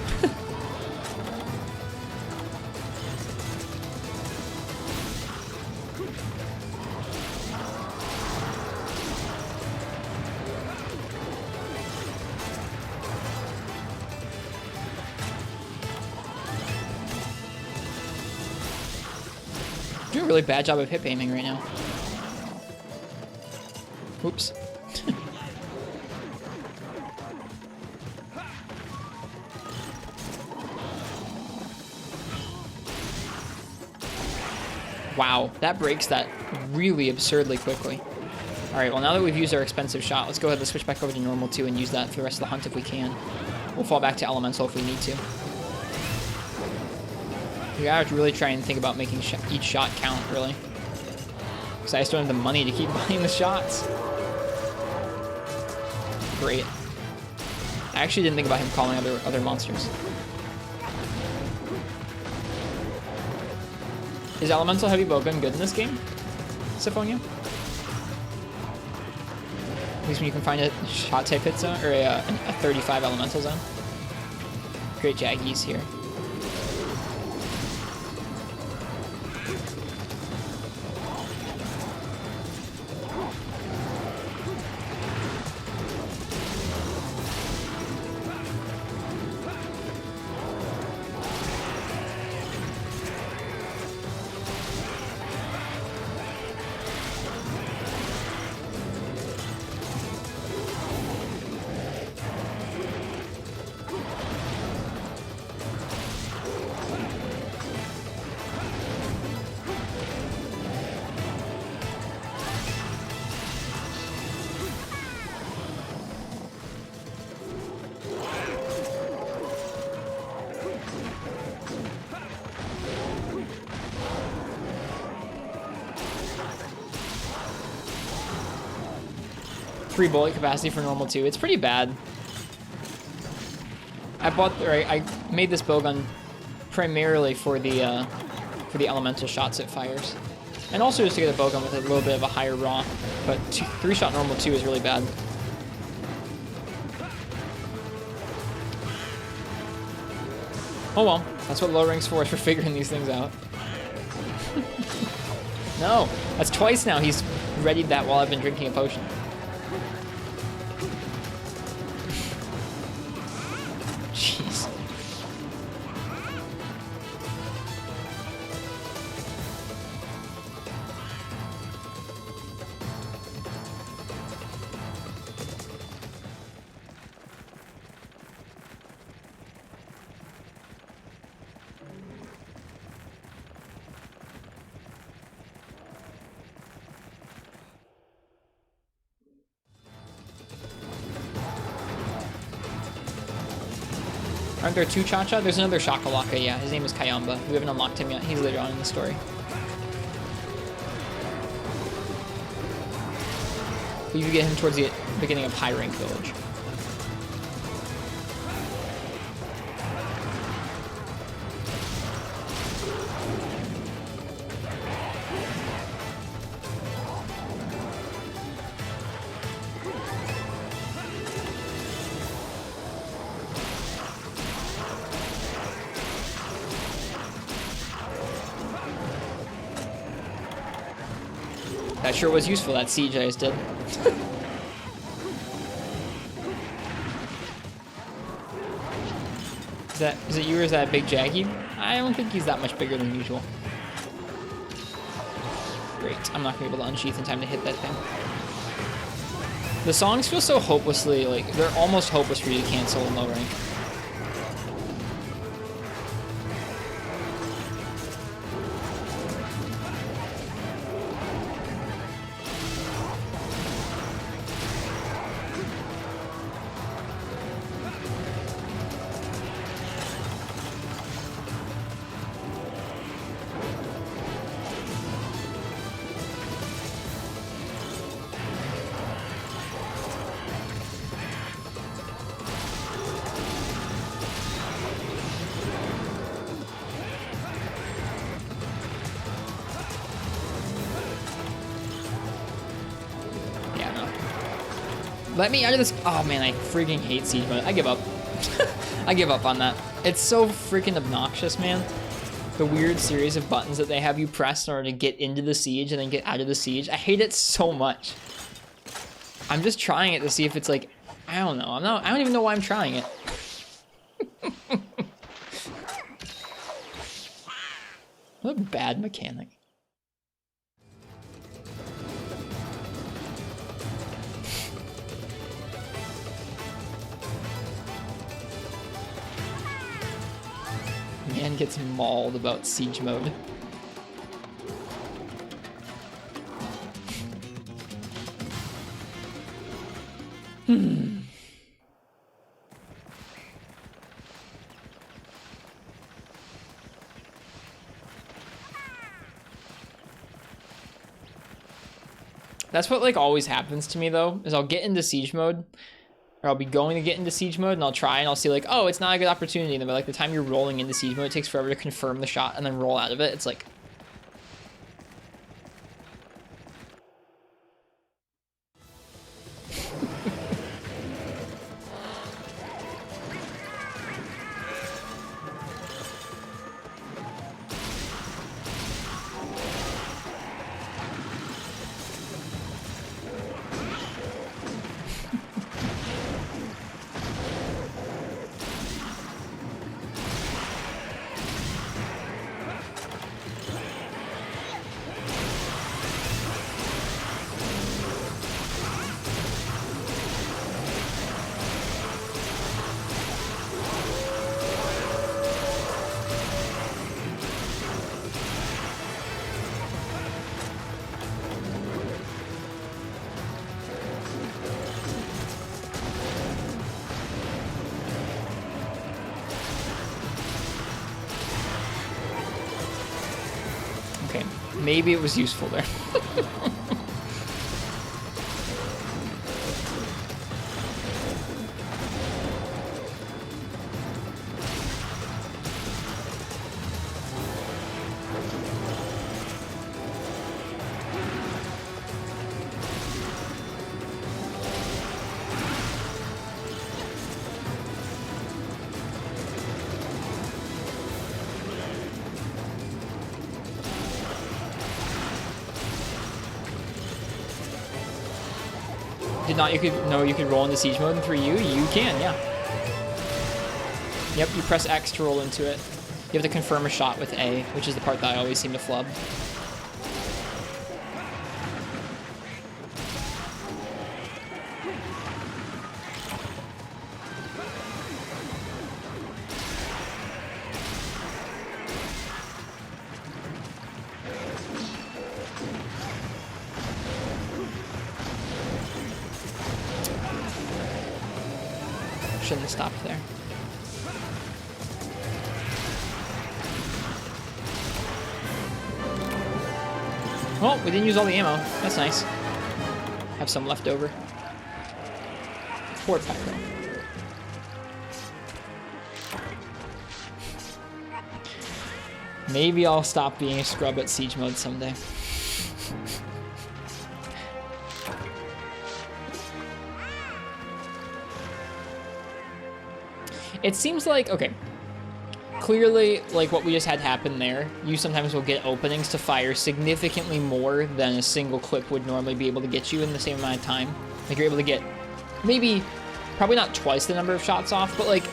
S1: Doing a really bad job of hip aiming right now. Oops. Wow, that breaks that really absurdly quickly. All right, well, now that we've used our expensive shot, let's go ahead and switch back over to normal 2 and use that for the rest of the hunt if we can. We'll fall back to elemental if we need to. We gotta really try and think about making each shot count, really. Because I just don't have the money to keep buying the shots. Great. I actually didn't think about him calling other monsters. Is Elemental Heavy Bowgun good in this game, Syphonia? At least when you can find a shot type hit zone, or a 35 elemental zone. Great Jaggies here. 3 bullet capacity for normal 2. It's pretty bad. I made this bowgun primarily for the elemental shots it fires. And also just to get a bowgun with a little bit of a higher raw. But 3-shot normal 2 is really bad. Oh well, that's what low rank's for figuring these things out. No, that's twice now he's readied that while I've been drinking a potion. Jeez. Aren't there 2 Cha-Cha? There's another Shakalaka, yeah. His name is Kayamba. We haven't unlocked him yet. He's later on in the story. You can get him towards the beginning of High Rank Village. That sure was useful, that siege I just did. Is it you or is that Big Jaggy? I don't think he's that much bigger than usual. Great, I'm not gonna be able to unsheath in time to hit that thing. The songs feel so hopelessly, like, they're almost hopeless for you to cancel in low rank. Let me out of this. Oh man, I freaking hate siege mode. I give up. I give up on that. It's so freaking obnoxious, man. The weird series of buttons that they have you press in order to get into the siege and then get out of the siege. I hate it so much. I'm just trying it to see if it's like, I don't know. I don't even know why I'm trying it. What a bad mechanic. Man gets mauled about siege mode. That's what like always happens to me though, is I'll get into siege mode, or I'll be going to get into siege mode and I'll try and I'll see like, oh, it's not a good opportunity. And then by like the time you're rolling into siege mode, it takes forever to confirm the shot and then roll out of it. It's like, okay, maybe it was useful there. Did not you could roll into siege mode in 3U? You can, yeah. Yep, you press X to roll into it. You have to confirm a shot with A, which is the part that I always seem to flub. Shouldn't have stopped there. Well, we didn't use all the ammo. That's nice. Have some left over. Poor Petro. Maybe I'll stop being a scrub at siege mode someday. It seems like, okay, clearly, like what we just had happen there, you sometimes will get openings to fire significantly more than a single clip would normally be able to get you in the same amount of time. Like you're able to get maybe, probably not twice the number of shots off, but like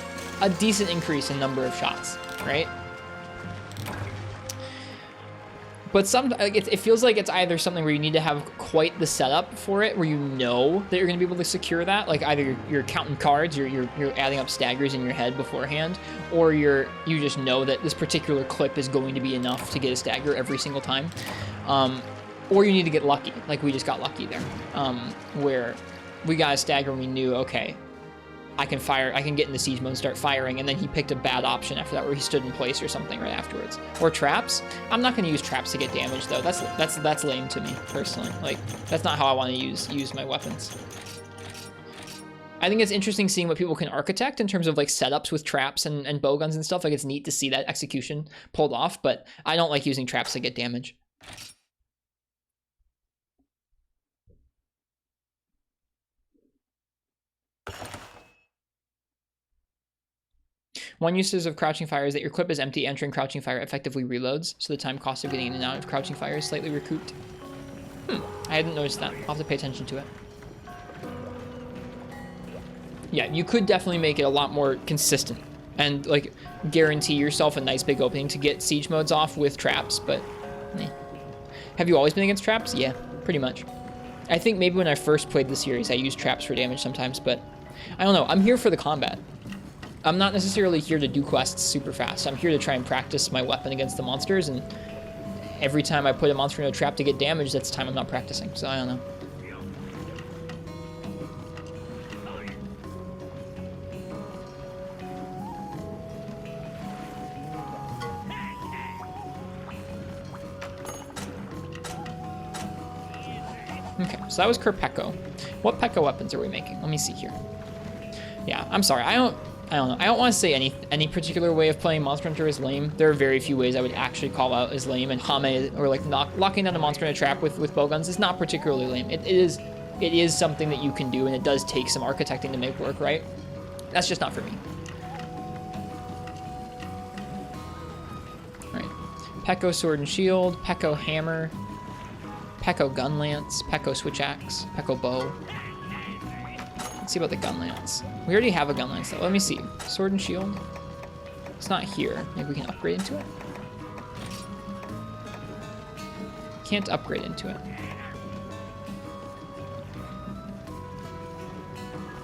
S1: a decent increase in number of shots, right? But it feels like it's either something where you need to have quite the setup for it, where you know that you're going to be able to secure that, like either you're counting cards, you're adding up staggers in your head beforehand, or you just know that this particular clip is going to be enough to get a stagger every single time, or you need to get lucky, like we just got lucky there, where we got a stagger and we knew, okay, I can get into siege mode and start firing, and then he picked a bad option after that where he stood in place or something right afterwards. Or traps. I'm not going to use traps to get damage though. That's lame to me personally. Like that's not how I want to use my weapons. I think it's interesting seeing what people can architect in terms of like setups with traps and bowguns and stuff. Like it's neat to see that execution pulled off, but I don't like using traps to get damage. One usage of crouching fire is that your clip is empty, entering crouching fire effectively reloads, so the time cost of getting in and out of crouching fire is slightly recouped. I hadn't noticed that. I'll have to pay attention to it. Yeah, you could definitely make it a lot more consistent and like guarantee yourself a nice big opening to get siege modes off with traps, but have you always been against traps? Yeah, pretty much. I think maybe when I first played the series, I used traps for damage sometimes, but I don't know. I'm here for the combat. I'm not necessarily here to do quests super fast. I'm here to try and practice my weapon against the monsters, and every time I put a monster in a trap to get damage, that's time I'm not practicing, so I don't know. Okay, so that was Kerpeko. What Pekka weapons are we making? Let me see here. Yeah, I'm sorry, I don't know. I don't want to say any particular way of playing Monster Hunter is lame. There are very few ways I would actually call out as lame, and Hame, or like locking down a monster in a trap with bowguns is not particularly lame. It is something that you can do, and it does take some architecting to make work, right? That's just not for me. All right, Pekko Sword and Shield, Pekko Hammer, Pekko Gun Lance, Pekko Switch Axe, Pekko Bow. Let's see about the gun lance. We already have a gun lance though. Let me see. Sword and shield. It's not here. Maybe we can upgrade into it. Can't upgrade into it.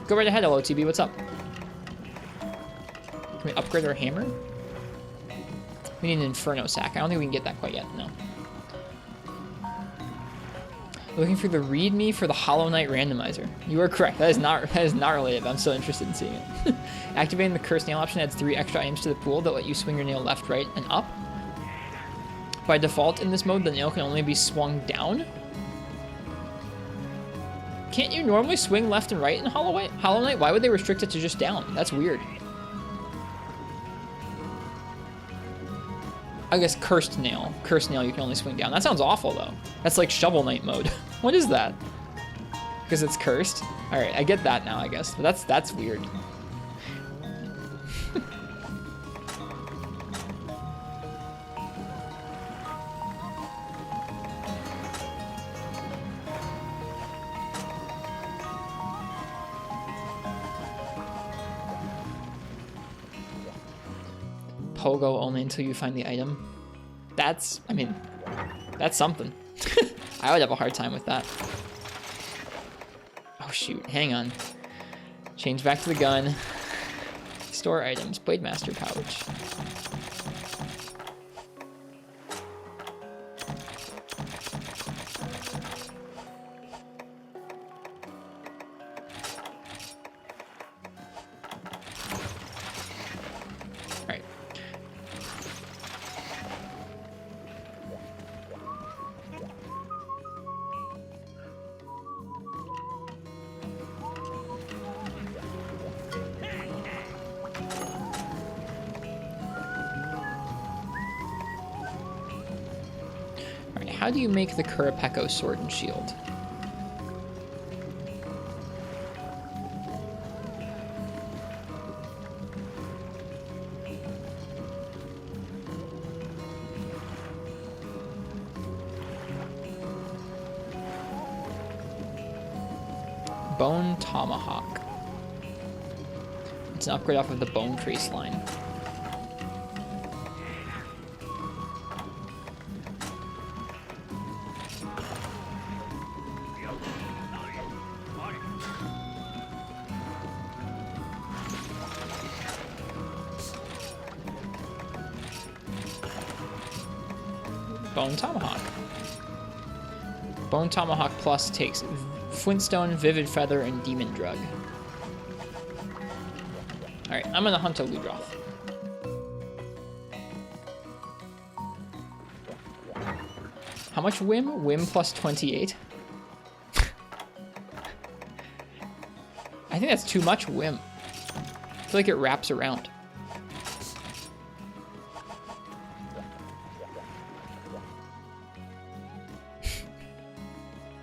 S1: Go right ahead, LOTB. What's up? Can we upgrade our hammer? We need an Inferno sack. I don't think we can get that quite yet. No. Looking for the README for the Hollow Knight randomizer. You are correct. That is not related, but I'm still interested in seeing it. Activating the Curse Nail option adds 3 extra items to the pool that let you swing your nail left, right, and up. By default in this mode, the nail can only be swung down. Can't you normally swing left and right in Hollow Knight? Why would they restrict it to just down? That's weird. I guess Cursed Nail. Cursed Nail you can only swing down. That sounds awful though. That's like Shovel Knight mode. What is that? Because it's cursed? Alright, I get that now, I guess. But that's weird. pogo only until you find the item. That's, I mean, that's something. I would have a hard time with that. Oh shoot, hang on. Change back to the gun. Store items, Blade Master pouch. How do you make the Kurapeko sword and shield? Bone Tomahawk. It's an upgrade off of the Bone Trace line. Bone Tomahawk. Bone Tomahawk Plus takes Flintstone, Vivid Feather, and Demon Drug. Alright, I'm gonna hunt a Ludroth. How much Whim? Whim plus 28. I think that's too much Whim. I feel like it wraps around.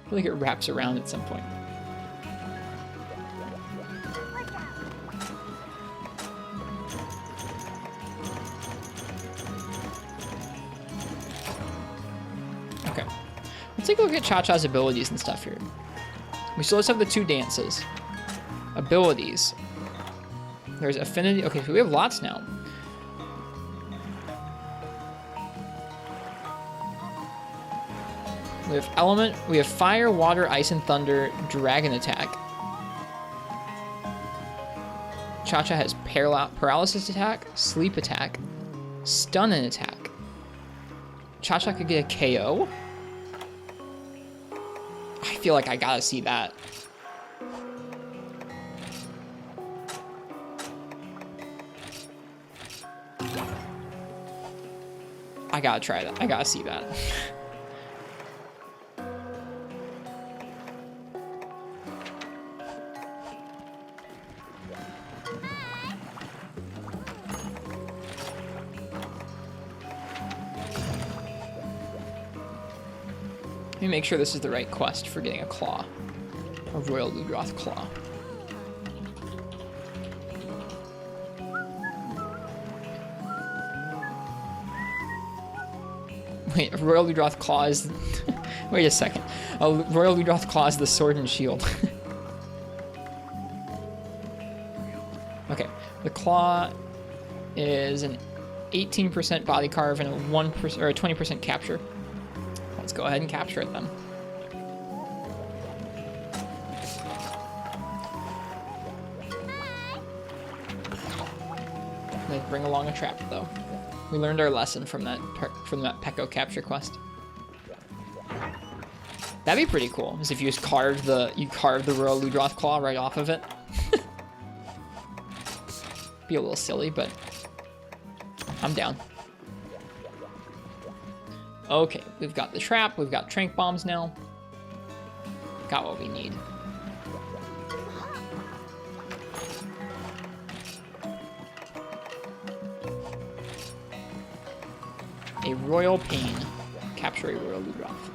S1: I feel like it wraps around at some point. Okay. Let's take a look at Cha-Cha's abilities and stuff here. We still just have the 2 dances. Abilities. There's affinity. Okay, so we have lots now. We have element, we have fire, water, ice, and thunder, dragon attack. Cha-Cha has paralysis attack, sleep attack, stun and attack. Cha-Cha could get a KO. I feel like I gotta see that. I gotta try that. I gotta see that. Let me make sure this is the right quest for getting a claw. A Royal Ludroth claw. Wait, a Royal Ludroth claw is... Wait a second. A Royal Ludroth claw is the sword and shield. Okay, the claw is an 18% body carve and a 1% or a 20% capture. Let's go ahead and capture it then. Let's bring along a trap though. We learned our lesson from that Peko capture quest. That'd be pretty cool, is if you just carved the Royal Ludroth claw right off of it. Be a little silly, but I'm down. Okay, we've got the trap, we've got trank bombs now. Got what we need. A Royal Pain. Capture a Royal Ludroth.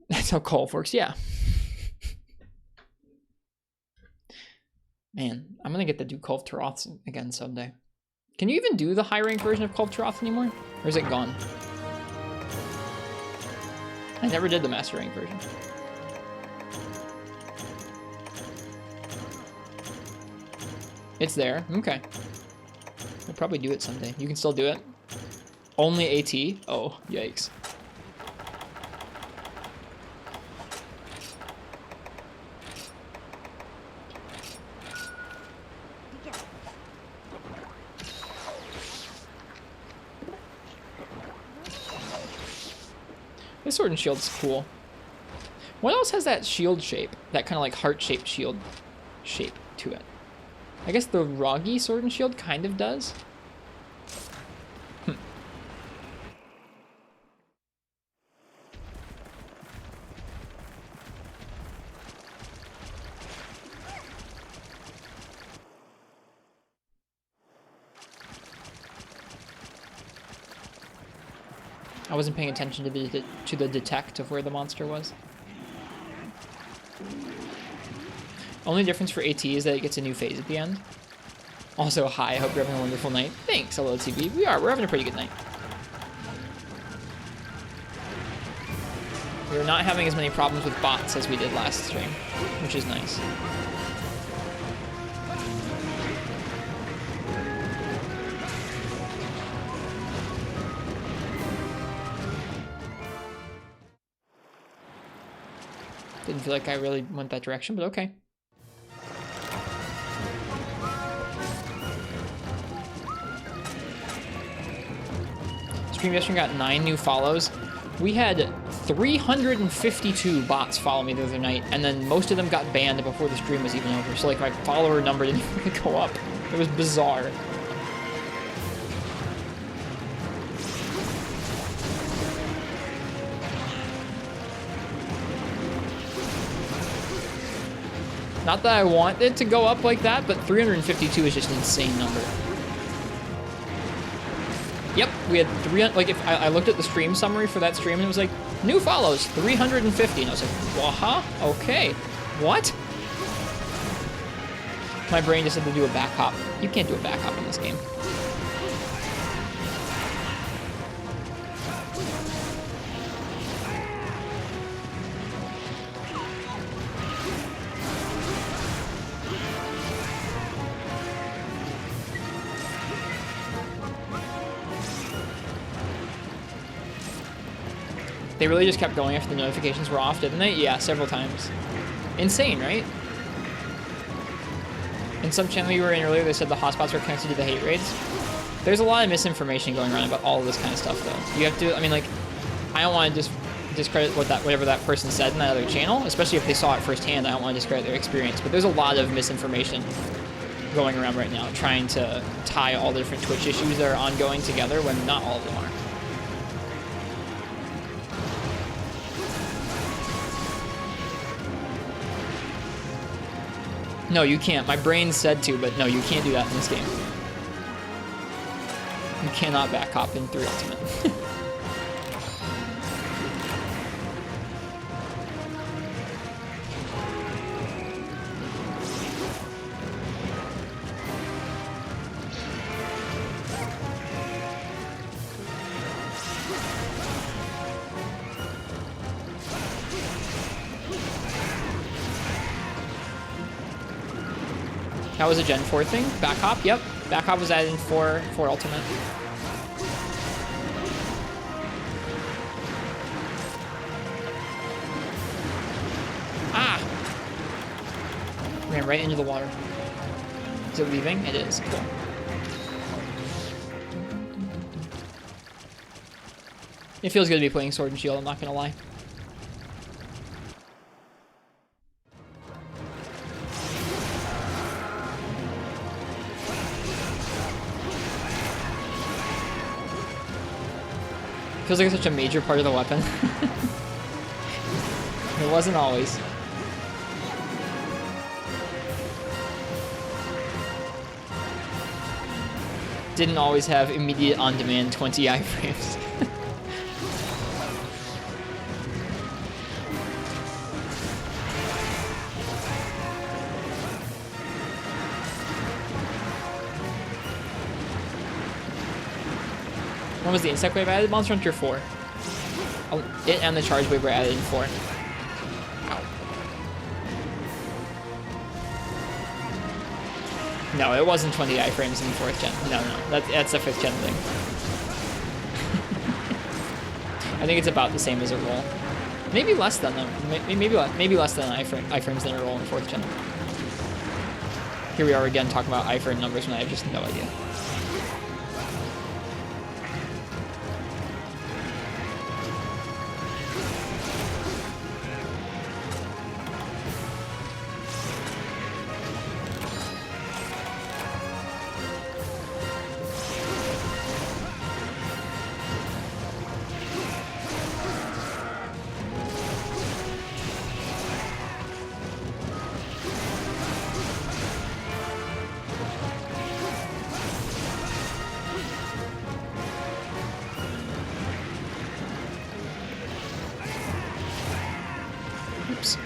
S1: That's how Kolv works, yeah. Man, I'm gonna get to do Kolv Taroths again someday. Can you even do the high rank version of Kolv Taroth anymore? Or is it gone? I never did the master rank version. It's there. Okay. We'll probably do it someday. You can still do it. Only AT? Oh, yikes. This sword and shield's cool. What else has that shield shape? That kind of like heart-shaped shield shape to it. I guess the Roggy sword and shield kind of does. I wasn't paying attention to the detect of where the monster was. Only difference for AT is that it gets a new phase at the end. Also, hi, I hope you're having a wonderful night. Thanks, hello TV. We're having a pretty good night. We're not having as many problems with bots as we did last stream, which is nice. Didn't feel like I really went that direction, but okay. Stream yesterday got 9 new follows. We had 352 bots follow me the other night, and then most of them got banned before the stream was even over. So like my follower number didn't even go up. It was bizarre. Not that I want it to go up like that, but 352 is just an insane number. Yep, we had 300, like if I looked at the stream summary for that stream and it was like, new follows, 350, and I was like, well, okay, what? My brain just had to do a back hop. You can't do a back hop in this game. They really just kept going after the notifications were off, didn't they? Yeah, several times. Insane, right? In some channel you were in earlier, they said the hotspots were connected to the hate raids. There's a lot of misinformation going around about all of this kind of stuff, though. You have to, I mean, like, I don't want to discredit whatever that person said in that other channel, especially if they saw it firsthand. I don't want to discredit their experience, but there's a lot of misinformation going around right now, trying to tie all the different Twitch issues that are ongoing together when not all of them are. No, you can't. My brain said to, but no, you can't do that in this game. You cannot back hop in 3 Ultimate. That was a Gen 4 thing? Back hop? Yep. Back hop was added in 4 Ultimate. Ah! Ran right into the water. Is it leaving? It is. Cool. It feels good to be playing Sword and Shield, I'm not gonna lie. Feels like it's such a major part of the weapon. It wasn't always. Didn't always have immediate on-demand 20 iframes. When was the insect wave added? Monster Hunter 4. Oh, it and the charge wave were added in 4. Ow. No, it wasn't 20 iframes in 4th gen. No, that's a 5th gen thing. I think it's about the same as a roll. Maybe less than them. Maybe less than iframes than a roll in 4th gen. Here we are again talking about iframe numbers when I have just no idea. Oops.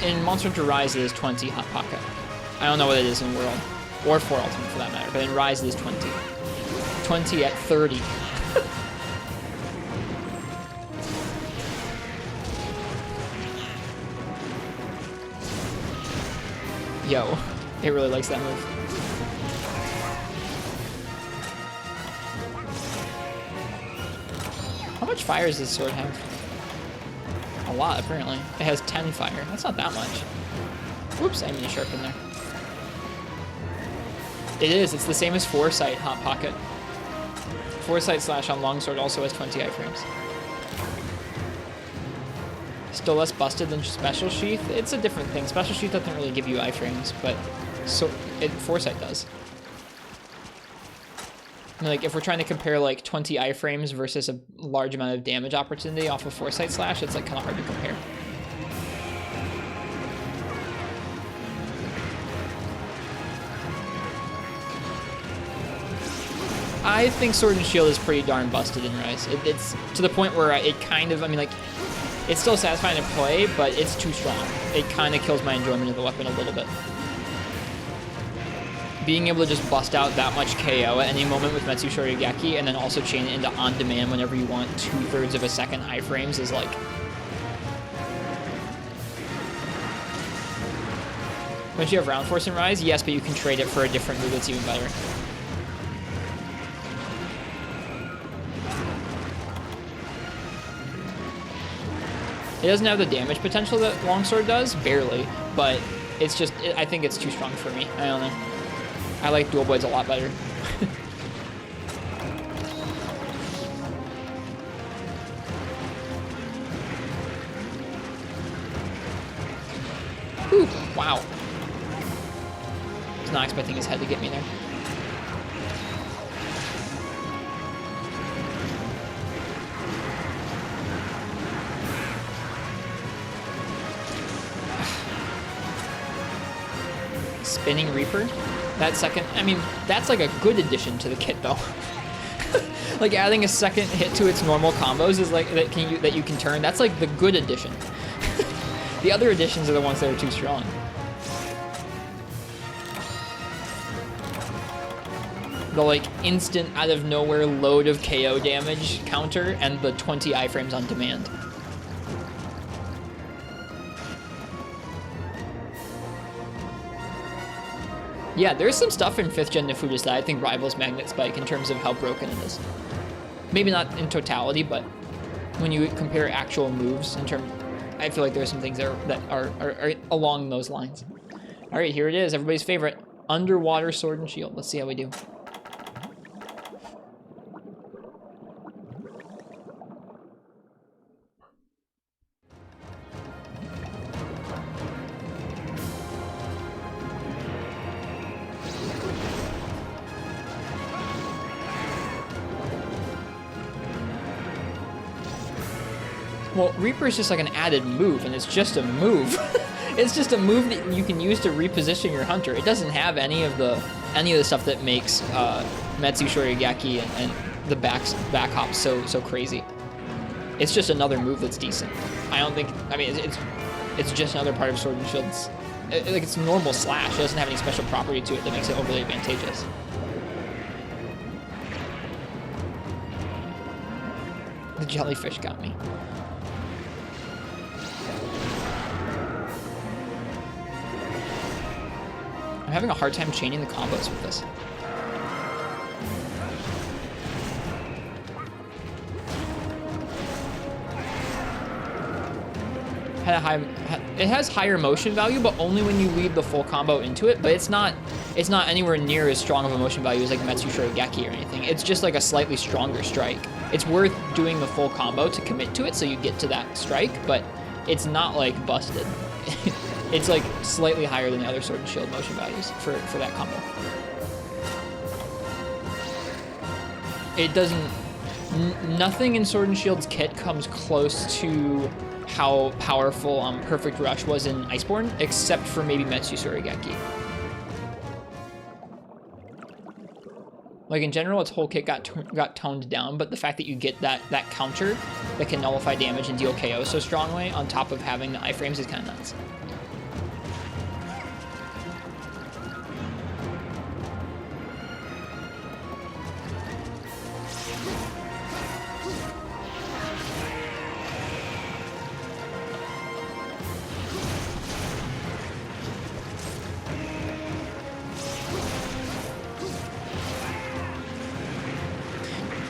S1: In Monster Hunter Rise, it is 20 Hot Pocket. I don't know what it is in World, or 4 Ultimate for that matter, but in Rise, it is 20. 20 at 30. Yo, it really likes that move. How much fire does this sword have? A lot, apparently. It has 10 fire. That's not that much. Whoops, I mean to sharpen there. It is. It's the same as Foresight Hot Pocket. Foresight slash on Longsword also has 20 iframes. Still less busted than Special Sheath. It's a different thing. Special Sheath doesn't really give you iframes, but Foresight does. I mean, like, if we're trying to compare, like, 20 iframes versus a large amount of damage opportunity off of Foresight Slash, it's, like, kind of hard to compare. I think Sword and Shield is pretty darn busted in Rise. It's to the point where it kind of, I mean, like, it's still satisfying to play, but it's too strong. It kind of kills my enjoyment of the weapon a little bit. Being able to just bust out that much KO at any moment with Metsu Shoryugeki and then also chain it into on demand whenever you want 2/3 of a second iframes is like... Don't you have Round Force in Rise? Yes, but you can trade it for a different move that's even better. It doesn't have the damage potential that Longsword does, barely, but it's just, I think it's too strong for me. I don't know. I like Dual Blades a lot better. Ooh, wow. I was not expecting his head to get me there. Spinning Reaper? That second, I mean, that's like a good addition to the kit though. Like adding a second hit to its normal combos is like, that you can turn, that's like the good addition. The other additions are the ones that are too strong. The like instant out of nowhere load of KO damage counter and the 20 iframes on demand. Yeah, there's some stuff in 5th gen Nefudis that I think rivals Magnet Spike in terms of how broken it is. Maybe not in totality, but when you compare actual moves in terms, I feel like there's some things that are along those lines. All right, here it is, everybody's favorite, Underwater Sword and Shield. Let's see how we do. Well, Reaper is just like an added move, and it's just a move. It's just a move that you can use to reposition your hunter. It doesn't have any of the stuff that makes Metsu Shoryugeki and the back hop so crazy. It's just another move that's decent. I don't think. I mean, it's just another part of Sword and Shield's. Like it's normal slash. It doesn't have any special property to it that makes it overly advantageous. The jellyfish got me. I'm having a hard time chaining the combos with this. It has higher motion value, but only when you lead the full combo into it. But it's not anywhere near as strong of a motion value as like Metsu Shoryugeki or anything. It's just like a slightly stronger strike. It's worth doing the full combo to commit to it so you get to that strike, but it's not like busted. It's like slightly higher than the other Sword and Shield motion values for that combo. It doesn't. Nothing in Sword and Shield's kit comes close to how powerful Perfect Rush was in Iceborne, except for maybe Metsu Shoryugeki. Like in general, its whole kit got toned down, but the fact that you get that counter that can nullify damage and deal KO so strongly on top of having the iframes is kind of nuts.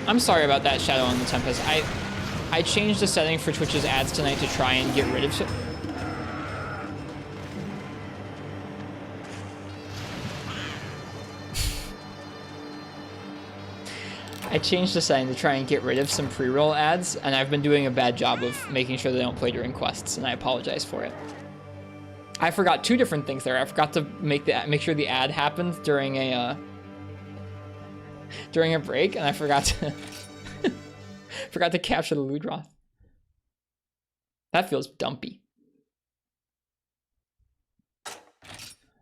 S1: I'm sorry about that, Shadow on the Tempest. I changed the setting for Twitch's ads tonight to try and get rid of... I changed the setting to try and get rid of some pre-roll ads, and I've been doing a bad job of making sure they don't play during quests, and I apologize for it. I forgot two different things there. I forgot to make sure the ad happens during a break, and I forgot to capture the Ludroth. That feels dumpy.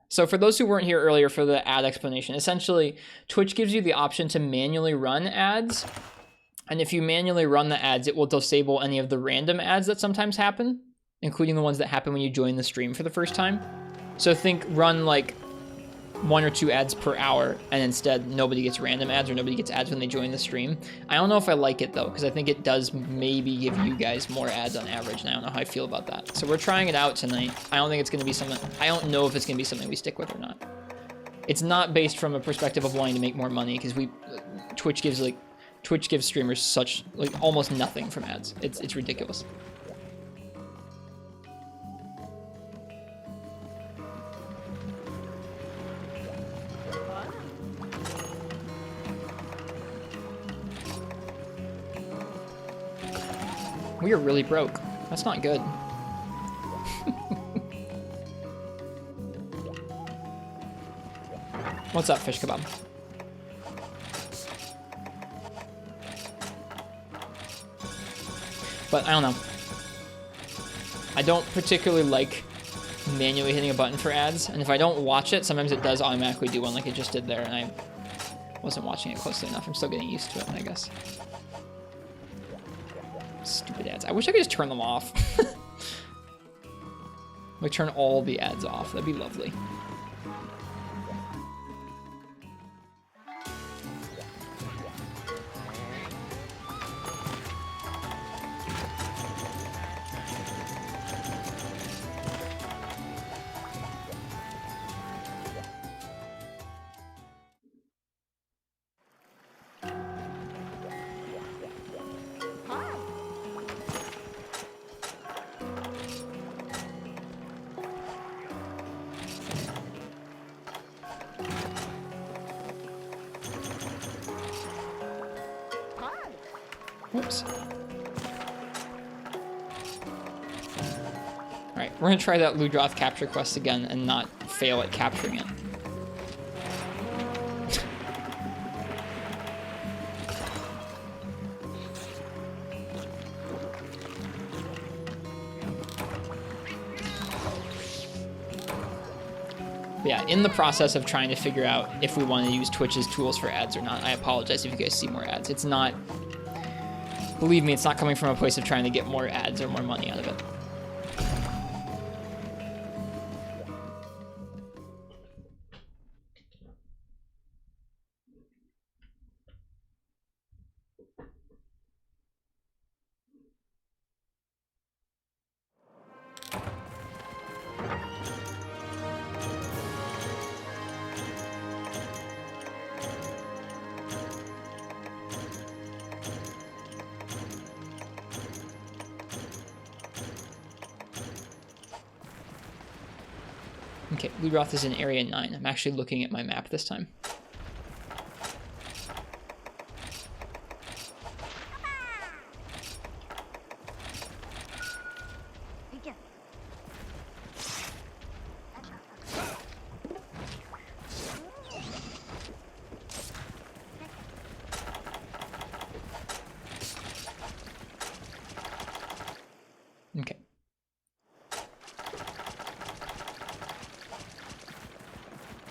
S1: So for those who weren't here earlier for the ad explanation, essentially Twitch gives you the option to manually run ads, and if you manually run the ads, it will disable any of the random ads that sometimes happen, including the ones that happen when you join the stream for the first time. So think run like 1 or 2 ads per hour, and instead nobody gets random ads or nobody gets ads when they join the stream. I don't know if I like it though, because I think it does maybe give you guys more ads on average, and I don't know how I feel about that. So we're trying it out tonight. I don't think it's going to be something, I don't know if it's going to be something we stick with or not. It's not based from a perspective of wanting to make more money, because Twitch gives streamers such like almost nothing from ads. It's ridiculous. We are really broke. That's not good. What's up, fish kebab? But I don't know. I don't particularly like manually hitting a button for ads, and if I don't watch it, sometimes it does automatically do one like it just did there, and I wasn't watching it closely enough. I'm still getting used to it, I guess. Stupid ads. I wish I could just turn them off. Like turn all the ads off. That'd be lovely. Whoops. Alright, we're gonna try that Ludroth capture quest again and not fail at capturing it. But yeah, in the process of trying to figure out if we want to use Twitch's tools for ads or not. I apologize if you guys see more ads. It's not, believe me, it's not coming from a place of trying to get more ads or more money out of it. Okay, Ludroth is in Area 9. I'm actually looking at my map this time. Okay.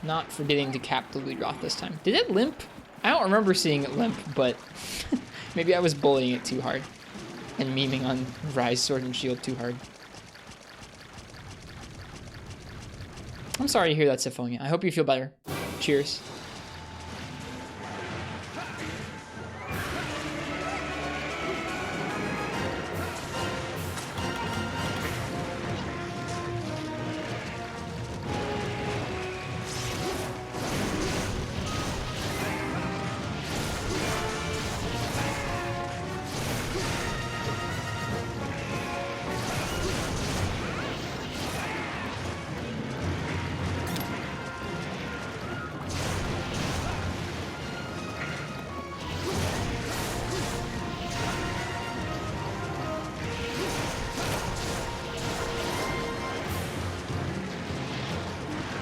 S1: Not forgetting to cap the Ludroth this time. Did it limp? I don't remember seeing it limp, but maybe I was bullying it too hard and memeing on Rise Sword and Shield too hard. I'm sorry to hear that, Syphonia. I hope you feel better. Cheers.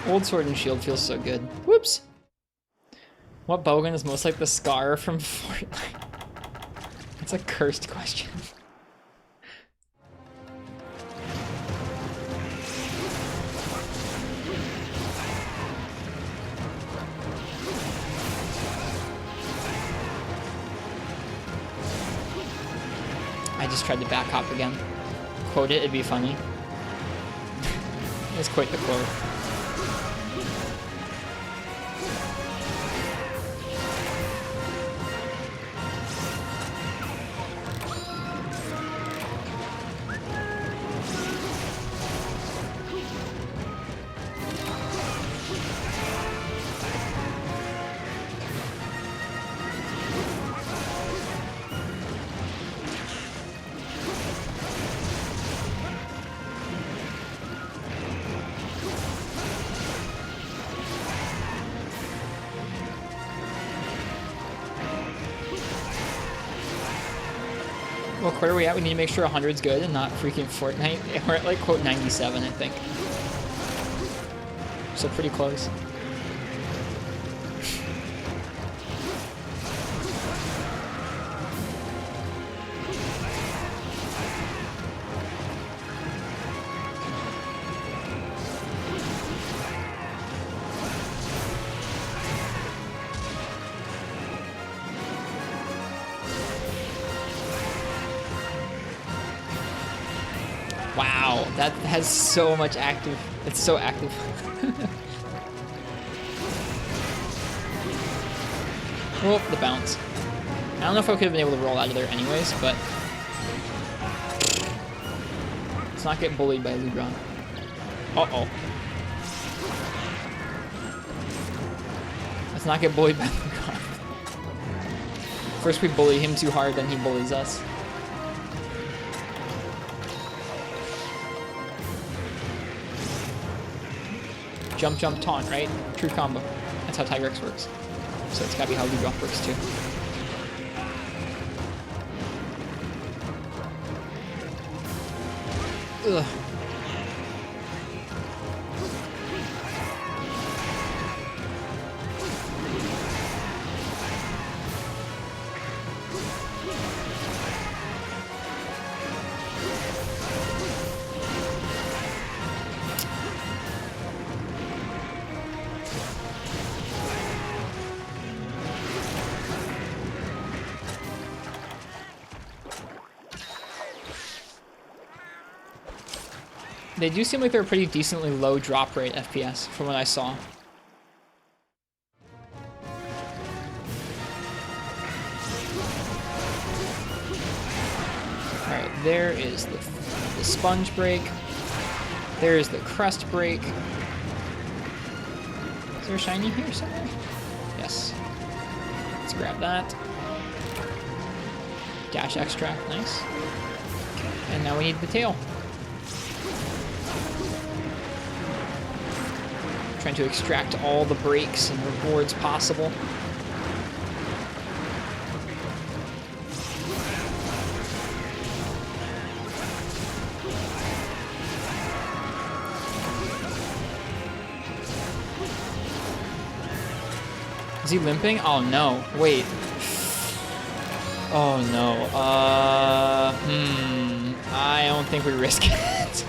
S1: Old Sword and Shield feels so good. Whoops! What Bogan is most like the Scar from Fortnite? That's a cursed question. I just tried to back hop again. Quote it, it'd be funny. It's quite the quote. What quote are we at? We need to make sure 100's good and not freaking Fortnite. We're at like quote 97, I think. So pretty close. Wow, that has so much active. It's so active. Oh, the bounce. I don't know if I could have been able to roll out of there anyways, but let's not get bullied by Ludroth. Uh-oh. Let's not get bullied by Ludroth. First we bully him too hard, then he bullies us. Jump, jump, taunt, right? True combo. That's how Tigrex works. So it's gotta be how Ludroth works too. Ugh. They do seem like they're a pretty decently low drop rate FPS from what I saw. Alright, there is the sponge break. There is the crest break. Is there a shiny here somewhere? Yes. Let's grab that. Dash extract, nice. Okay, and now we need the tail. Trying to extract all the breaks and rewards possible. Is he limping? Oh no, wait. Oh no, I don't think we risk it.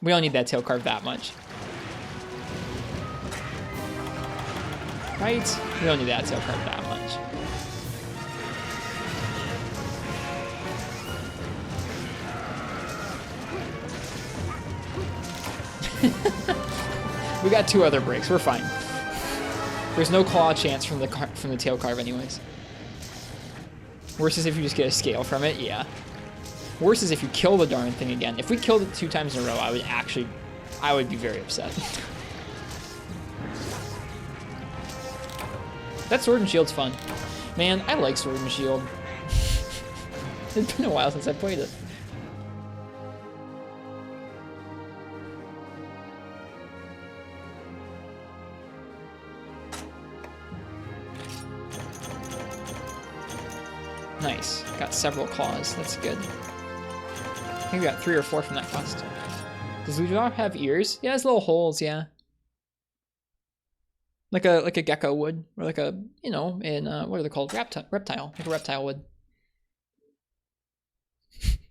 S1: We don't need that tail carve that much. Right? We don't need that tail carve that much. We got 2 other breaks. We're fine. There's no claw chance from the tail carve anyways. Worse is if you just get a scale from it. Yeah. Worse is if you kill the darn thing again. If we killed it 2 times in a row, I would be very upset. That Sword and Shield's fun. Man, I like Sword and Shield. It's been a while since I played it. Nice. Got several claws. That's good. I think we got 3 or 4 from that quest. Does Ludroth have ears? Yeah, it has little holes, yeah. Like a gecko would. Or like a, you know, in, what are they called? Reptile. Like a reptile would.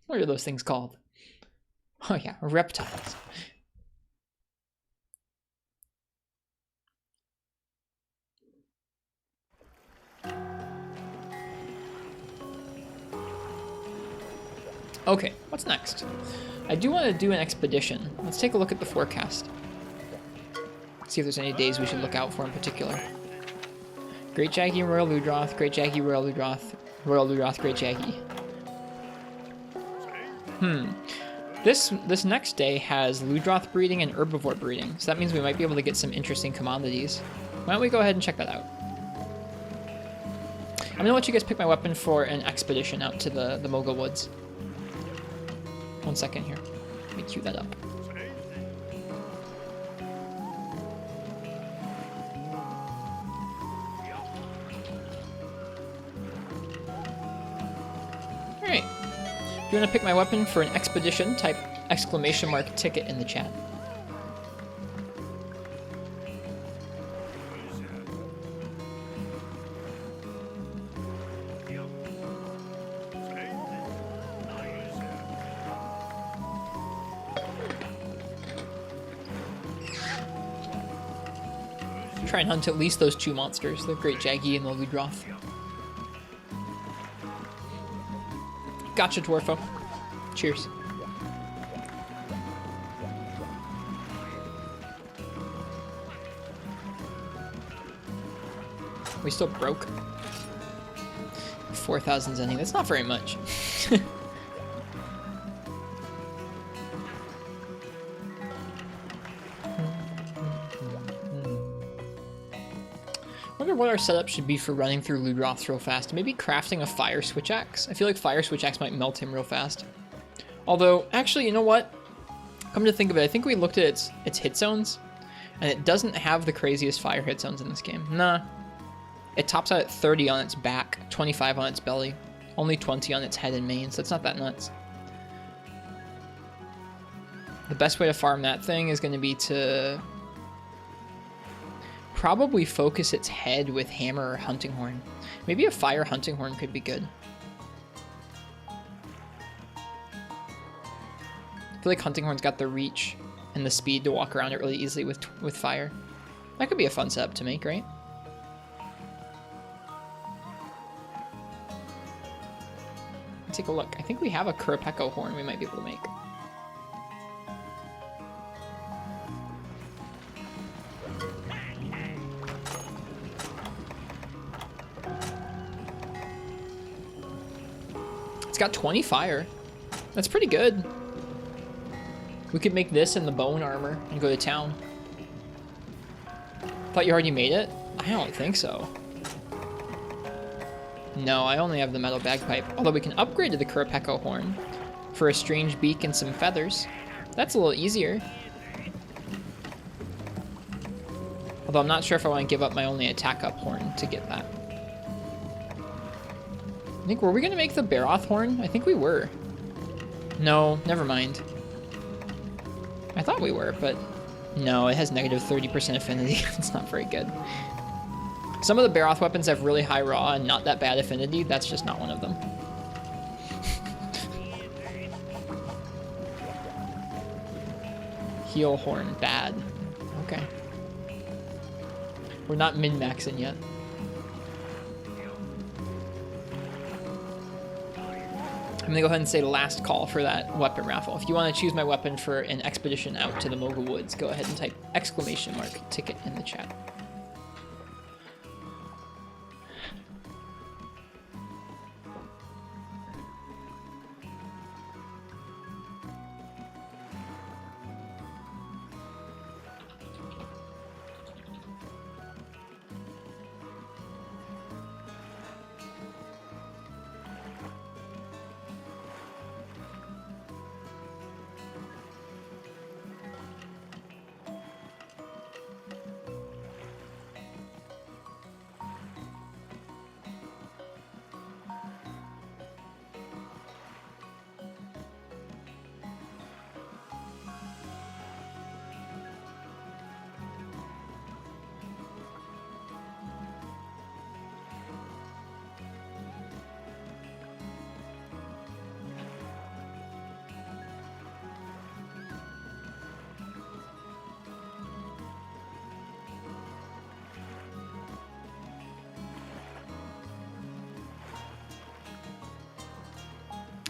S1: What are those things called? Oh yeah, reptiles. Okay, what's next? I do want to do an expedition. Let's take a look at the forecast. See if there's any days we should look out for in particular. Great Jaggy, Royal Ludroth, Great Jaggy, Royal Ludroth, Royal Ludroth, Great Jaggy. This next day has Ludroth breeding and herbivore breeding, so that means we might be able to get some interesting commodities. Why don't we go ahead and check that out? I'm gonna let you guys pick my weapon for an expedition out to the Moga Woods. 1 second here. Let me cue that up. Alright. If you want to pick my weapon for an expedition, type ! ticket in the chat. Try and hunt at least those 2 monsters, the Great Jaggy and the Ludroth. Gotcha, Dwarfo. Cheers. We still broke. 4,000 Zenny. That's not very much. I wonder what our setup should be for running through Ludroth real fast. Maybe crafting a fire switch axe. I feel like fire switch axe might melt him real fast. Although, actually, you know what? Come to think of it, I think we looked at its hit zones, and it doesn't have the craziest fire hit zones in this game. Nah. It tops out at 30 on its back, 25 on its belly, only 20 on its head and mane, so it's not that nuts. The best way to farm that thing is going to be to probably focus its head with hammer or hunting horn. Maybe a fire hunting horn could be good. I feel like hunting horn's got the reach and the speed to walk around it really easily with fire. That could be a fun setup to make, right? Take a look. I think we have a Kurapeko horn we might be able to make. It's got 20 fire. That's pretty good. We could make this in the bone armor and go to town. Thought you already made it? I don't think so. No, I only have the metal bagpipe. Although we can upgrade to the Kurapeko horn for a strange beak and some feathers. That's a little easier. Although I'm not sure if I want to give up my only attack up horn to get that. I think, were we going to make the Baroth horn? I think we were. No, never mind. I thought we were, but no, it has negative 30% affinity. It's not very good. Some of the Baroth weapons have really high raw and not that bad affinity. That's just not one of them. Heal horn, bad. Okay. We're not min-maxing yet. I'm gonna go ahead and say last call for that weapon raffle. If you want to choose my weapon for an expedition out to the Mogul Woods, go ahead and type ! ticket in the chat.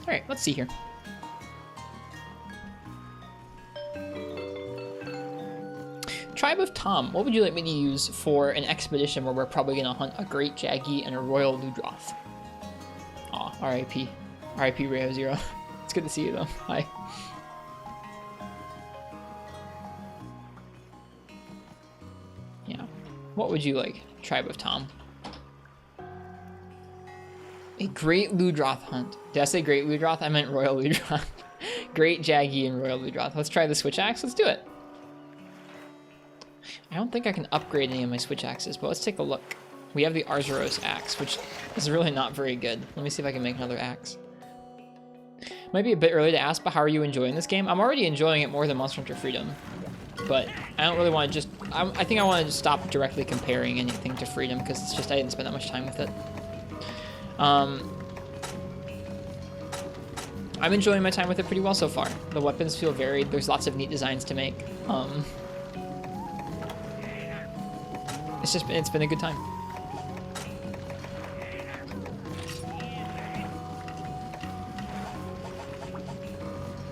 S1: All right, let's see here. Tribe of Tom, what would you like me to use for an expedition where we're probably going to hunt a Great Jaggy and a Royal Ludroth? Aw, R.I.P. R.I.P. Rayo Zero. It's good to see you, though. Hi. Yeah. What would you like, Tribe of Tom? A Great Ludroth hunt. Did I say Great Ludroth? I meant Royal Ludroth. Great Jaggy and Royal Ludroth. Let's try the switch axe. Let's do it. I don't think I can upgrade any of my switch axes, but let's take a look. We have the Arzuros axe, which is really not very good. Let me see if I can make another axe. Might be a bit early to ask, but how are you enjoying this game? I'm already enjoying it more than Monster Hunter Freedom, but I don't really want to just... I think I want to just stop directly comparing anything to Freedom, because it's just I didn't spend that much time with it. I'm enjoying my time with it pretty well so far. The weapons feel varied. There's lots of neat designs to make. It's been a good time.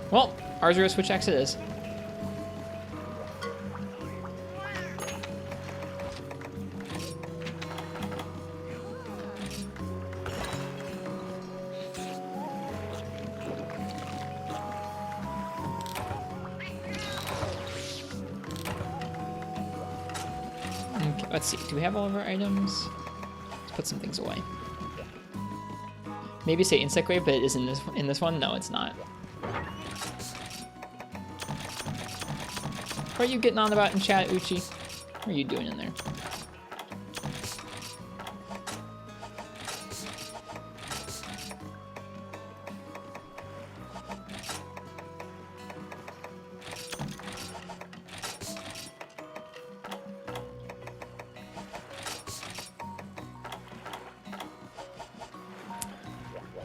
S1: Well, Arzuro switch axe it is. Let's see, do we have all of our items? Let's put some things away. Maybe say Insect Wave, but it is in this one? No, it's not. What are you getting on about in chat, Uchi? What are you doing in there?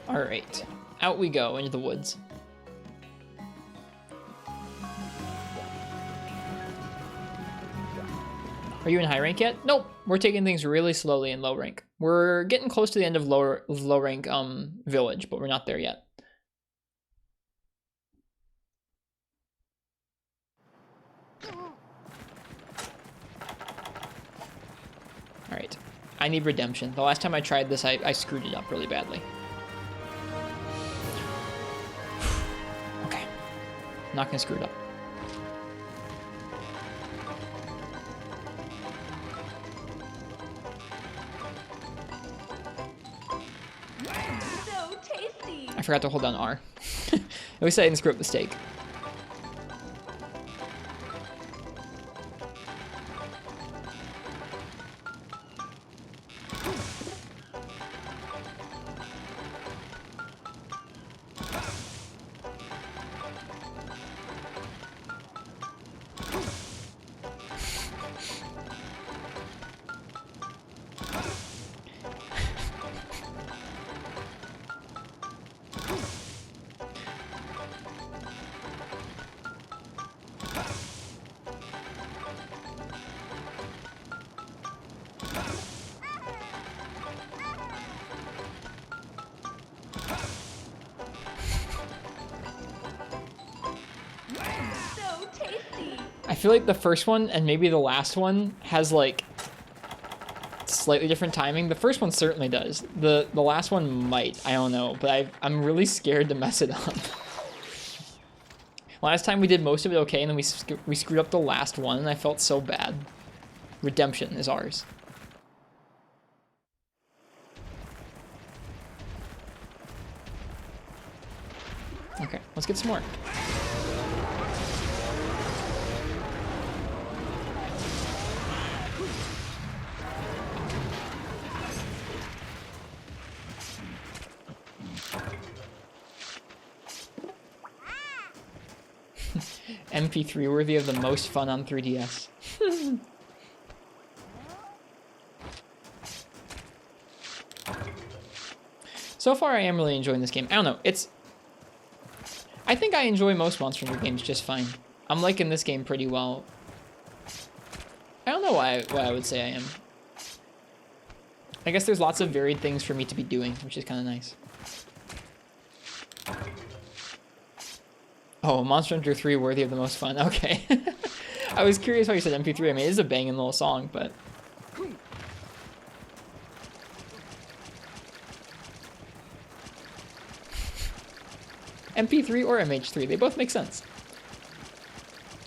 S1: Alright, out we go into the woods. Are you in high rank yet? Nope, we're taking things really slowly in low rank. We're getting close to the end of low rank village, but we're not there yet. All right, I need redemption. The last time I tried this, I screwed it up really badly. Okay, not gonna screw it up.
S2: So tasty.
S1: I forgot to hold down R. At least I didn't screw up the steak. I feel like the first one and maybe the last one has like slightly different timing. The first one certainly does. The last one might. I don't know, but I'm really scared to mess it up. Last time we did most of it okay, and then we screwed up the last one, and I felt so bad. Redemption is ours. Okay, let's get some more. MP3 worthy of the most fun on 3DS. So far, I am really enjoying this game. I don't know. I think I enjoy most Monster Hunter games just fine. I'm liking this game pretty well. I don't know why I would say I am. I guess there's lots of varied things for me to be doing, which is kind of nice. Oh, Monster Hunter 3 worthy of the most fun. Okay. I was curious why you said MP3. I mean, it is a banging little song, but... MP3 or MH3, they both make sense.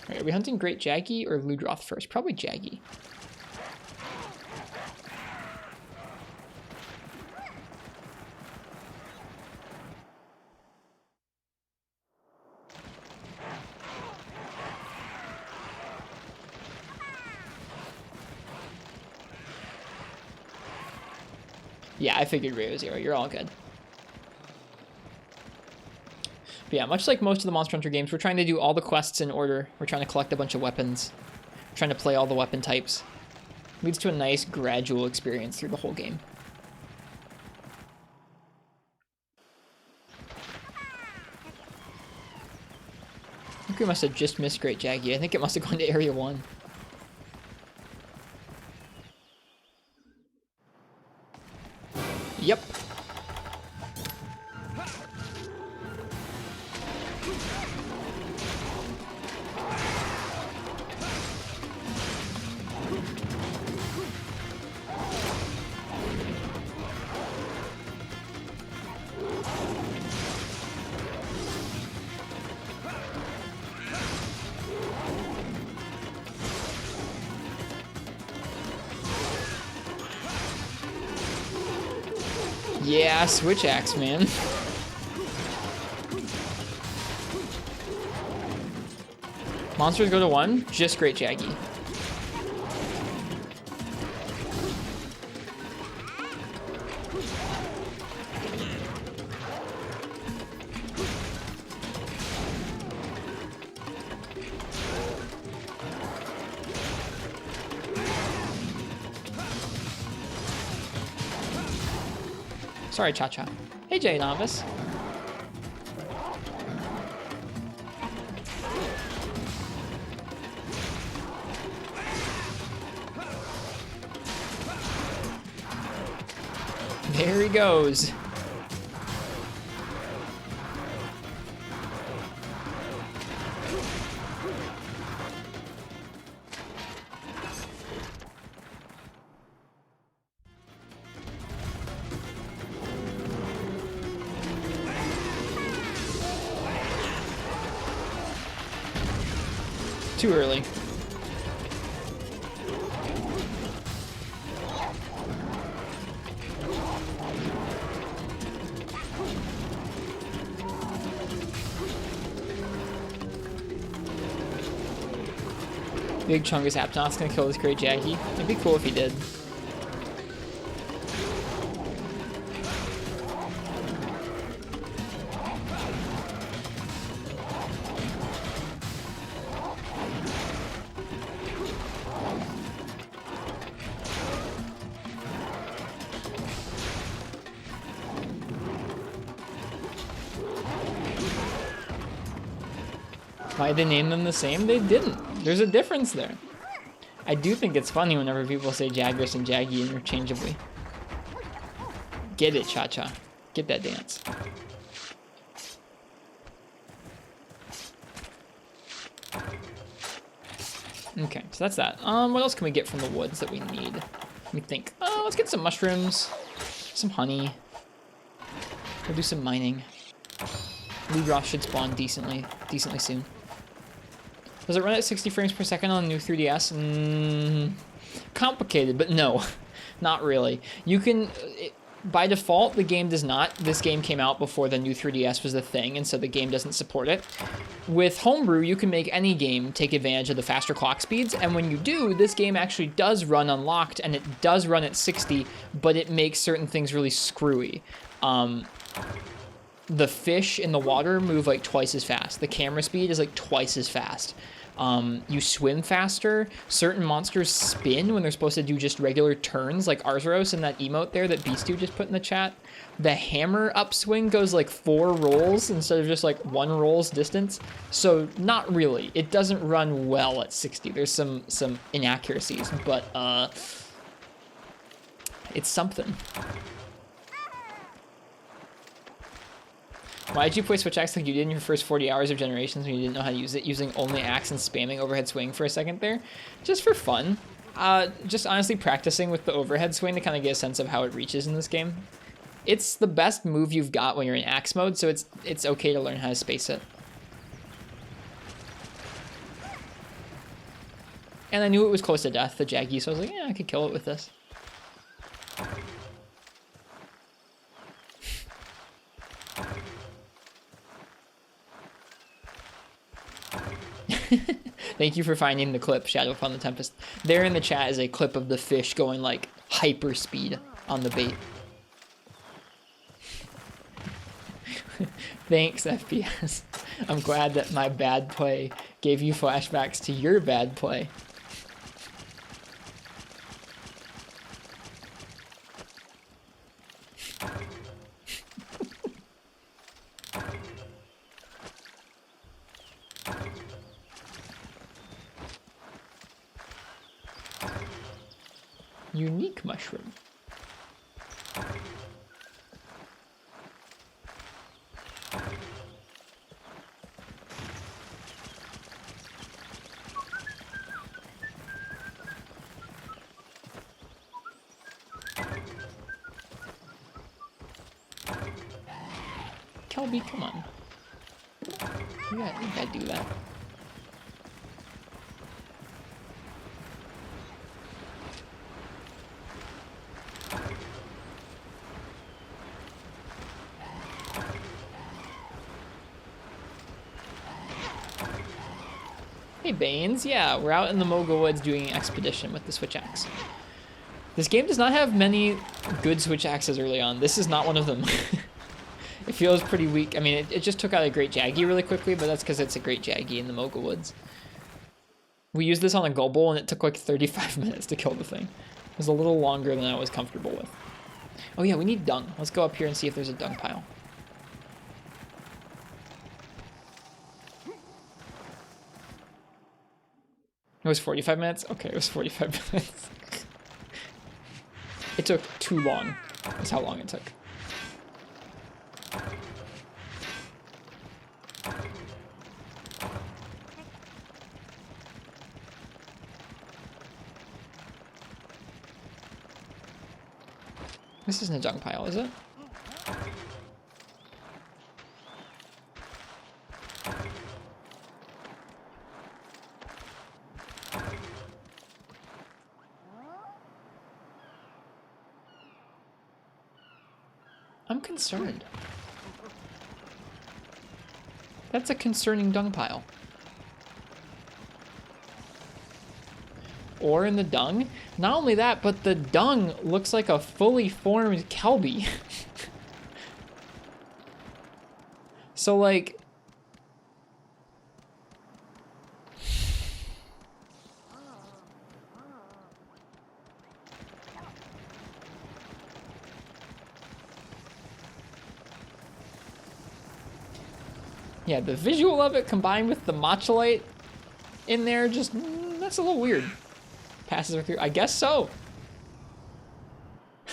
S1: All right, are we hunting Great Jaggy or Ludroth first? Probably Jaggy. Yeah, I figured Rayo Zero. You're all good. But yeah, much like most of the Monster Hunter games, we're trying to do all the quests in order. We're trying to collect a bunch of weapons. We're trying to play all the weapon types. Leads to a nice gradual experience through the whole game. I think we must have just missed Great Jaggy. I think it must have gone to Area 1. Yep. Yeah, switch axe, man. Monsters go to 1, just Great Jaggy. Sorry, Cha-Cha. Hey, Jay Novice. There he goes. Too early. Big Chungus Apton's gonna kill this great Jaggy. It'd be cool if he did. Why they name them the same? They didn't. There's a difference there. I do think it's funny whenever people say Jagras and Jaggy interchangeably. Get it, Cha-Cha. Get that dance. Okay, so that's that. What else can we get from the woods that we need? Let me think. Let's get some mushrooms, some honey. We'll do some mining. Lugroth should spawn decently soon. Does it run at 60 frames per second on the new 3DS? Complicated, but no, not really. You can, by default, the game does not. This game came out before the new 3DS was the thing, and so the game doesn't support it. With Homebrew, you can make any game take advantage of the faster clock speeds, and when you do, this game actually does run unlocked, and it does run at 60, but it makes certain things really screwy. The fish in the water move like twice as fast. The camera speed is like twice as fast. You swim faster. Certain monsters spin when they're supposed to do just regular turns, like Arzuros in that emote there that Beastie just put in the chat. The hammer upswing goes like 4 rolls instead of just like 1 roll's distance. So not really. It doesn't run well at 60. There's some inaccuracies, but it's something. Why did you play Switch Axe like you did in your first 40 hours of Generations when you didn't know how to use it, using only axe and spamming overhead swing for a second there? Just for fun. Just honestly practicing with the overhead swing to kind of get a sense of how it reaches in this game. It's the best move you've got when you're in axe mode, so it's okay to learn how to space it. And I knew it was close to death, the Jaggy, so I was like, yeah, I could kill it with this. Thank you for finding the clip, Shadow upon the Tempest. There in the chat is a clip of the fish going like hyper speed on the bait. Thanks, FPS. I'm glad that my bad play gave you flashbacks to your bad play. Unique mushroom. Kelby, come on. You gotta do that. Hey Banes, yeah, we're out in the Mogul Woods doing an expedition with the Switch Axe. This game does not have many good Switch Axes early on. This is not one of them. It feels pretty weak. I mean, it just took out a Great Jaggy really quickly, but that's because it's a Great Jaggy in the Mogul Woods. We used this on a Gobble, and it took like 35 minutes to kill the thing. It was a little longer than I was comfortable with. Oh yeah, we need dung. Let's go up here and see if there's a dung pile. It was 45 minutes? Okay, it was 45 minutes. It took too long. That's how long it took. This isn't a dung pile, is it? I'm concerned. That's a concerning dung pile. Or in the dung. Not only that, but the dung looks like a fully formed Kelby. So like... Yeah, the visual of it combined with the matcha light in there, just, that's a little weird. Passes her through, I guess so. I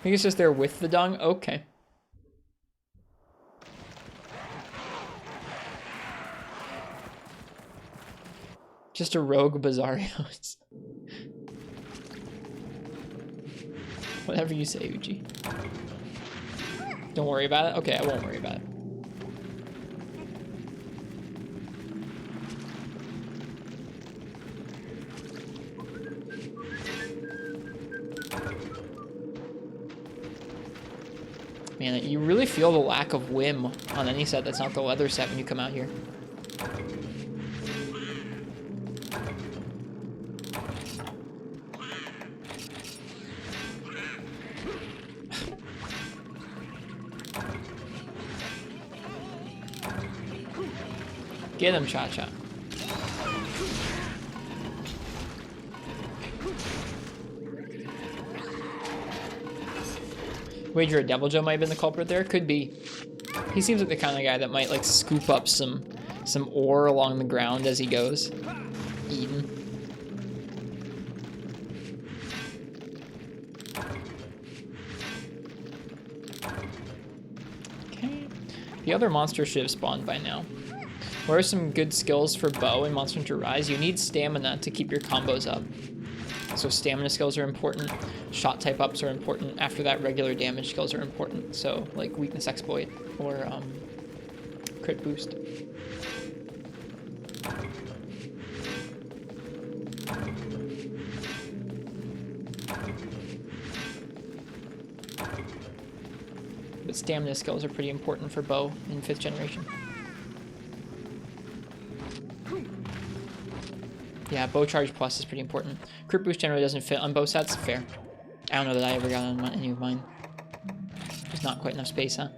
S1: think it's just there with the dung, okay. Just a rogue Bizarrios. Whatever you say, Uchi. Don't worry about it? Okay, I won't worry about it. Man, you really feel the lack of whim on any set that's not the leather set when you come out here. Get him, Cha-Cha. Wager a Devil Joe might have been the culprit there? Could be. He seems like the kind of guy that might like scoop up some ore along the ground as he goes. Eden. Okay. The other monster should have spawned by now. What are some good skills for Bow in Monster Hunter Rise? You need stamina to keep your combos up. So stamina skills are important. Shot type ups are important. After that, regular damage skills are important. So like weakness exploit or crit boost. But stamina skills are pretty important for Bow in 5th generation. Yeah, Bow Charge Plus is pretty important. Crit Boost generally doesn't fit on bow sets. Fair. I don't know that I ever got on any of mine. There's not quite enough space, huh?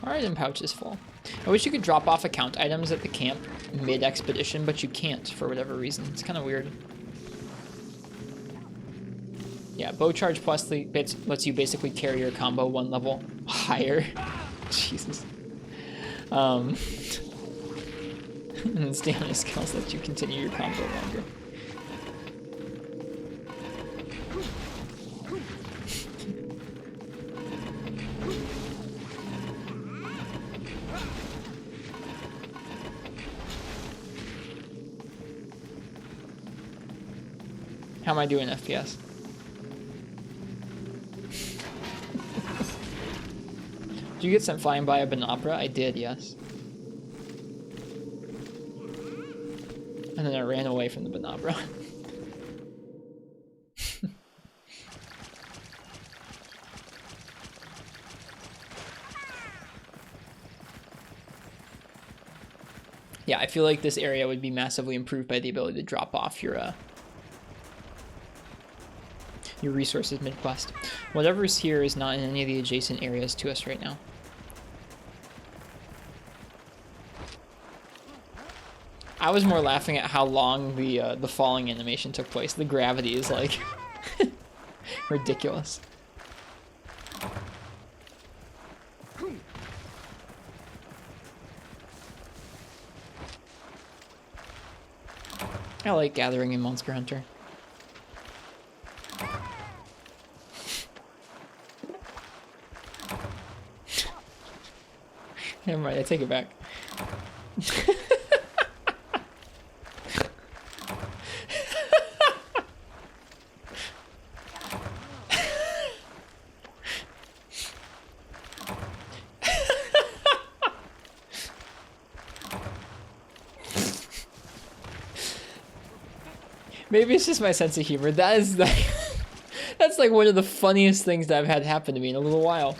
S1: Item pouch is full. I wish you could drop off account items at the camp mid-expedition, but you can't for whatever reason. It's kind of weird. Yeah, Bow Charge Plus lets you basically carry your combo 1 level higher. Jesus. And stamina skills let you continue your combo longer. How am I doing FPS? Did you get sent flying by a Banopera? I did, yes. And then I ran away from the Banopera. Yeah, I feel like this area would be massively improved by the ability to drop off your resources mid-quest. Whatever's here is not in any of the adjacent areas to us right now. I was more laughing at how long the falling animation took place. The gravity is like ridiculous. I like gathering in Monster Hunter. Never mind, I take it back. Maybe it's just my sense of humor. That is like, that's like one of the funniest things that I've had happen to me in a little while.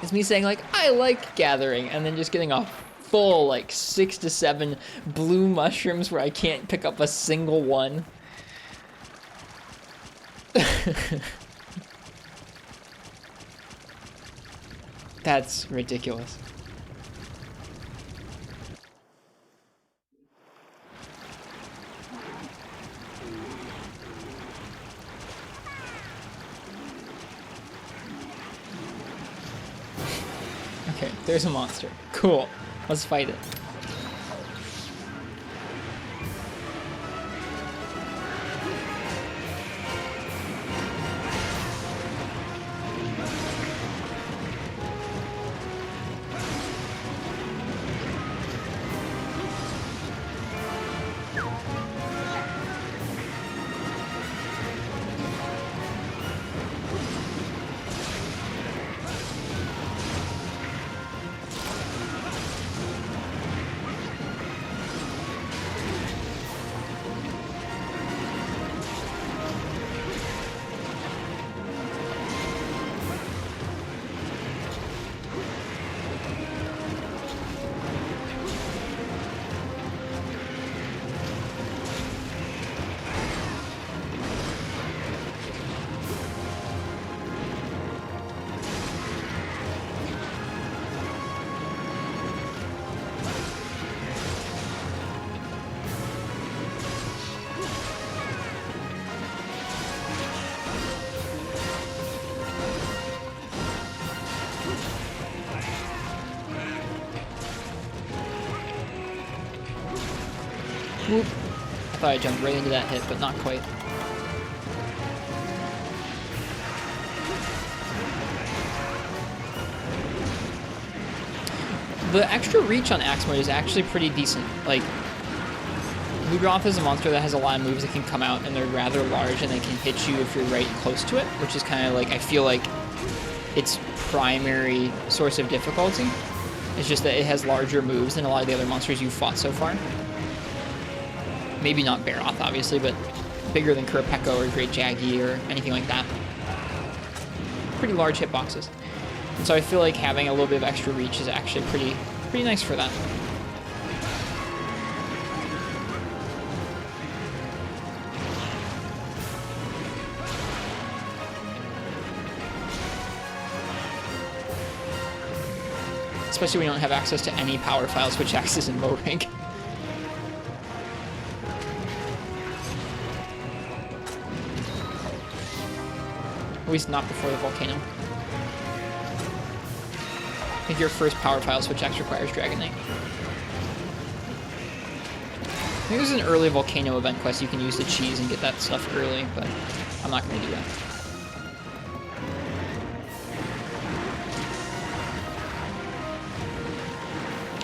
S1: It's me saying like, I like gathering, and then just getting a full like 6 to 7 blue mushrooms where I can't pick up a single one. That's ridiculous. Okay, there's a monster. Cool. Let's fight it. Whoop. I thought I jumped right into that hit, but not quite. The extra reach on Axe Mode is actually pretty decent. Like, Ludroth is a monster that has a lot of moves that can come out, and they're rather large, and they can hit you if you're right close to it, which is kind of like, I feel like its primary source of difficulty. It's just that it has larger moves than a lot of the other monsters you've fought so far. Maybe not Baroth, obviously, but bigger than Kurapeko or Great Jaggy or anything like that. Pretty large hitboxes. And so I feel like having a little bit of extra reach is actually pretty nice for that. Especially when you don't have access to any power file switch axes in Mo-Rank. At least not before the volcano. I think your first power file switch X requires Dragonite. I think there's an early volcano event quest you can use to cheese and get that stuff early, but I'm not going to do that.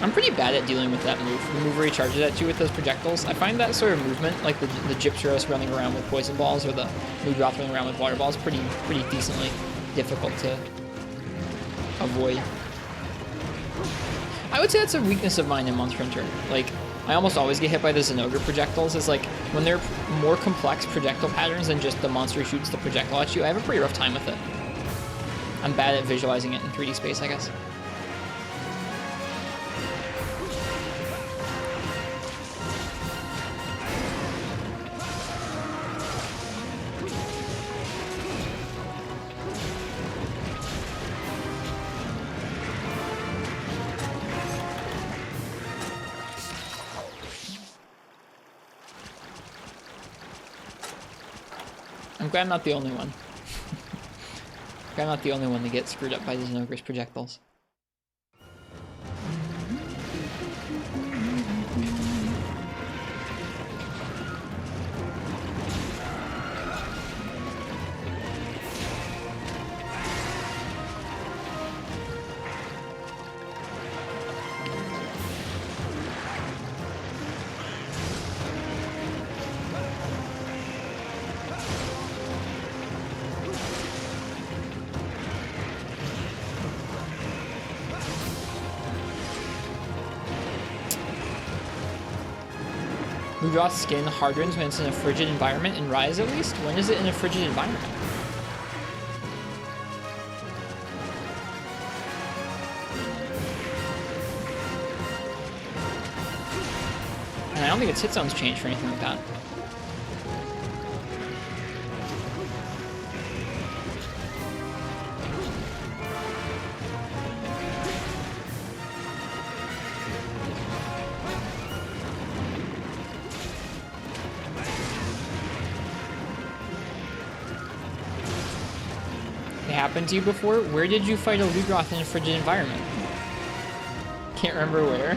S1: I'm pretty bad at dealing with that move. The move where he charges at you with those projectiles. I find that sort of movement, like the Gypteros running around with poison balls or the Ludroth running around with water balls, pretty decently difficult to avoid. I would say that's a weakness of mine in Monster Hunter. Like, I almost always get hit by the Zenogre projectiles. It's like, when they're more complex projectile patterns than just the monster shoots the projectile at you, I have a pretty rough time with it. I'm bad at visualizing it in 3D space, I guess. I'm glad I'm not the only one. I'm glad I'm not the only one to get screwed up by these ogre's projectiles. Ludroth's skin hardens when it's in a frigid environment, in Rise at least? When is it in a frigid environment? And I don't think its hit zones changed or anything like that. Happened to you before? Where did you fight a Ludroth in a frigid environment? Can't remember where.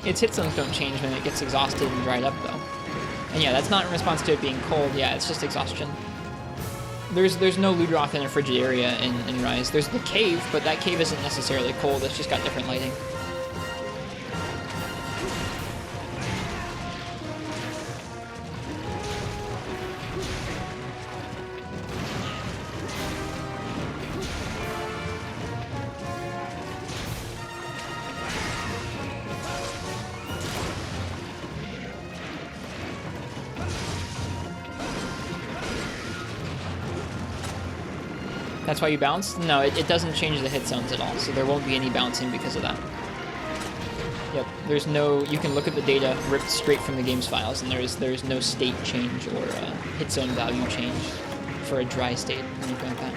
S1: Its hit zones don't change when it gets exhausted and dried up, though. And yeah, that's not in response to it being cold. Yeah, it's just exhaustion. There's no Ludroth in a frigid area in Rise. There's the cave, but that cave isn't necessarily cold. It's just got different lighting. That's why you bounce? No, it doesn't change the hit zones at all, so there won't be any bouncing because of that. Yep, there's no, you can look at the data ripped straight from the game's files, and there's no state change or hit zone value change for a dry state or anything like that.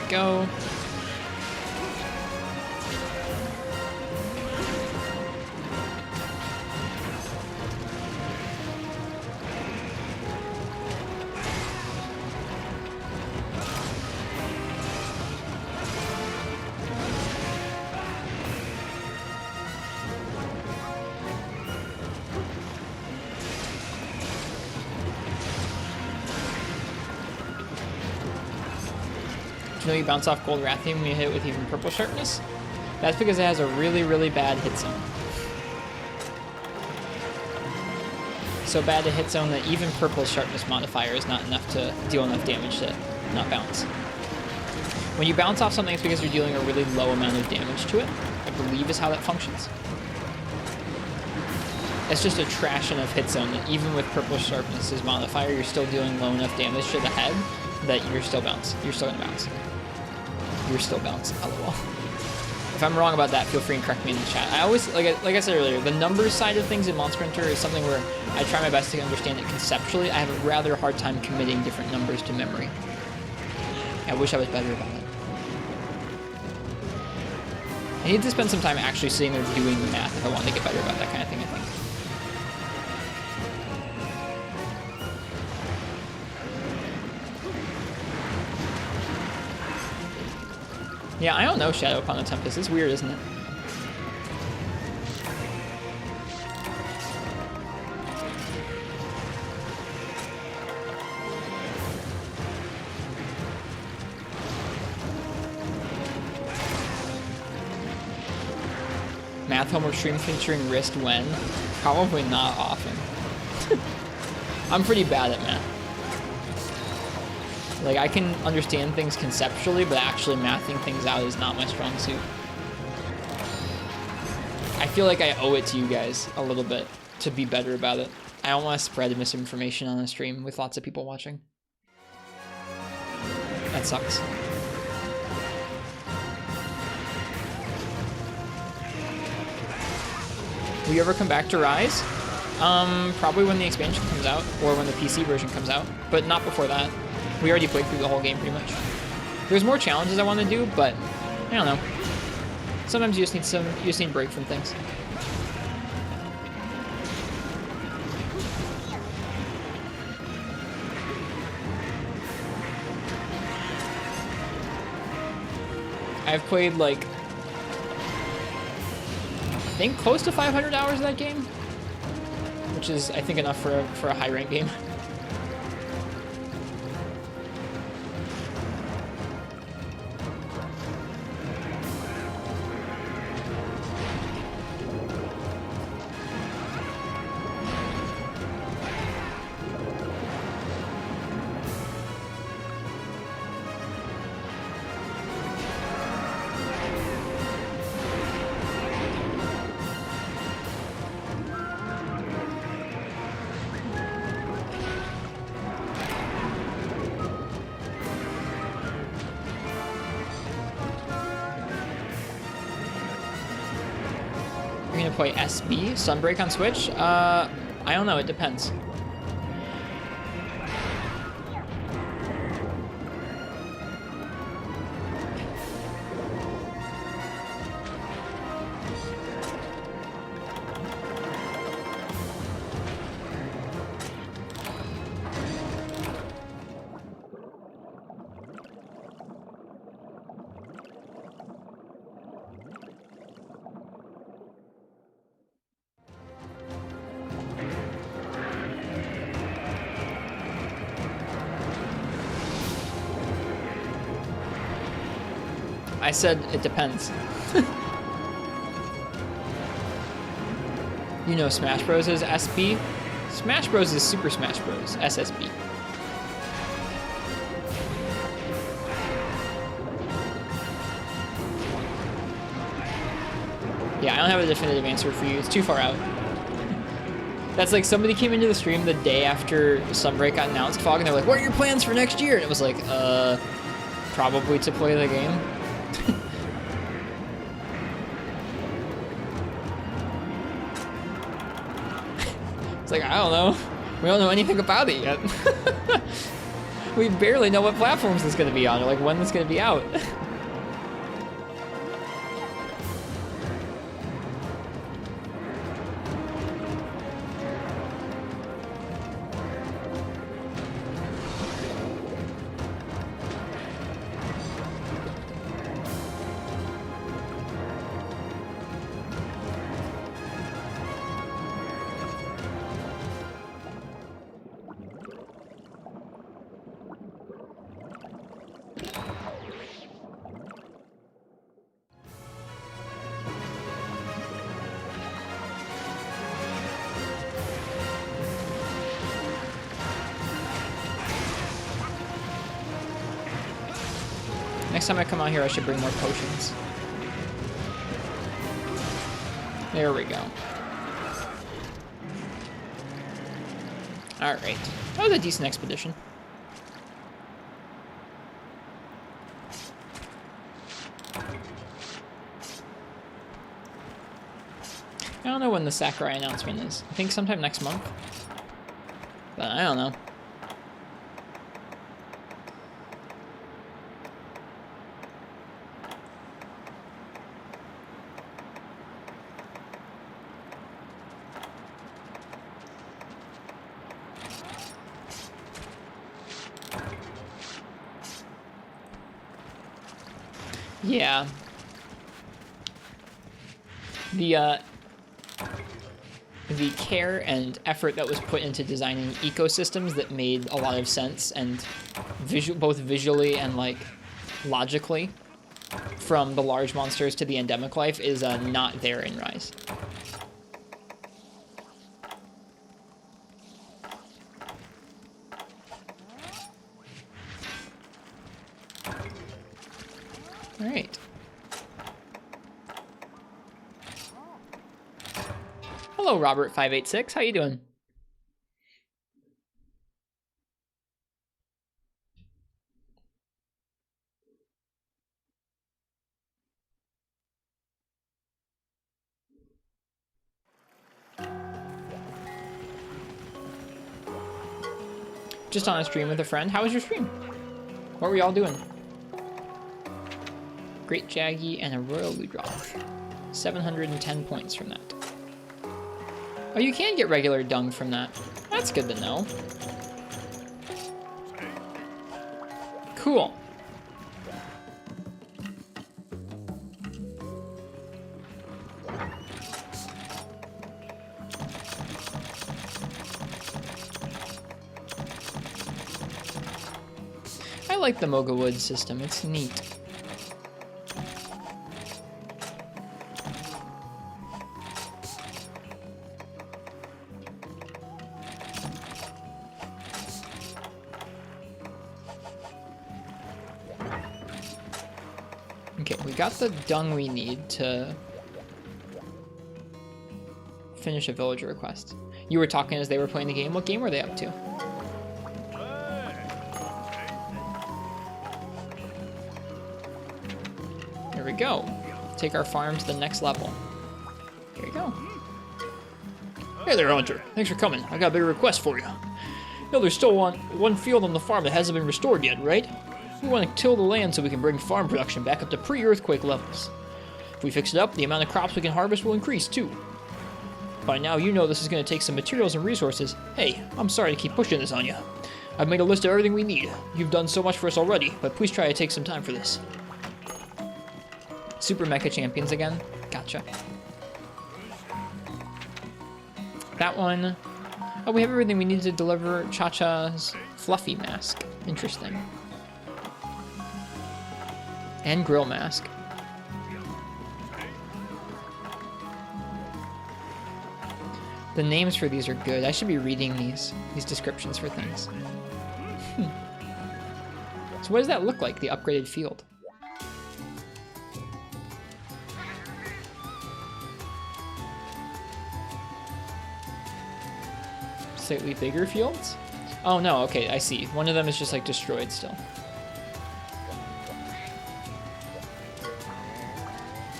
S1: Go. You know you bounce off Gold Rathium when you hit it with even Purple Sharpness? That's because it has a really, really bad hit zone. So bad a hit zone that even Purple Sharpness modifier is not enough to deal enough damage to not bounce. When you bounce off something, it's because you're dealing a really low amount of damage to it, I believe is how that functions. It's just a trash enough hit zone that even with Purple Sharpness's modifier, you're still dealing low enough damage to the head that you're still gonna bounce. You're still bounce, lol. If I'm wrong about that, feel free and correct me in the chat. I always, like I said earlier, the numbers side of things in Monster Hunter is something where I try my best to understand it conceptually. I have a rather hard time committing different numbers to memory. I wish I was better about it. I need to spend some time actually sitting there doing the math if I want to get better about that kind of thing, I think. Yeah, I don't know Shadow upon the Tempest. It's weird, isn't it? Math homework stream featuring Rist when? Probably not often. I'm pretty bad at math. Like, I can understand things conceptually, but actually mathing things out is not my strong suit. I feel like I owe it to you guys a little bit to be better about it. I don't want to spread misinformation on a stream with lots of people watching. That sucks. Will you ever come back to Rise? Probably when the expansion comes out, or when the PC version comes out, but not before that. We already played through the whole game pretty much. There's more challenges I want to do, but I don't know. Sometimes you just need a break from things. I've played like, I think close to 500 hours of that game, which is I think enough for a high rank game. Play SB Sunbreak on Switch? I don't know, it depends. I said it depends. You know Smash Bros is SB? Smash Bros is Super Smash Bros, SSB. Yeah, I don't have a definitive answer for you. It's too far out. That's like somebody came into the stream the day after Sunbreak got announced, Fog, and they're like, what are your plans for next year? And it was like, probably to play the game. It's like, I don't know. We don't know anything about it yet. We barely know what platforms it's going to be on, or like when it's going to be out. Next time I come out here, I should bring more potions. There we go. Alright. That was a decent expedition. I don't know when the Sakurai announcement is. I think sometime next month. But I don't know. Yeah. The care and effort that was put into designing ecosystems that made a lot of sense and both visually and like logically, from the large monsters to the endemic life, is not there in Rise. All right. Hello, Robert586. How you doing? Just on a stream with a friend. How was your stream? What were y'all doing? Great Jaggy and a Royal Ludroth. 710 points from that. Oh, you can get regular dung from that. That's good to know. Cool. I like the Moga Wood system. It's neat. Okay, we got the dung we need to finish a villager request. You were talking as they were playing the game. What game were they up to? There we go. Take our farm to the next level. Here we go. Hey there, Hunter. Thanks for coming. I got a big request for you. You know, there's still one field on the farm that hasn't been restored yet, right? We want to till the land so we can bring farm production back up to pre-earthquake levels. If we fix it up, the amount of crops we can harvest will increase too. By now, you know this is going to take some materials and resources. Hey, I'm sorry to keep pushing this on you. I've made a list of everything we need. You've done so much for us already, but please try to take some time for this. Super Mecha Champions again? Gotcha. That one... Oh, we have everything we need to deliver Cha-Cha's Fluffy Mask. Interesting. And Grill Mask. The names for these are good. I should be reading these descriptions for things. So what does that look like, the upgraded field? Slightly bigger fields? Oh no, okay, I see. One of them is just like destroyed still.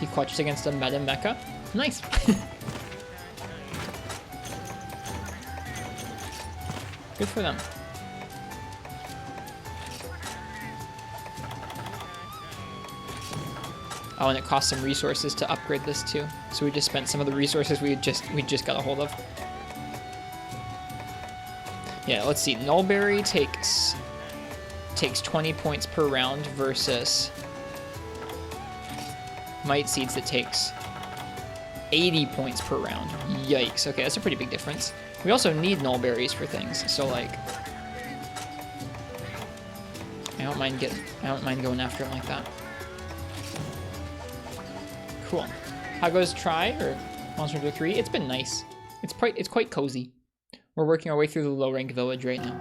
S1: He clutched against a meta mecha. Nice. Good for them. Oh, and it cost some resources to upgrade this too. So we just spent some of the resources we just got a hold of. Yeah, let's see. Nullberry takes 20 points per round versus Might Seeds that takes 80 points per round. Yikes. Okay, that's a pretty big difference. We also need nullberries for things, so like I don't mind going after them like that. Cool. How goes Try or Monster Hunter 3? It's been nice. It's quite cozy. We're working our way through the low rank village right now.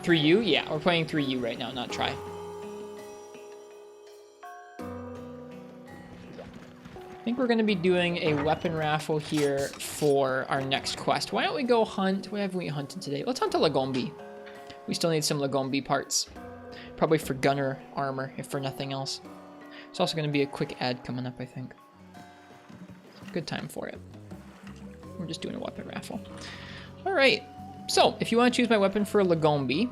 S1: 3U? Yeah, we're playing 3U right now, not Try. I think we're going to be doing a weapon raffle here for our next quest. Why don't we go hunt? What have we hunted today? Let's hunt a Lagombi. We still need some Lagombi parts. Probably for gunner armor, if for nothing else. It's also going to be a quick ad coming up, I think. Good time for it. We're just doing a weapon raffle. Alright, so if you want to choose my weapon for a Lagombi,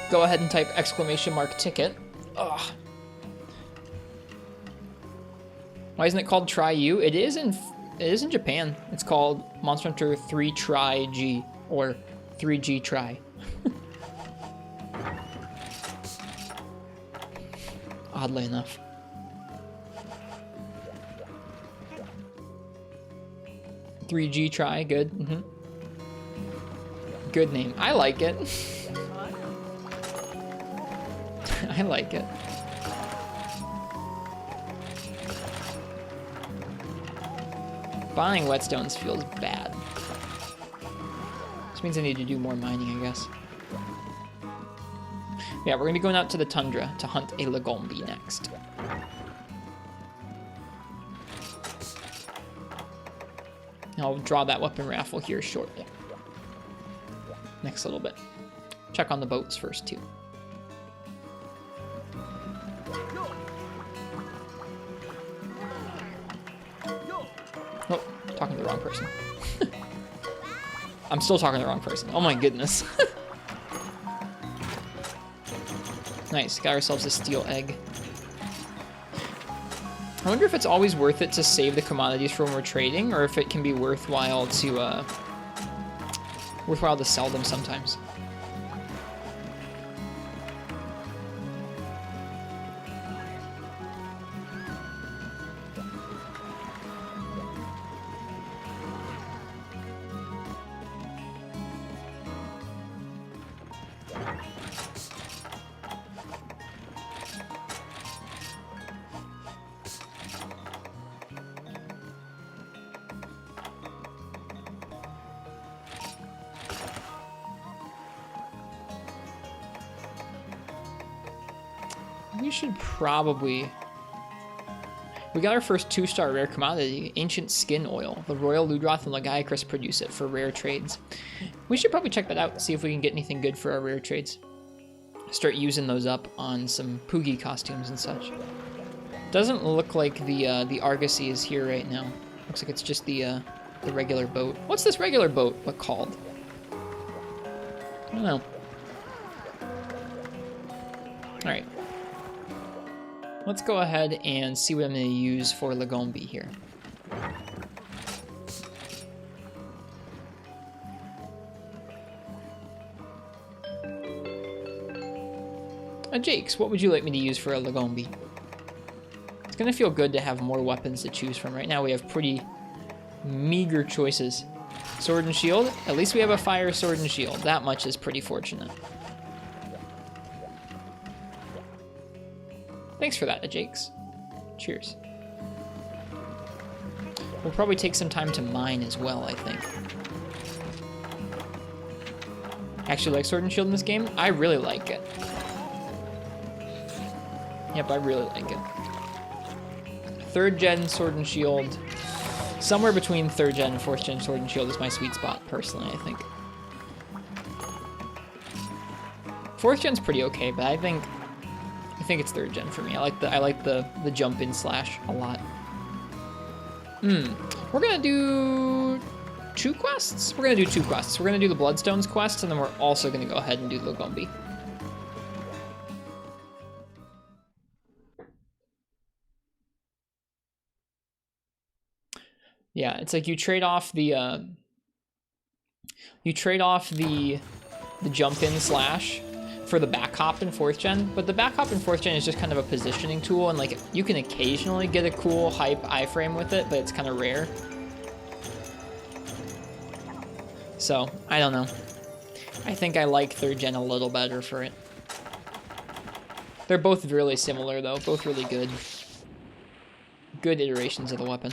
S1: go ahead and type !ticket. Ugh. Why isn't it called Try U? It is in Japan. It's called Monster Hunter 3 Try G, or 3G Try. Oddly enough. "3G Try," good. Good name. I like it. I like it. Buying whetstones feels bad. This means I need to do more mining, I guess. Yeah, we're going to be going out to the tundra to hunt a Lagombi next. I'll draw that weapon raffle here shortly. Next little bit. Check on the boats first, too. Oh, talking to the wrong person. I'm still talking to the wrong person. Oh my goodness. Nice, got ourselves a steel egg. I wonder if it's always worth it to save the commodities for when we're trading, or if it can be worthwhile to sell them sometimes. We should probably... We got our first 2-star rare commodity, Ancient Skin Oil. The Royal Ludroth and Lagiacrus produce it for rare trades. We should probably check that out, see if we can get anything good for our rare trades. Start using those up on some Poogie costumes and such. Doesn't look like the Argosy is here right now. Looks like it's just the regular boat. What's this regular boat called? I don't know. Alright. Let's go ahead and see what I'm going to use for Lagombi here. Jakes, what would you like me to use for a Lagombi? It's going to feel good to have more weapons to choose from. Right now we have pretty meager choices. Sword and shield? At least we have a fire sword and shield. That much is pretty fortunate. Thanks for that, Jakes. Cheers. We'll probably take some time to mine as well, I think. Actually like Sword and Shield in this game? I really like it. Yep, I really like it. 3rd gen Sword and Shield. Somewhere between 3rd gen and 4th gen Sword and Shield is my sweet spot, personally, I think. 4th gen's pretty okay, but I think it's 3rd gen for me. I like the jump in slash a lot. We're gonna do 2 quests? We're gonna do 2 quests. We're gonna do the Bloodstones quest, and then we're also gonna go ahead and do the Lagombi. Yeah, it's like you trade off the jump in slash for the back hop in 4th gen, but the back hop in 4th gen is just kind of a positioning tool, and like you can occasionally get a cool hype iframe with it, but it's kind of rare. So, I don't know. I think I like 3rd gen a little better for it. They're both really similar though, both really good. Good iterations of the weapon.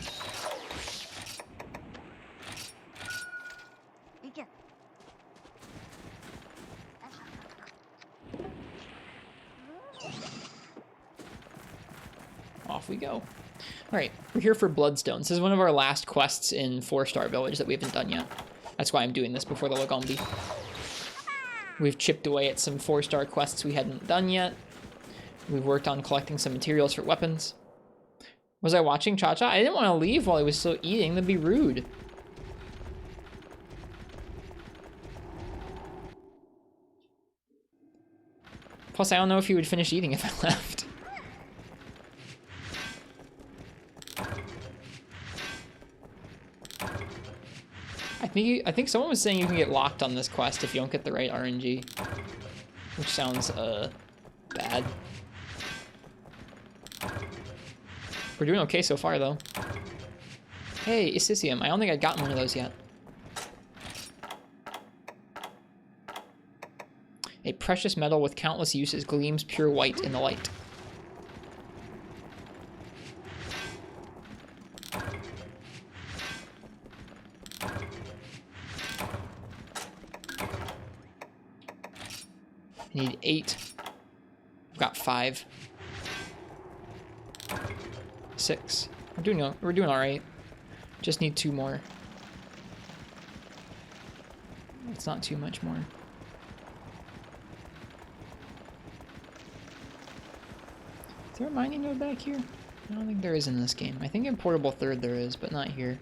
S1: Off we go. Alright, we're here for Bloodstones. This is one of our last quests in 4-star Village that we haven't done yet. That's why I'm doing this before the Lagombi. We've chipped away at some 4-star quests we hadn't done yet. We've worked on collecting some materials for weapons. Was I watching Cha-Cha? I didn't want to leave while he was still eating. That'd be rude. Plus, I don't know if he would finish eating if I left. I think someone was saying you can get locked on this quest if you don't get the right RNG. Which sounds, bad. We're doing okay so far, though. Hey, Isisium. I don't think I've gotten one of those yet. A precious metal with countless uses gleams pure white in the light. I need 8 Got 5. 6. We're doing all right. Just need 2 more. It's not too much more. Is there a mining node back here? I don't think there is in this game. I think in Portable Third there is, but not here.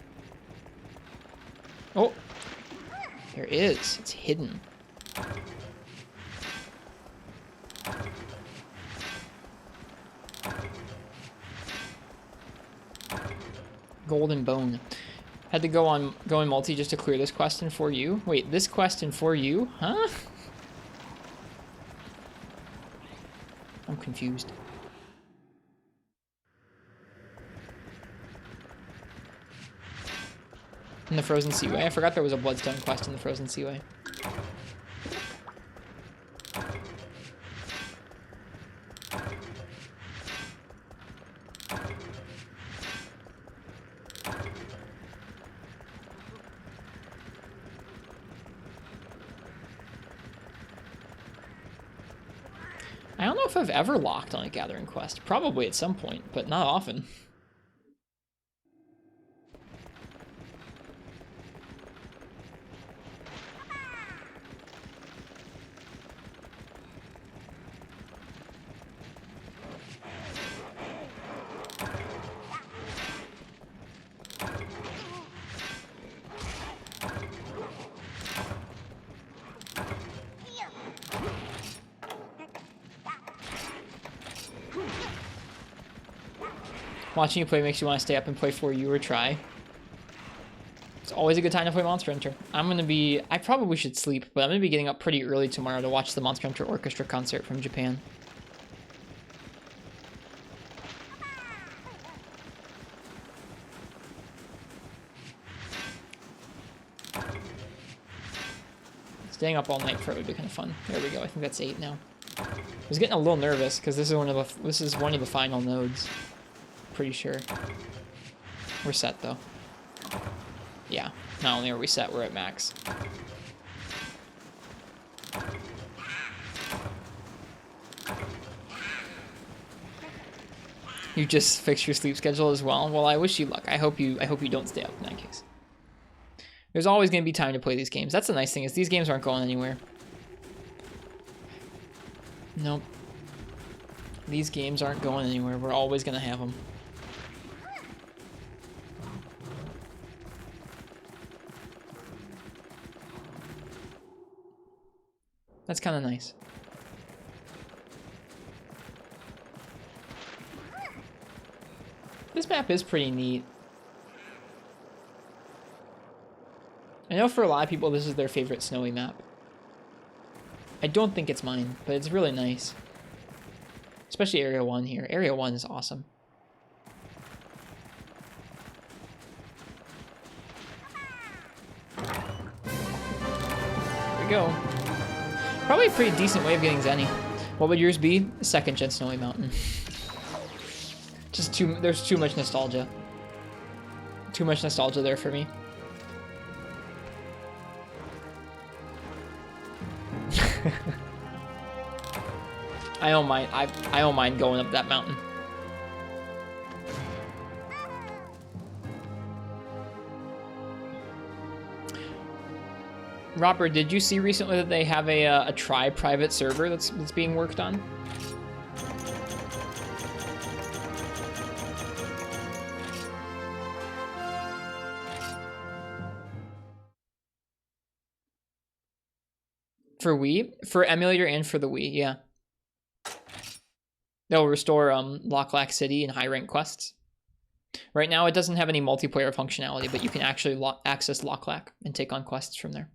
S1: Oh! There is. It's hidden. Golden Bone. Had to go in multi just to clear this quest in 4U. Wait, this quest in 4U? Huh? I'm confused. In the Frozen Seaway? I forgot there was a Bloodstone quest in the Frozen Seaway. I don't know if I've ever locked on a Gathering quest. Probably at some point, but not often. Watching you play makes you want to stay up and play 4U or try. It's always a good time to play Monster Hunter. I probably should sleep, but I'm gonna be getting up pretty early tomorrow to watch the Monster Hunter Orchestra concert from Japan. Staying up all night for it would be kind of fun. There we go. I think that's 8 now. I was getting a little nervous because this is one of the final nodes. Pretty sure. We're set though. Yeah, not only are we set, we're at max. You just fixed your sleep schedule as well? Well, I wish you luck. I hope you don't stay up in that case. There's always going to be time to play these games. That's the nice thing, is these games aren't going anywhere. Nope. These games aren't going anywhere. We're always going to have them. That's kind of nice. This map is pretty neat. I know for a lot of people this is their favorite snowy map. I don't think it's mine, but it's really nice. Especially Area 1 here. Area 1 is awesome. There we go. Probably a pretty decent way of getting Zenny. What would yours be? Second gen Snowy Mountain. There's too much nostalgia. Too much nostalgia there for me. I don't mind. I don't mind going up that mountain. Robert, did you see recently that they have a private server that's being worked on? For Wii? For emulator and for the Wii, yeah. They'll restore Locklack City and high rank quests. Right now it doesn't have any multiplayer functionality, but you can actually access Locklack and take on quests from there.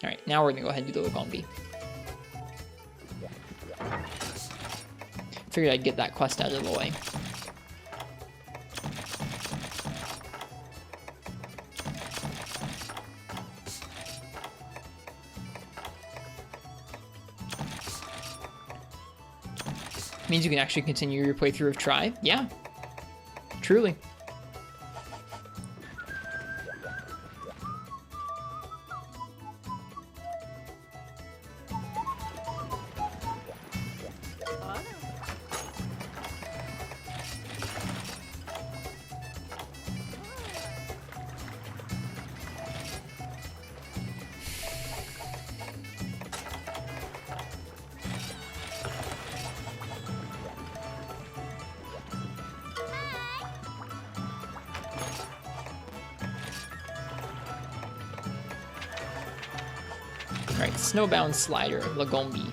S1: Alright, now we're gonna go ahead and do the Lagombi. Figured I'd get that quest out of the way. Means you can actually continue your playthrough of Try. Yeah, truly. Alright, Snowbound Slider, Lagombi.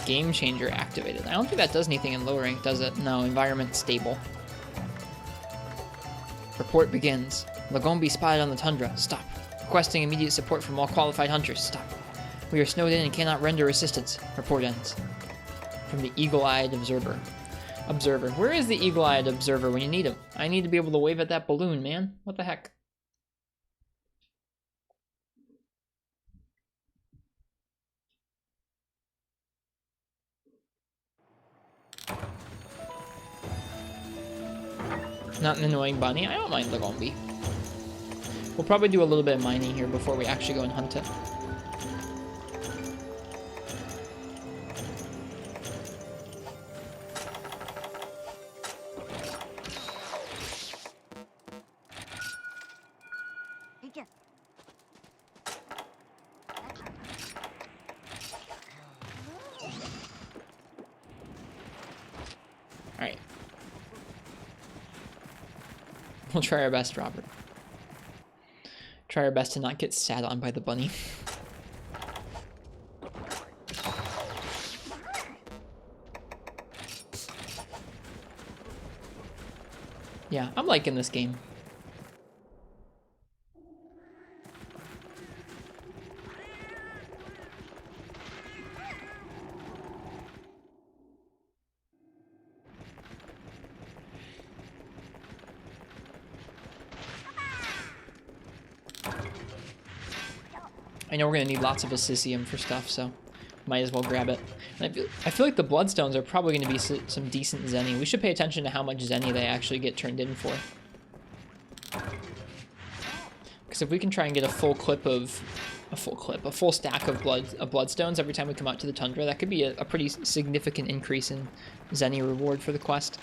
S1: Game Changer activated. I don't think that does anything in low rank, does it? No, environment stable. Report begins. Lagombi spotted on the tundra. Stop. Requesting immediate support from all qualified hunters. Stop. We are snowed in and cannot render assistance. Report ends. From the Eagle-Eyed Observer. Observer. Where is the Eagle-Eyed Observer when you need him? I need to be able to wave at that balloon, man. What the heck? Not an annoying bunny. I don't mind Lagombi. We'll probably do a little bit of mining here before we actually go and hunt it. Alright. We'll try our best, Robert. Try our best to not get sat on by the bunny. Yeah, I'm liking this game. I know we're going to need lots of Assisium for stuff, so might as well grab it. And I feel like the Bloodstones are probably going to be some decent Zenny. We should pay attention to how much Zenny they actually get turned in for. Because if we can try and get a full stack of Bloodstones every time we come out to the Tundra, that could be a pretty significant increase in Zenny reward for the quest.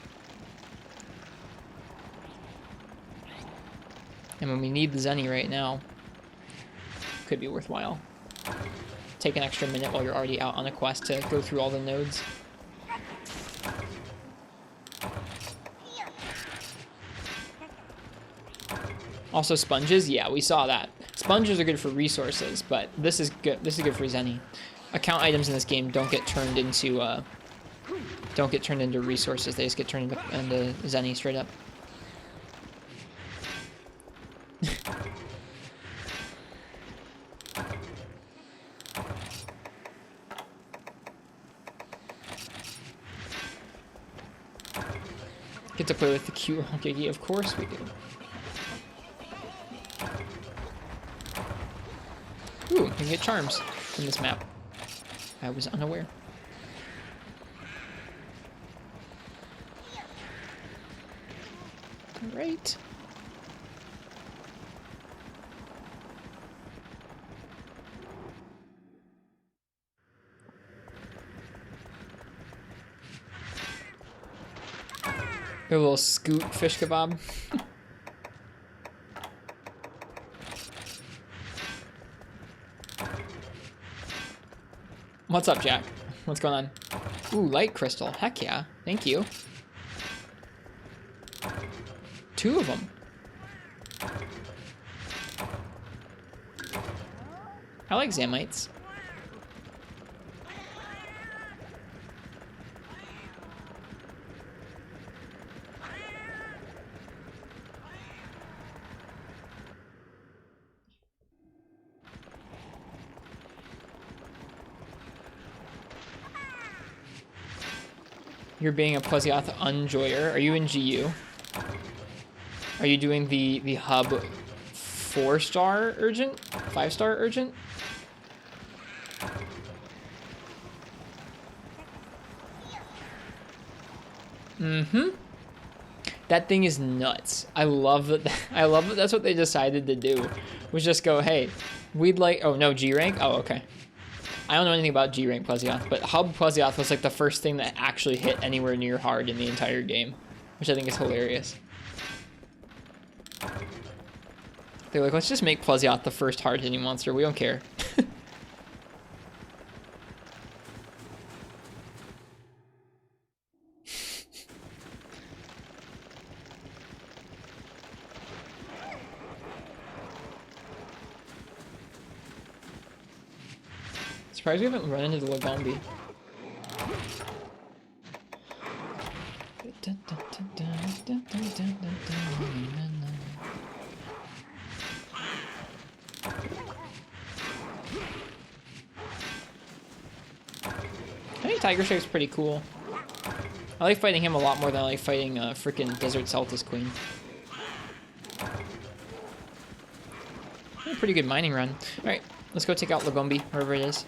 S1: And when we need the Zenny right now, could be worthwhile. Take an extra minute while you're already out on a quest to go through all the nodes. Also sponges, yeah, we saw that. Sponges are good for resources, but this is good. This is good for Zenny. Account items in this game don't get turned into resources. They just get turned into Zenny straight up. Get to play with the cute Gigi, of course we do. Ooh, you can get charms from this map. I was unaware. Alright. A little scoot fish kebab. What's up, Jack? What's going on? Ooh, light crystal. Heck yeah. Thank you. 2 of them. I like Zamites. You're being a Plesioth unjoyer. Are you in GU? Are you doing the hub 4-star urgent? 5-star urgent? Mm-hmm. That thing is nuts. I love that. I love that that's what they decided to do. Was just go, hey, we'd like. Oh no, G rank. Oh okay. I don't know anything about G rank Plesioth, but hub Plesioth was like the first thing that actually hit anywhere near hard in the entire game, which I think is hilarious. They're like, let's just make Plesioth the first hard hitting monster. We don't care. Surprised we haven't run into the Lagombi. I think Tiger Shape's pretty cool. I like fighting him a lot more than I like fighting frickin' Desert Celtis Queen. Pretty good mining run. Alright, let's go take out Lagombi, wherever it is.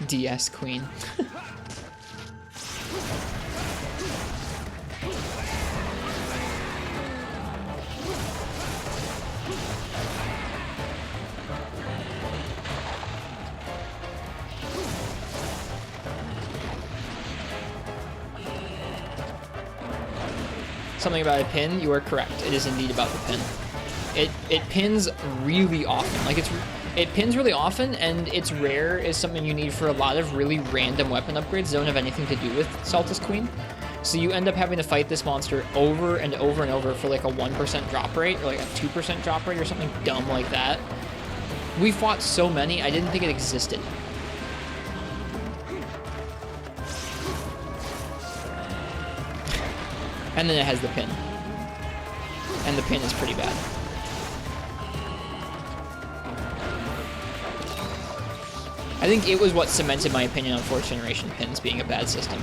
S1: DS Queen. Something about a pin, you are correct. It is indeed about the pin. It pins really often. Like it pins really often, and its rare is something you need for a lot of really random weapon upgrades that don't have anything to do with Celtis Queen. So you end up having to fight this monster over and over and over for like a 1% drop rate, or like a 2% drop rate, or something dumb like that. We fought so many, I didn't think it existed. And then it has the pin. And the pin is pretty bad. I think it was what cemented my opinion on 4th generation pins being a bad system.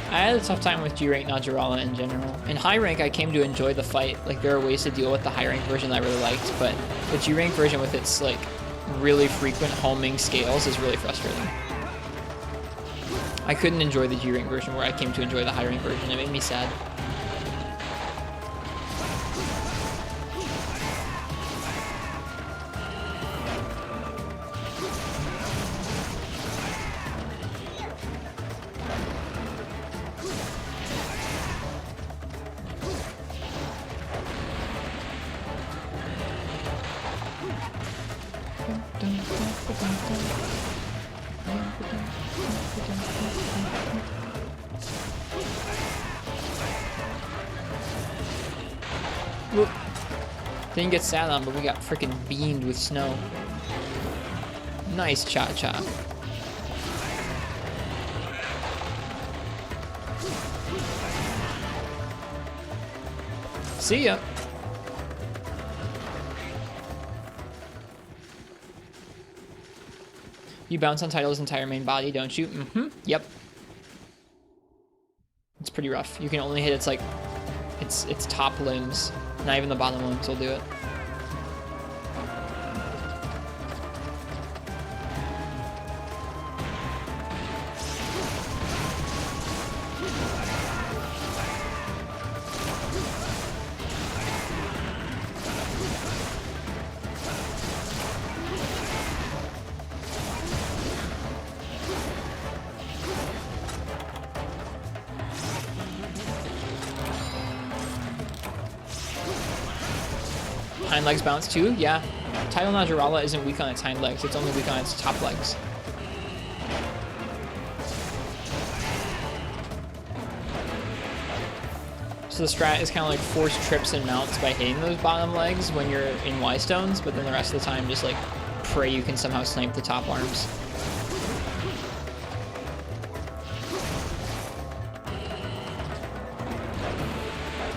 S1: I had a tough time with G-Rank Najarala in general. In high rank, I came to enjoy the fight. Like, there are ways to deal with the high rank version that I really liked, but the G-Rank version with its, like, really frequent homing scales is really frustrating. I couldn't enjoy the G-Rank version where I came to enjoy the high rank version. It made me sad. Whoop. Didn't get sat on, but we got freaking beamed with snow. Nice cha-cha. See ya. You bounce on Title's entire main body, don't you? Mm-hmm. Yep. It's pretty rough. You can only hit its, like, its top limbs. Not even the bottom limbs will do it. Hind legs bounce too? Yeah. Title Najarala isn't weak on its hind legs, it's only weak on its top legs. So the strat is kind of like force trips and mounts by hitting those bottom legs when you're in Y-stones, but then the rest of the time just like pray you can somehow snipe the top arms.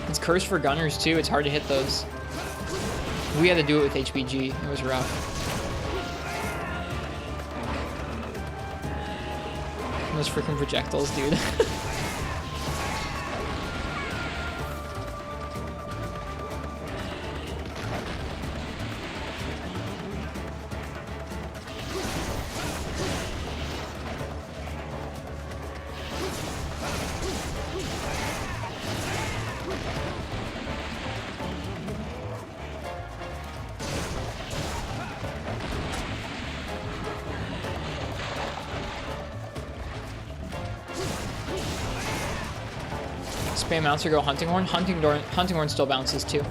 S1: It's cursed for gunners too, it's hard to hit those. We had to do it with HPG. It was rough. Those freaking projectiles, dude. Spam mounts or go hunting horn. Hunting horn still bounces too.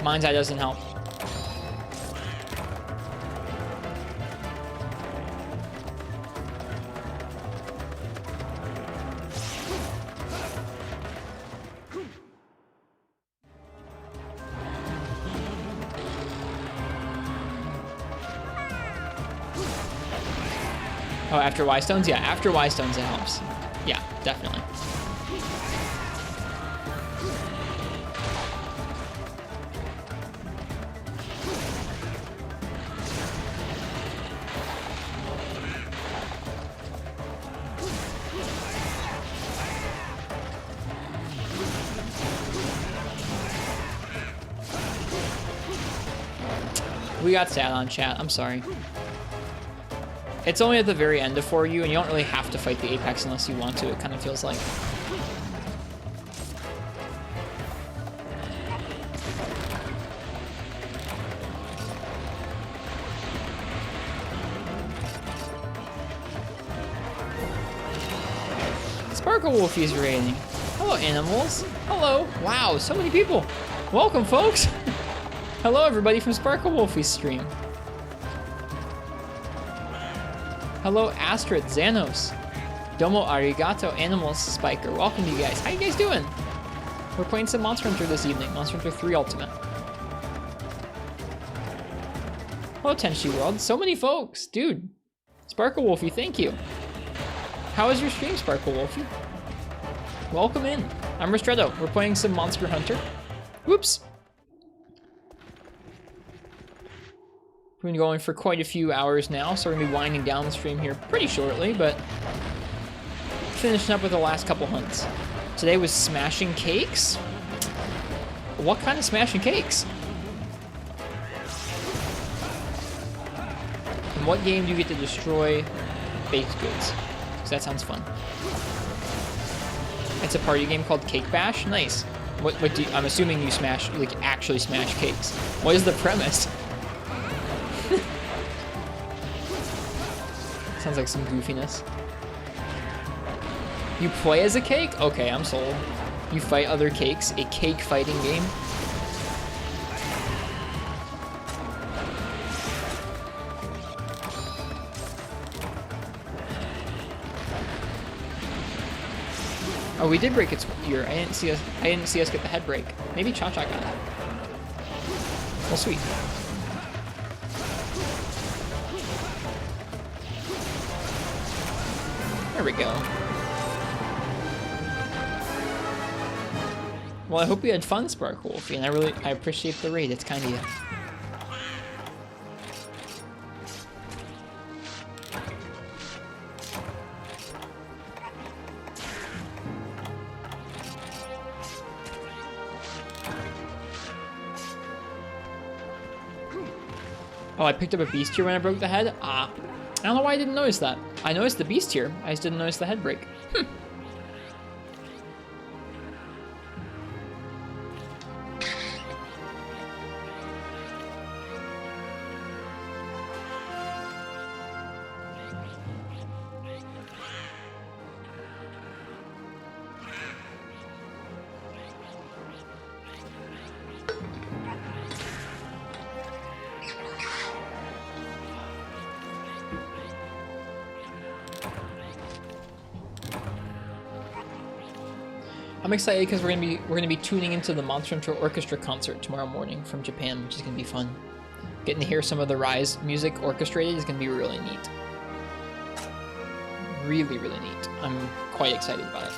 S1: Mind's Eye doesn't help. Oh, after Y stones? Yeah, after Y stones it helps. Yeah, definitely. We got sat on chat, I'm sorry. It's only at the very end of For You, and you don't really have to fight the Apex unless you want to, it kind of feels like. Sparkle Wolfie's raiding. Hello, animals. Hello. Wow, so many people. Welcome, folks. Hello, everybody from Sparkle Wolfie's stream. Hello, Astrid, Xanos, Domo Arigato, Animals, Spiker. Welcome to you guys. How you guys doing? We're playing some Monster Hunter this evening. Monster Hunter 3 Ultimate. Hello, Tenshi World. So many folks. Dude. Sparkle Wolfie, thank you. How is your stream, Sparkle Wolfie? Welcome in. I'm Ristretto. We're playing some Monster Hunter. Whoops. We've been going for quite a few hours now, so we're gonna be winding down the stream here pretty shortly, but finishing up with the last couple hunts. Today was smashing cakes. What kind of smashing cakes? In what game do you get to destroy baked goods? Because that sounds fun. It's a party game called Cake Bash. Nice. What do you, I'm assuming you smash, like actually smash cakes. What is the premise? Sounds like some goofiness. You play as a cake? Okay, I'm sold. You fight other cakes? A cake fighting game? Oh, we did break its ear. I didn't see us get the head break. Maybe Cha-Cha got it. Well, sweet. There we go. Well, I hope you had fun, Sparkle Wolfie, and I appreciate the raid. It's kind of you. Oh, I picked up a beast here when I broke the head? Ah. I don't know why I didn't notice that. I noticed the beast here. I just didn't notice the head break. I'm excited because we're gonna be tuning into the Monster Hunter Orchestra concert tomorrow morning from Japan, which is gonna be fun. Getting to hear some of the Rise music orchestrated is gonna be really neat. Really, really neat. I'm quite excited about it.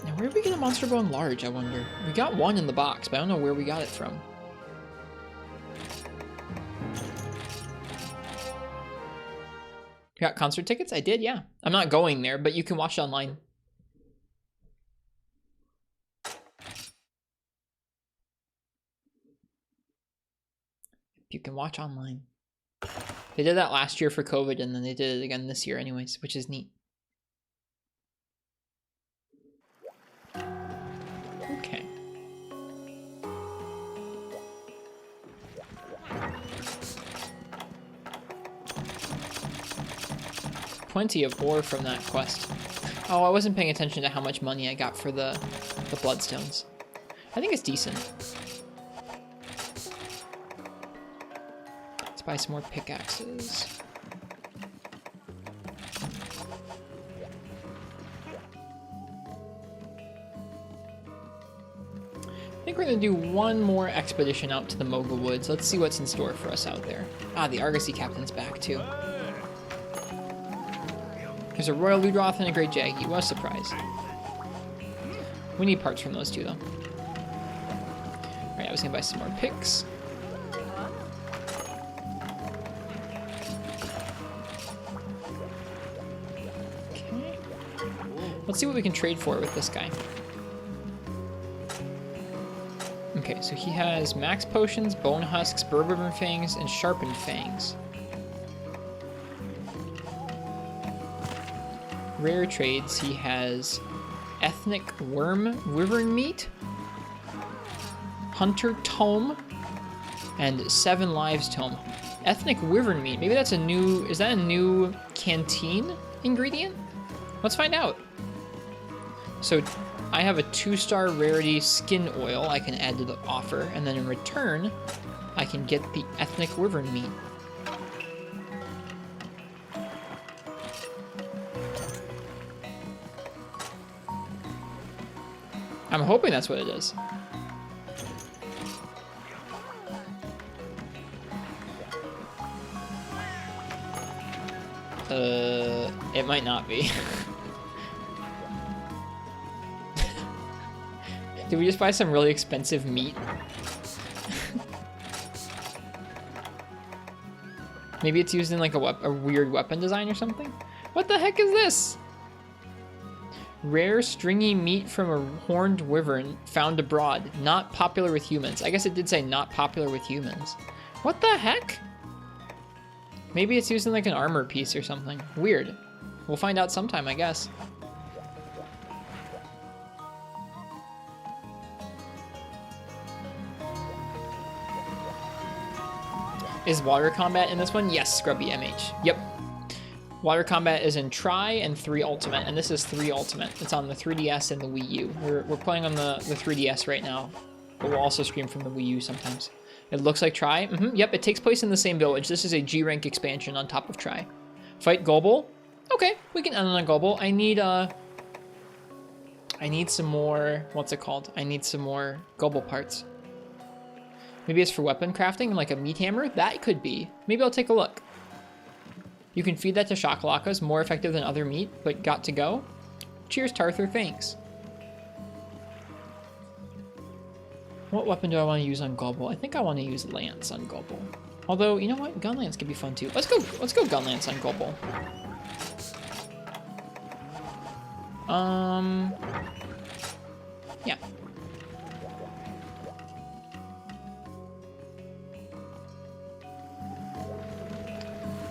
S1: Now, where did we get a Monster Bone Large, I wonder? We got one in the box, but I don't know where we got it from. You got concert tickets? I did, yeah. I'm not going there, but you can watch it online. You can watch online. They did that last year for COVID, and then they did it again this year anyways, which is neat. Okay. plenty of ore from that quest. Oh, I wasn't paying attention to how much money I got for the bloodstones. I think it's decent. Let's buy some more pickaxes. I think we're gonna do one more expedition out to the Moga Woods. Let's see what's in store for us out there. Ah, the Argosy captain's back too. There's a Royal Ludroth and a Great Jaggy. What a surprise. We need parts from those two though. Alright, I was gonna buy some more picks. Okay. Let's see what we can trade for with this guy. Okay, so he has max potions, bone husks, bird ribbon fangs, and sharpened fangs. Rare trades, he has ethnic worm wyvern meat, hunter tome, and 7 lives tome. Ethnic wyvern meat, maybe that's a new, is that a new canteen ingredient? Let's find out. So I have a 2-star rarity skin oil I can add to the offer, and then in return, I can get the ethnic wyvern meat. I'm hoping that's what it is. It might not be. Did we just buy some really expensive meat? Maybe it's used in like a weird weapon design or something? What the heck is this? Rare stringy meat from a horned wyvern found abroad. Not popular with humans. I guess it did say not popular with humans. What the heck? Maybe it's used in like an armor piece or something. Weird. We'll find out sometime, I guess. Is water combat in this one? Yes, Scrubby MH. Yep. Water combat is in Tri and 3 Ultimate, and this is 3 Ultimate. It's on the 3DS and the Wii U. We're playing on the 3DS right now, but we'll also stream from the Wii U sometimes. It looks like Tri. Yep, it takes place in the same village. This is a G rank expansion on top of Tri. Fight Gobble. Okay, we can end on a Gobble. I need some more, what's it called? I need some more Gobble parts. Maybe it's for weapon crafting, like a meat hammer? That could be. Maybe I'll take a look. You can feed that to Shakalakas, more effective than other meat, but got to go. Cheers, Tarthur, thanks. What weapon do I want to use on Gobble? I think I want to use Lance on Gobble. Although, you know what? Gun Lance could be fun too. Let's go Gun Lance on Gobble. Yeah.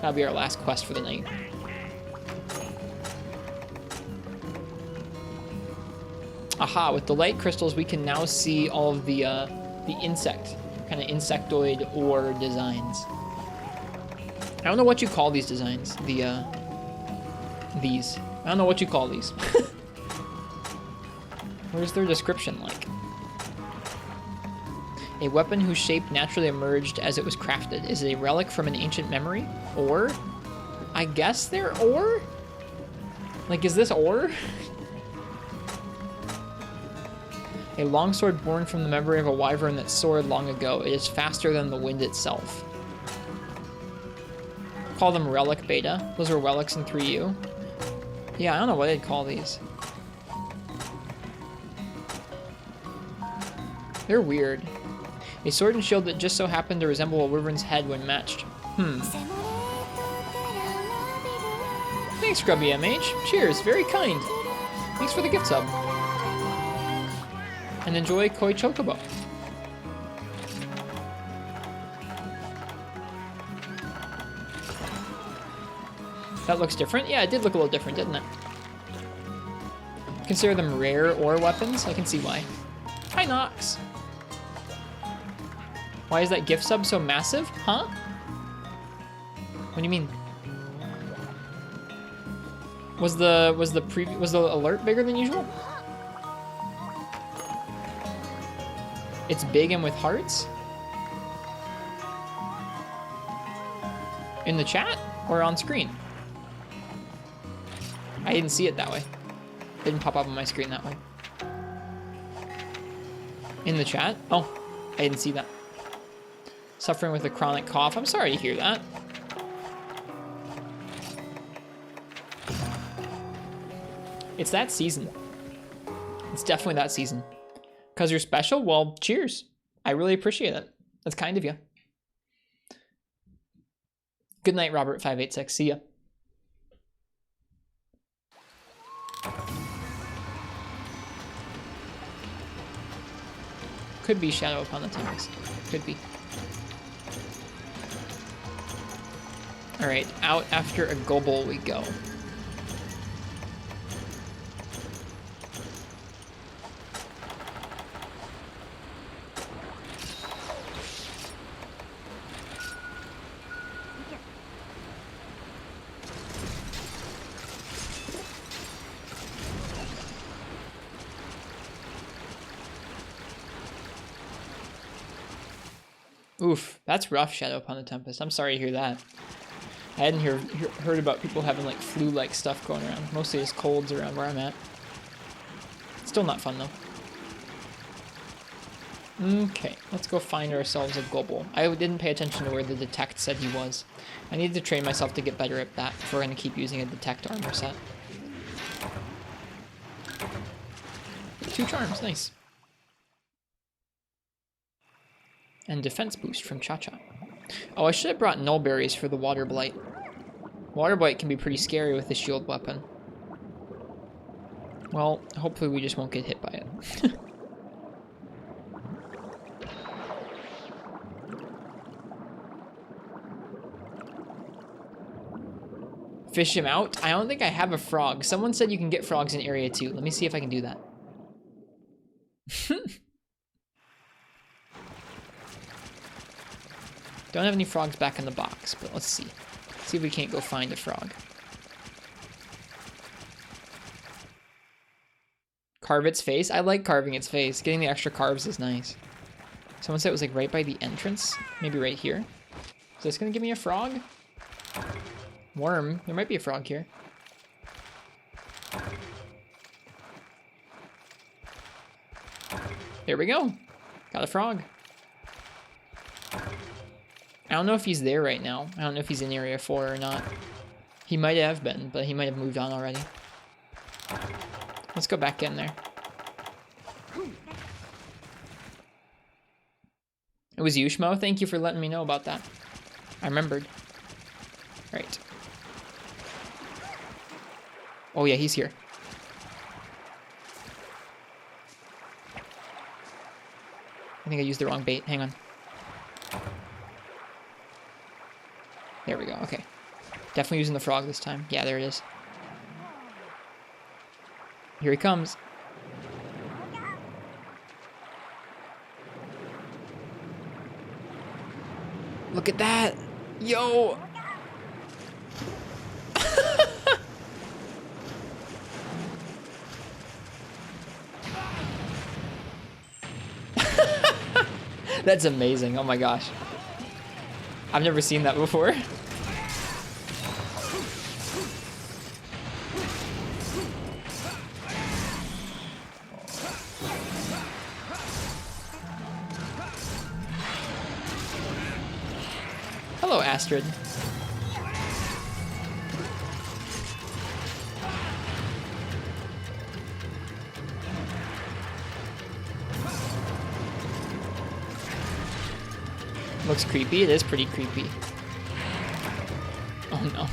S1: That'll be our last quest for the night. Aha, with the light crystals, we can now see all of the insect, kind of insectoid ore designs. I don't know what you call these designs. These. I don't know what you call these. Where's their description like? A weapon whose shape naturally emerged as it was crafted. Is it a relic from an ancient memory? Ore? I guess they're ore? Like, is this ore? A longsword born from the memory of a wyvern that soared long ago. It is faster than the wind itself. Call them relic beta. Those are relics in 3U. Yeah, I don't know what they'd call these. They're weird. A sword and shield that just so happened to resemble a wyvern's head when matched. Thanks, Grubby MH. Cheers, very kind. Thanks for the gift sub. And enjoy Koi Chocobo. That looks different? Yeah, it did look a little different, didn't it? Consider them rare ore weapons? I can see why. Hi, Nox. Why is that gift sub so massive? Huh? What do you mean? Was the alert bigger than usual? It's big and with hearts? In the chat or on screen? I didn't see it that way. It didn't pop up on my screen that way. In the chat? Oh, I didn't see that. Suffering with a chronic cough. I'm sorry to hear that. It's that season. It's definitely that season. Because you're special? Well, cheers. I really appreciate it. That's kind of you. Good night, Robert586. See ya. Could be Shadow upon the Tempest. Could be. Alright, out after a Gobble we go. Oof, that's rough, Shadow upon the Tempest. I'm sorry to hear that. I hadn't heard about people having like flu-like stuff going around. Mostly it's colds around where I'm at. Still not fun though. Okay, let's go find ourselves a Gobble. I didn't pay attention to where the detect said he was. I need to train myself to get better at that if we're going to keep using a detect armor set. 2 charms, nice. And defense boost from Cha-Cha. Oh, I should have brought Null Berries for the Water Blight. Water Blight can be pretty scary with the shield weapon. Well, hopefully we just won't get hit by it. Fish him out? I don't think I have a frog. Someone said you can get frogs in Area 2. Let me see if I can do that. Don't have any frogs back in the box, but let's see. See if we can't go find a frog. Carve its face? I like carving its face. Getting the extra carves is nice. Someone said it was like right by the entrance. Maybe right here. Is this gonna give me a frog? Worm. There might be a frog here. There we go. Got a frog. I don't know if he's there right now. I don't know if he's in Area 4 or not. He might have been, but he might have moved on already. Let's go back in there. It was you, Schmo? Thank you for letting me know about that. I remembered. Right. Oh yeah, he's here. I think I used the wrong bait. Hang on. There we go. Okay. Definitely using the frog this time. Yeah, there it is. Here he comes. Look at that. Yo. That's amazing. Oh my gosh. I've never seen that before. Hello, Astrid. Looks creepy. It is pretty creepy. Oh no.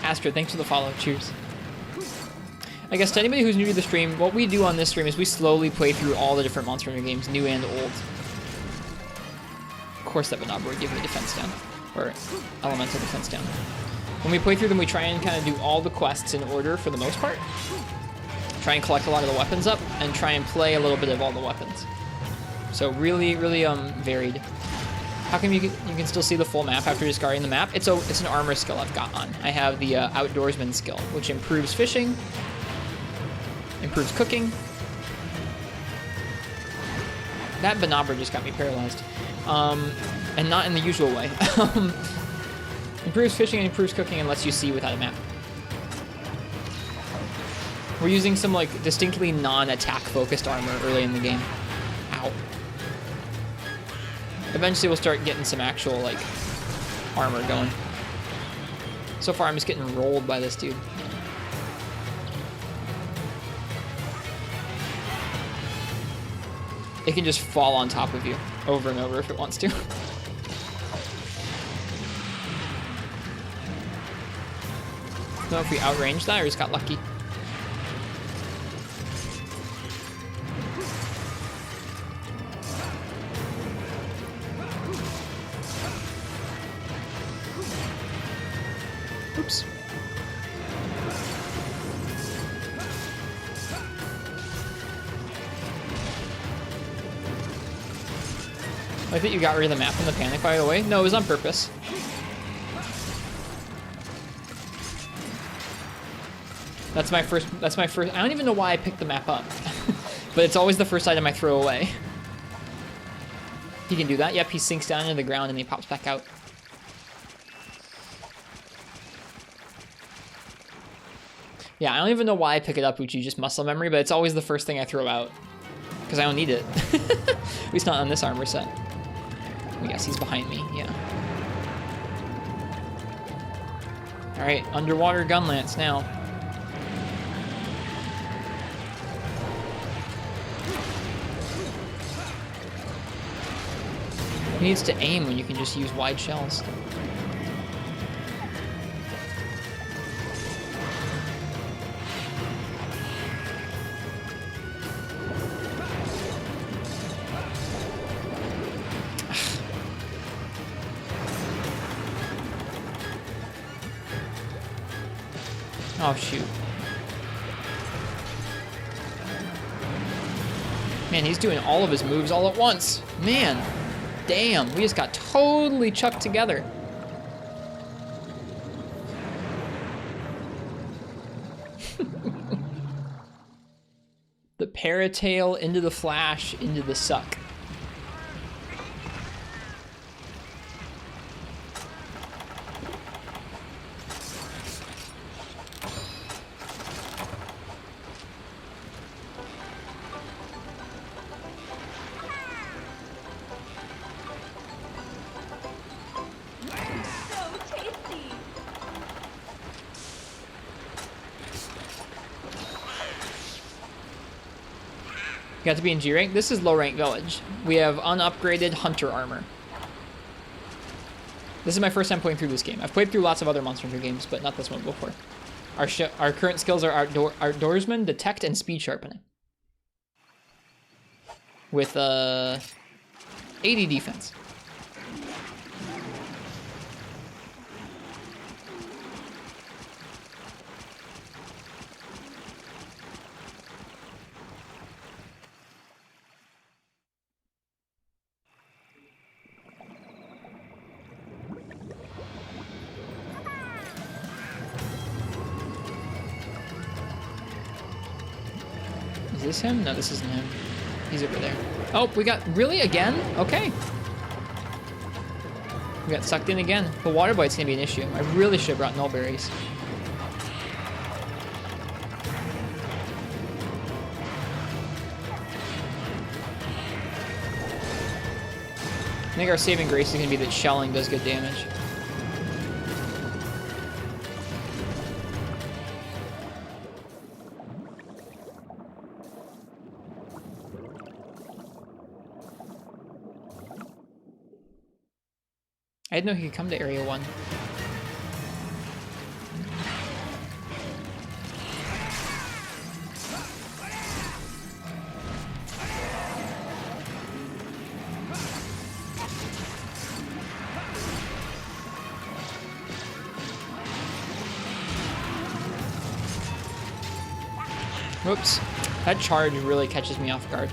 S1: Astrid, thanks for the follow. Cheers. I guess to anybody who's new to the stream, what we do on this stream is we slowly play through all the different Monster Hunter games, new and old. course that Venabra would give me defense down. Or elemental defense down. When we play through them, we try and kind of do all the quests in order for the most part. Try and collect a lot of the weapons up, and try and play a little bit of all the weapons. So really, really varied. How come you can still see the full map after discarding the map? It's an armor skill I've got on. I have the Outdoorsman skill, which improves fishing, improves cooking. That Venabra just got me paralyzed. And not in the usual way. Improves fishing and improves cooking and lets you see without a map. We're using some like distinctly non-attack focused armor early in the game. Ow. Eventually we'll start getting some actual like armor going. So far I'm just getting rolled by this dude. It can just fall on top of you over and over if it wants to. I don't know if we outranged that or just got lucky. Oops. I think you got rid of the map in the panic, by the way. No, it was on purpose. That's my first, I don't even know why I picked the map up. But it's always the first item I throw away. He can do that. Yep, he sinks down into the ground and he pops back out. Yeah, I don't even know why I pick it up, Uchi, just muscle memory, but it's always the first thing I throw out. Because I don't need it. At least not on this armor set. Oh, yes, he's behind me, yeah. Alright, underwater gun lance now. He needs to aim when you can just use wide shells. Oh, shoot. Man, he's doing all of his moves all at once. Man, damn, we just got totally chucked together. The paratail into the flash, into the suck. Got to be in G rank. This is low rank village. We have unupgraded hunter armor. This is my first time playing through this game. I've played through lots of other Monster Hunter games, but not this one before. Our current skills are Outdoorsman, Detect, and Speed Sharpening. With 80 defense. Is this him? No, this isn't him. He's over there. Oh, we got... Really? Again? Okay. We got sucked in again. The water bite's gonna be an issue. I really should have brought nullberries. I think our saving grace is gonna be that shelling does good damage. I didn't know he could come to Area 1. Oops. That charge really catches me off guard.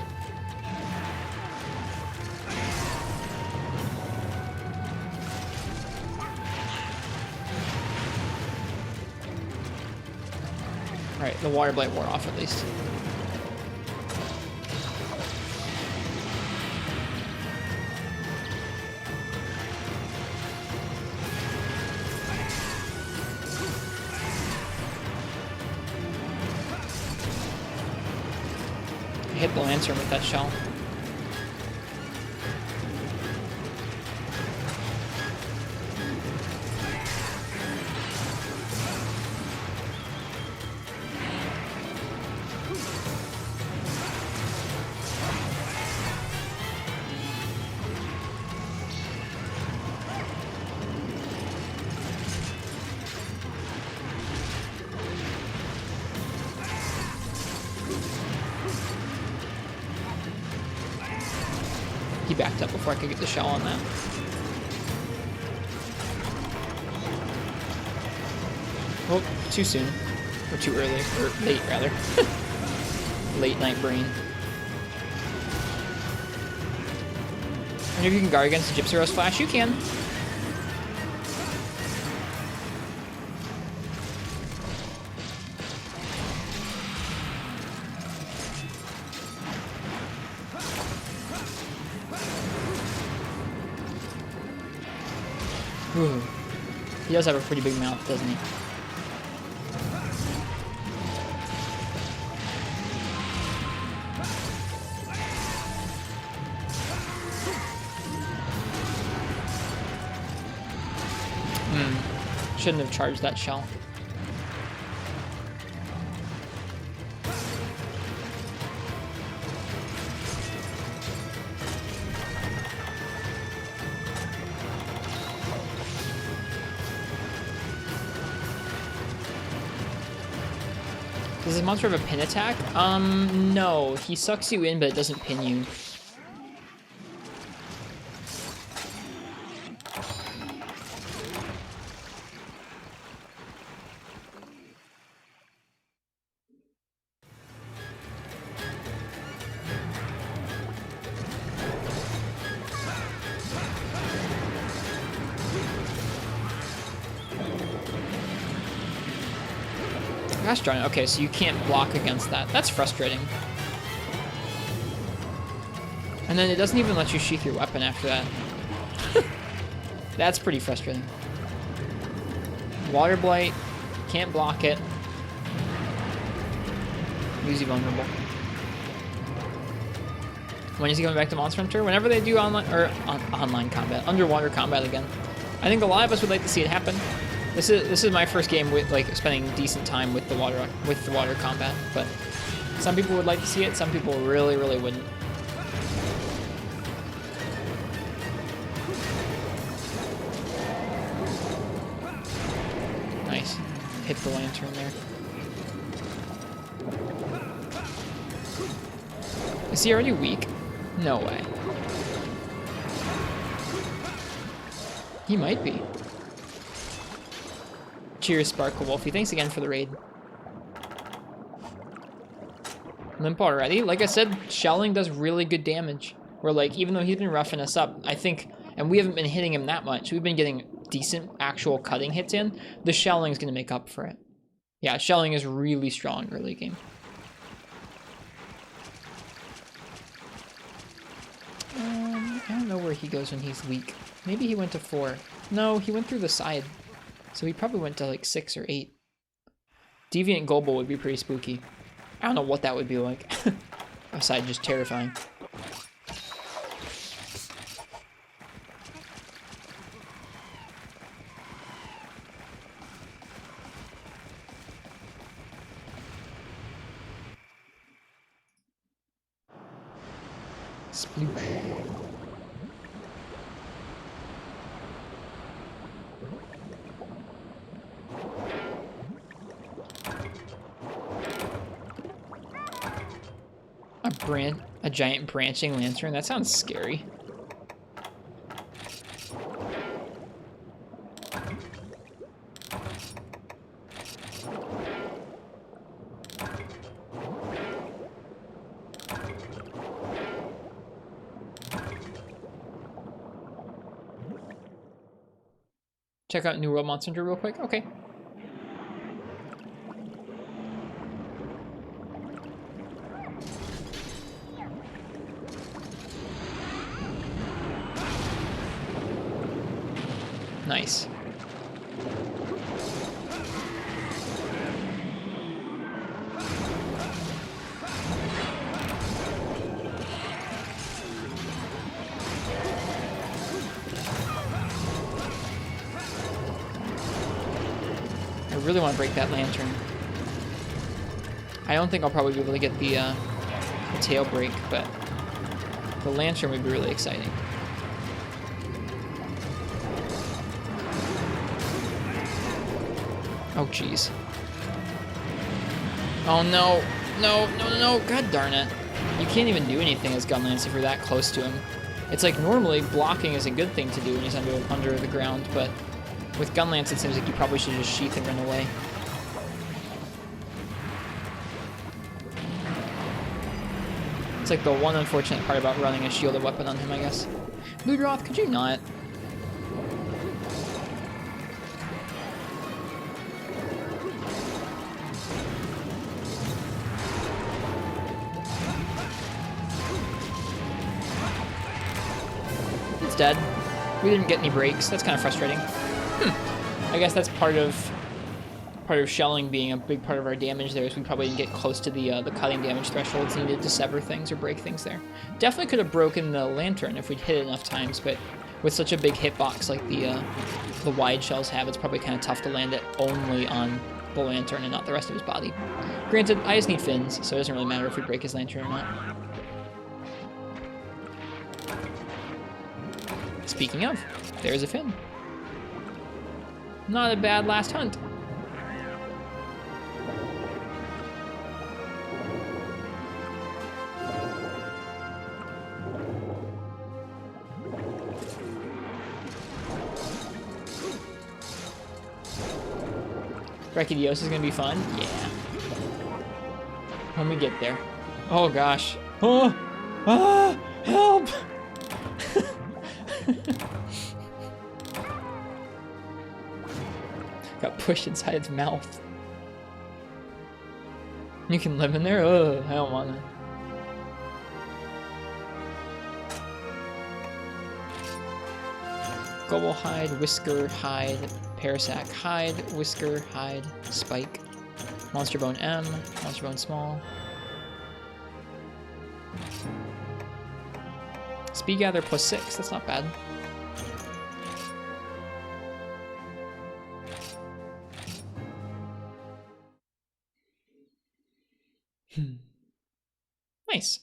S1: Alright, the water blight wore off at least. I hit the lantern with that shell. He backed up before I could get the shell on that. Oh, too soon. Or too early. Or late, rather. Late night brain. And if you can guard against the Gypsy Rose Flash, you can. Ooh. He does have a pretty big mouth, doesn't he? Shouldn't have charged that shell. Does this monster have a pin attack? No. He sucks you in, but it doesn't pin you. Gosh darn it. Okay, so you can't block against that. That's frustrating. And then it doesn't even let you sheath your weapon after that. That's pretty frustrating. Water Blight. Can't block it. Usually vulnerable. When is he coming back to Monster Hunter? Whenever they do online, or online combat. Underwater combat again. I think a lot of us would like to see it happen. This is my first game with like spending decent time with the water combat, but some people would like to see it, some people really wouldn't. Nice. Hit the lantern there. Is he already weak? No way. He might be. Cheers, Sparkle Wolfie. Thanks again for the raid. Limp already? Like I said, shelling does really good damage. Where, like, even though he's been roughing us up, I think, and we haven't been hitting him that much, we've been getting decent actual cutting hits in, the shelling is going to make up for it. Yeah, shelling is really strong early game. I don't know where he goes when he's weak. Maybe he went to 4. No, he went through the side. So he probably went to like 6 or 8. Deviant Gobble would be pretty spooky. I don't know what that would be like. Aside just terrifying. Sploosh. A giant branching lantern? That sounds scary. Check out New World Monster Hunter real quick. Okay. Nice. I really want to break that lantern. I don't think I'll probably be able to get the tail break, but the lantern would be really exciting. Oh, jeez. Oh, no. No, no, no, no. God darn it. You can't even do anything as Gunlance if you're that close to him. It's like normally blocking is a good thing to do when he's under the ground, but with Gunlance it seems like you probably should just sheath and run away. It's like the one unfortunate part about running a shielded weapon on him, I guess. Ludroth, could you not? It's dead. We didn't get any breaks. That's kind of frustrating. I guess that's part of shelling being a big part of our damage there, is we probably didn't get close to the cutting damage thresholds needed to sever things or break things there. Definitely could have broken the lantern if we'd hit it enough times, but with such a big hitbox like the wide shells have, it's probably kind of tough to land it only on the lantern and not the rest of his body. Granted, I just need fins, so it doesn't really matter if we break his lantern or not. Speaking of, there's a fin. Not a bad last hunt. Brachiosaurus is gonna be fun. Yeah. When we get there. Oh gosh. Oh! Ah! Help! Got pushed inside its mouth. You can live in there? Ugh, I don't wanna. Gobble hide, whisker hide, Parasac hide, whisker hide, spike, monster bone M, monster bone small. Speed gather +6, that's not bad. Nice.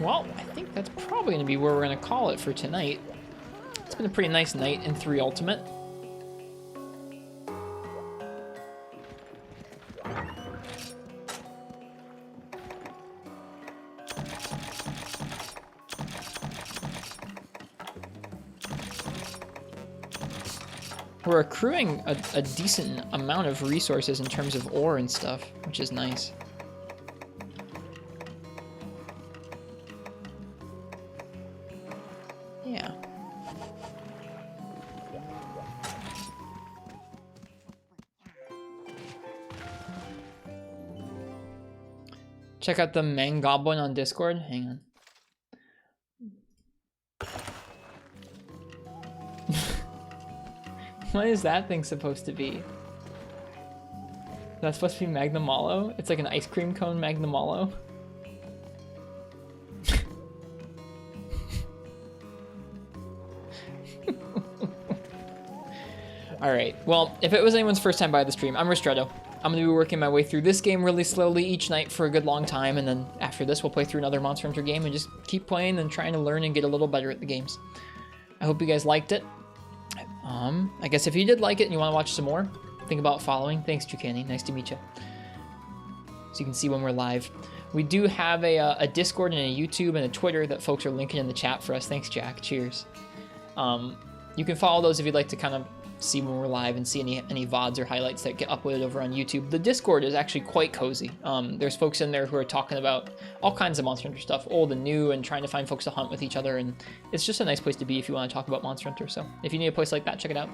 S1: Well, I think that's probably going to be where we're going to call it for tonight. It's been a pretty nice night in 3 Ultimate. We're accruing a decent amount of resources in terms of ore and stuff, which is nice. Yeah. Check out the Mangoblin on Discord. Hang on. What is that thing supposed to be? That's supposed to be Magnamalo? It's like an ice cream cone Magnamalo. Alright, well, if it was anyone's first time by the stream, I'm Ristretto. I'm going to be working my way through this game really slowly each night for a good long time, and then after this we'll play through another Monster Hunter game and just keep playing and trying to learn and get a little better at the games. I hope you guys liked it. I guess if you did like it and you want to watch some more, think about following. Thanks, Jucani. Nice to meet you. So you can see when we're live. We do have a Discord and a YouTube and a Twitter that folks are linking in the chat for us. Thanks, Jack. Cheers. You can follow those if you'd like to kind of see when we're live and see any VODs or highlights that get uploaded over on YouTube. The Discord is actually quite cozy. There's folks in there who are talking about all kinds of Monster Hunter stuff, old and new, and trying to find folks to hunt with each other, and it's just a nice place to be if you want to talk about Monster Hunter. So if you need a place like that, check it out.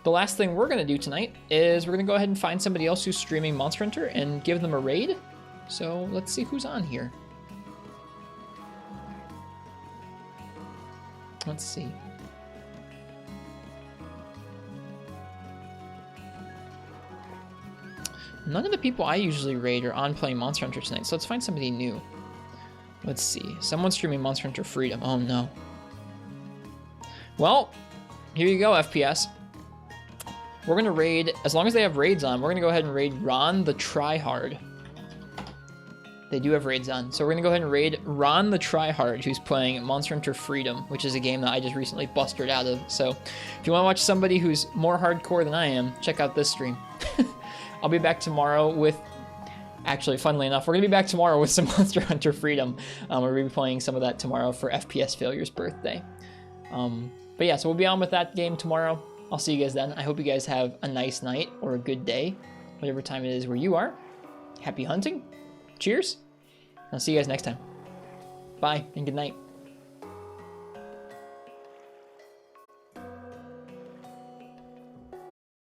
S1: The last thing we're going to do tonight is we're going to go ahead and find somebody else who's streaming Monster Hunter and give them a raid. So let's see who's on here. Let's see. None of the people I usually raid are on playing Monster Hunter tonight, so let's find somebody new. Let's see. Someone's streaming Monster Hunter Freedom. Oh no. Well, here you go, FPS. We're going to raid, as long as they have raids on, we're going to go ahead and raid Ron the Tryhard. They do have raids on. So we're going to go ahead and raid Ron the Tryhard, who's playing Monster Hunter Freedom, which is a game that I just recently busted out of. So if you want to watch somebody who's more hardcore than I am, check out this stream. I'll be back tomorrow with, actually, funnily enough, we're going to be back tomorrow with some Monster Hunter Freedom. We're going to be playing some of that tomorrow for FPS Failure's birthday. But yeah, so we'll be on with that game tomorrow. I'll see you guys then. I hope you guys have a nice night or a good day, whatever time it is where you are. Happy hunting. Cheers. I'll see you guys next time. Bye and good night.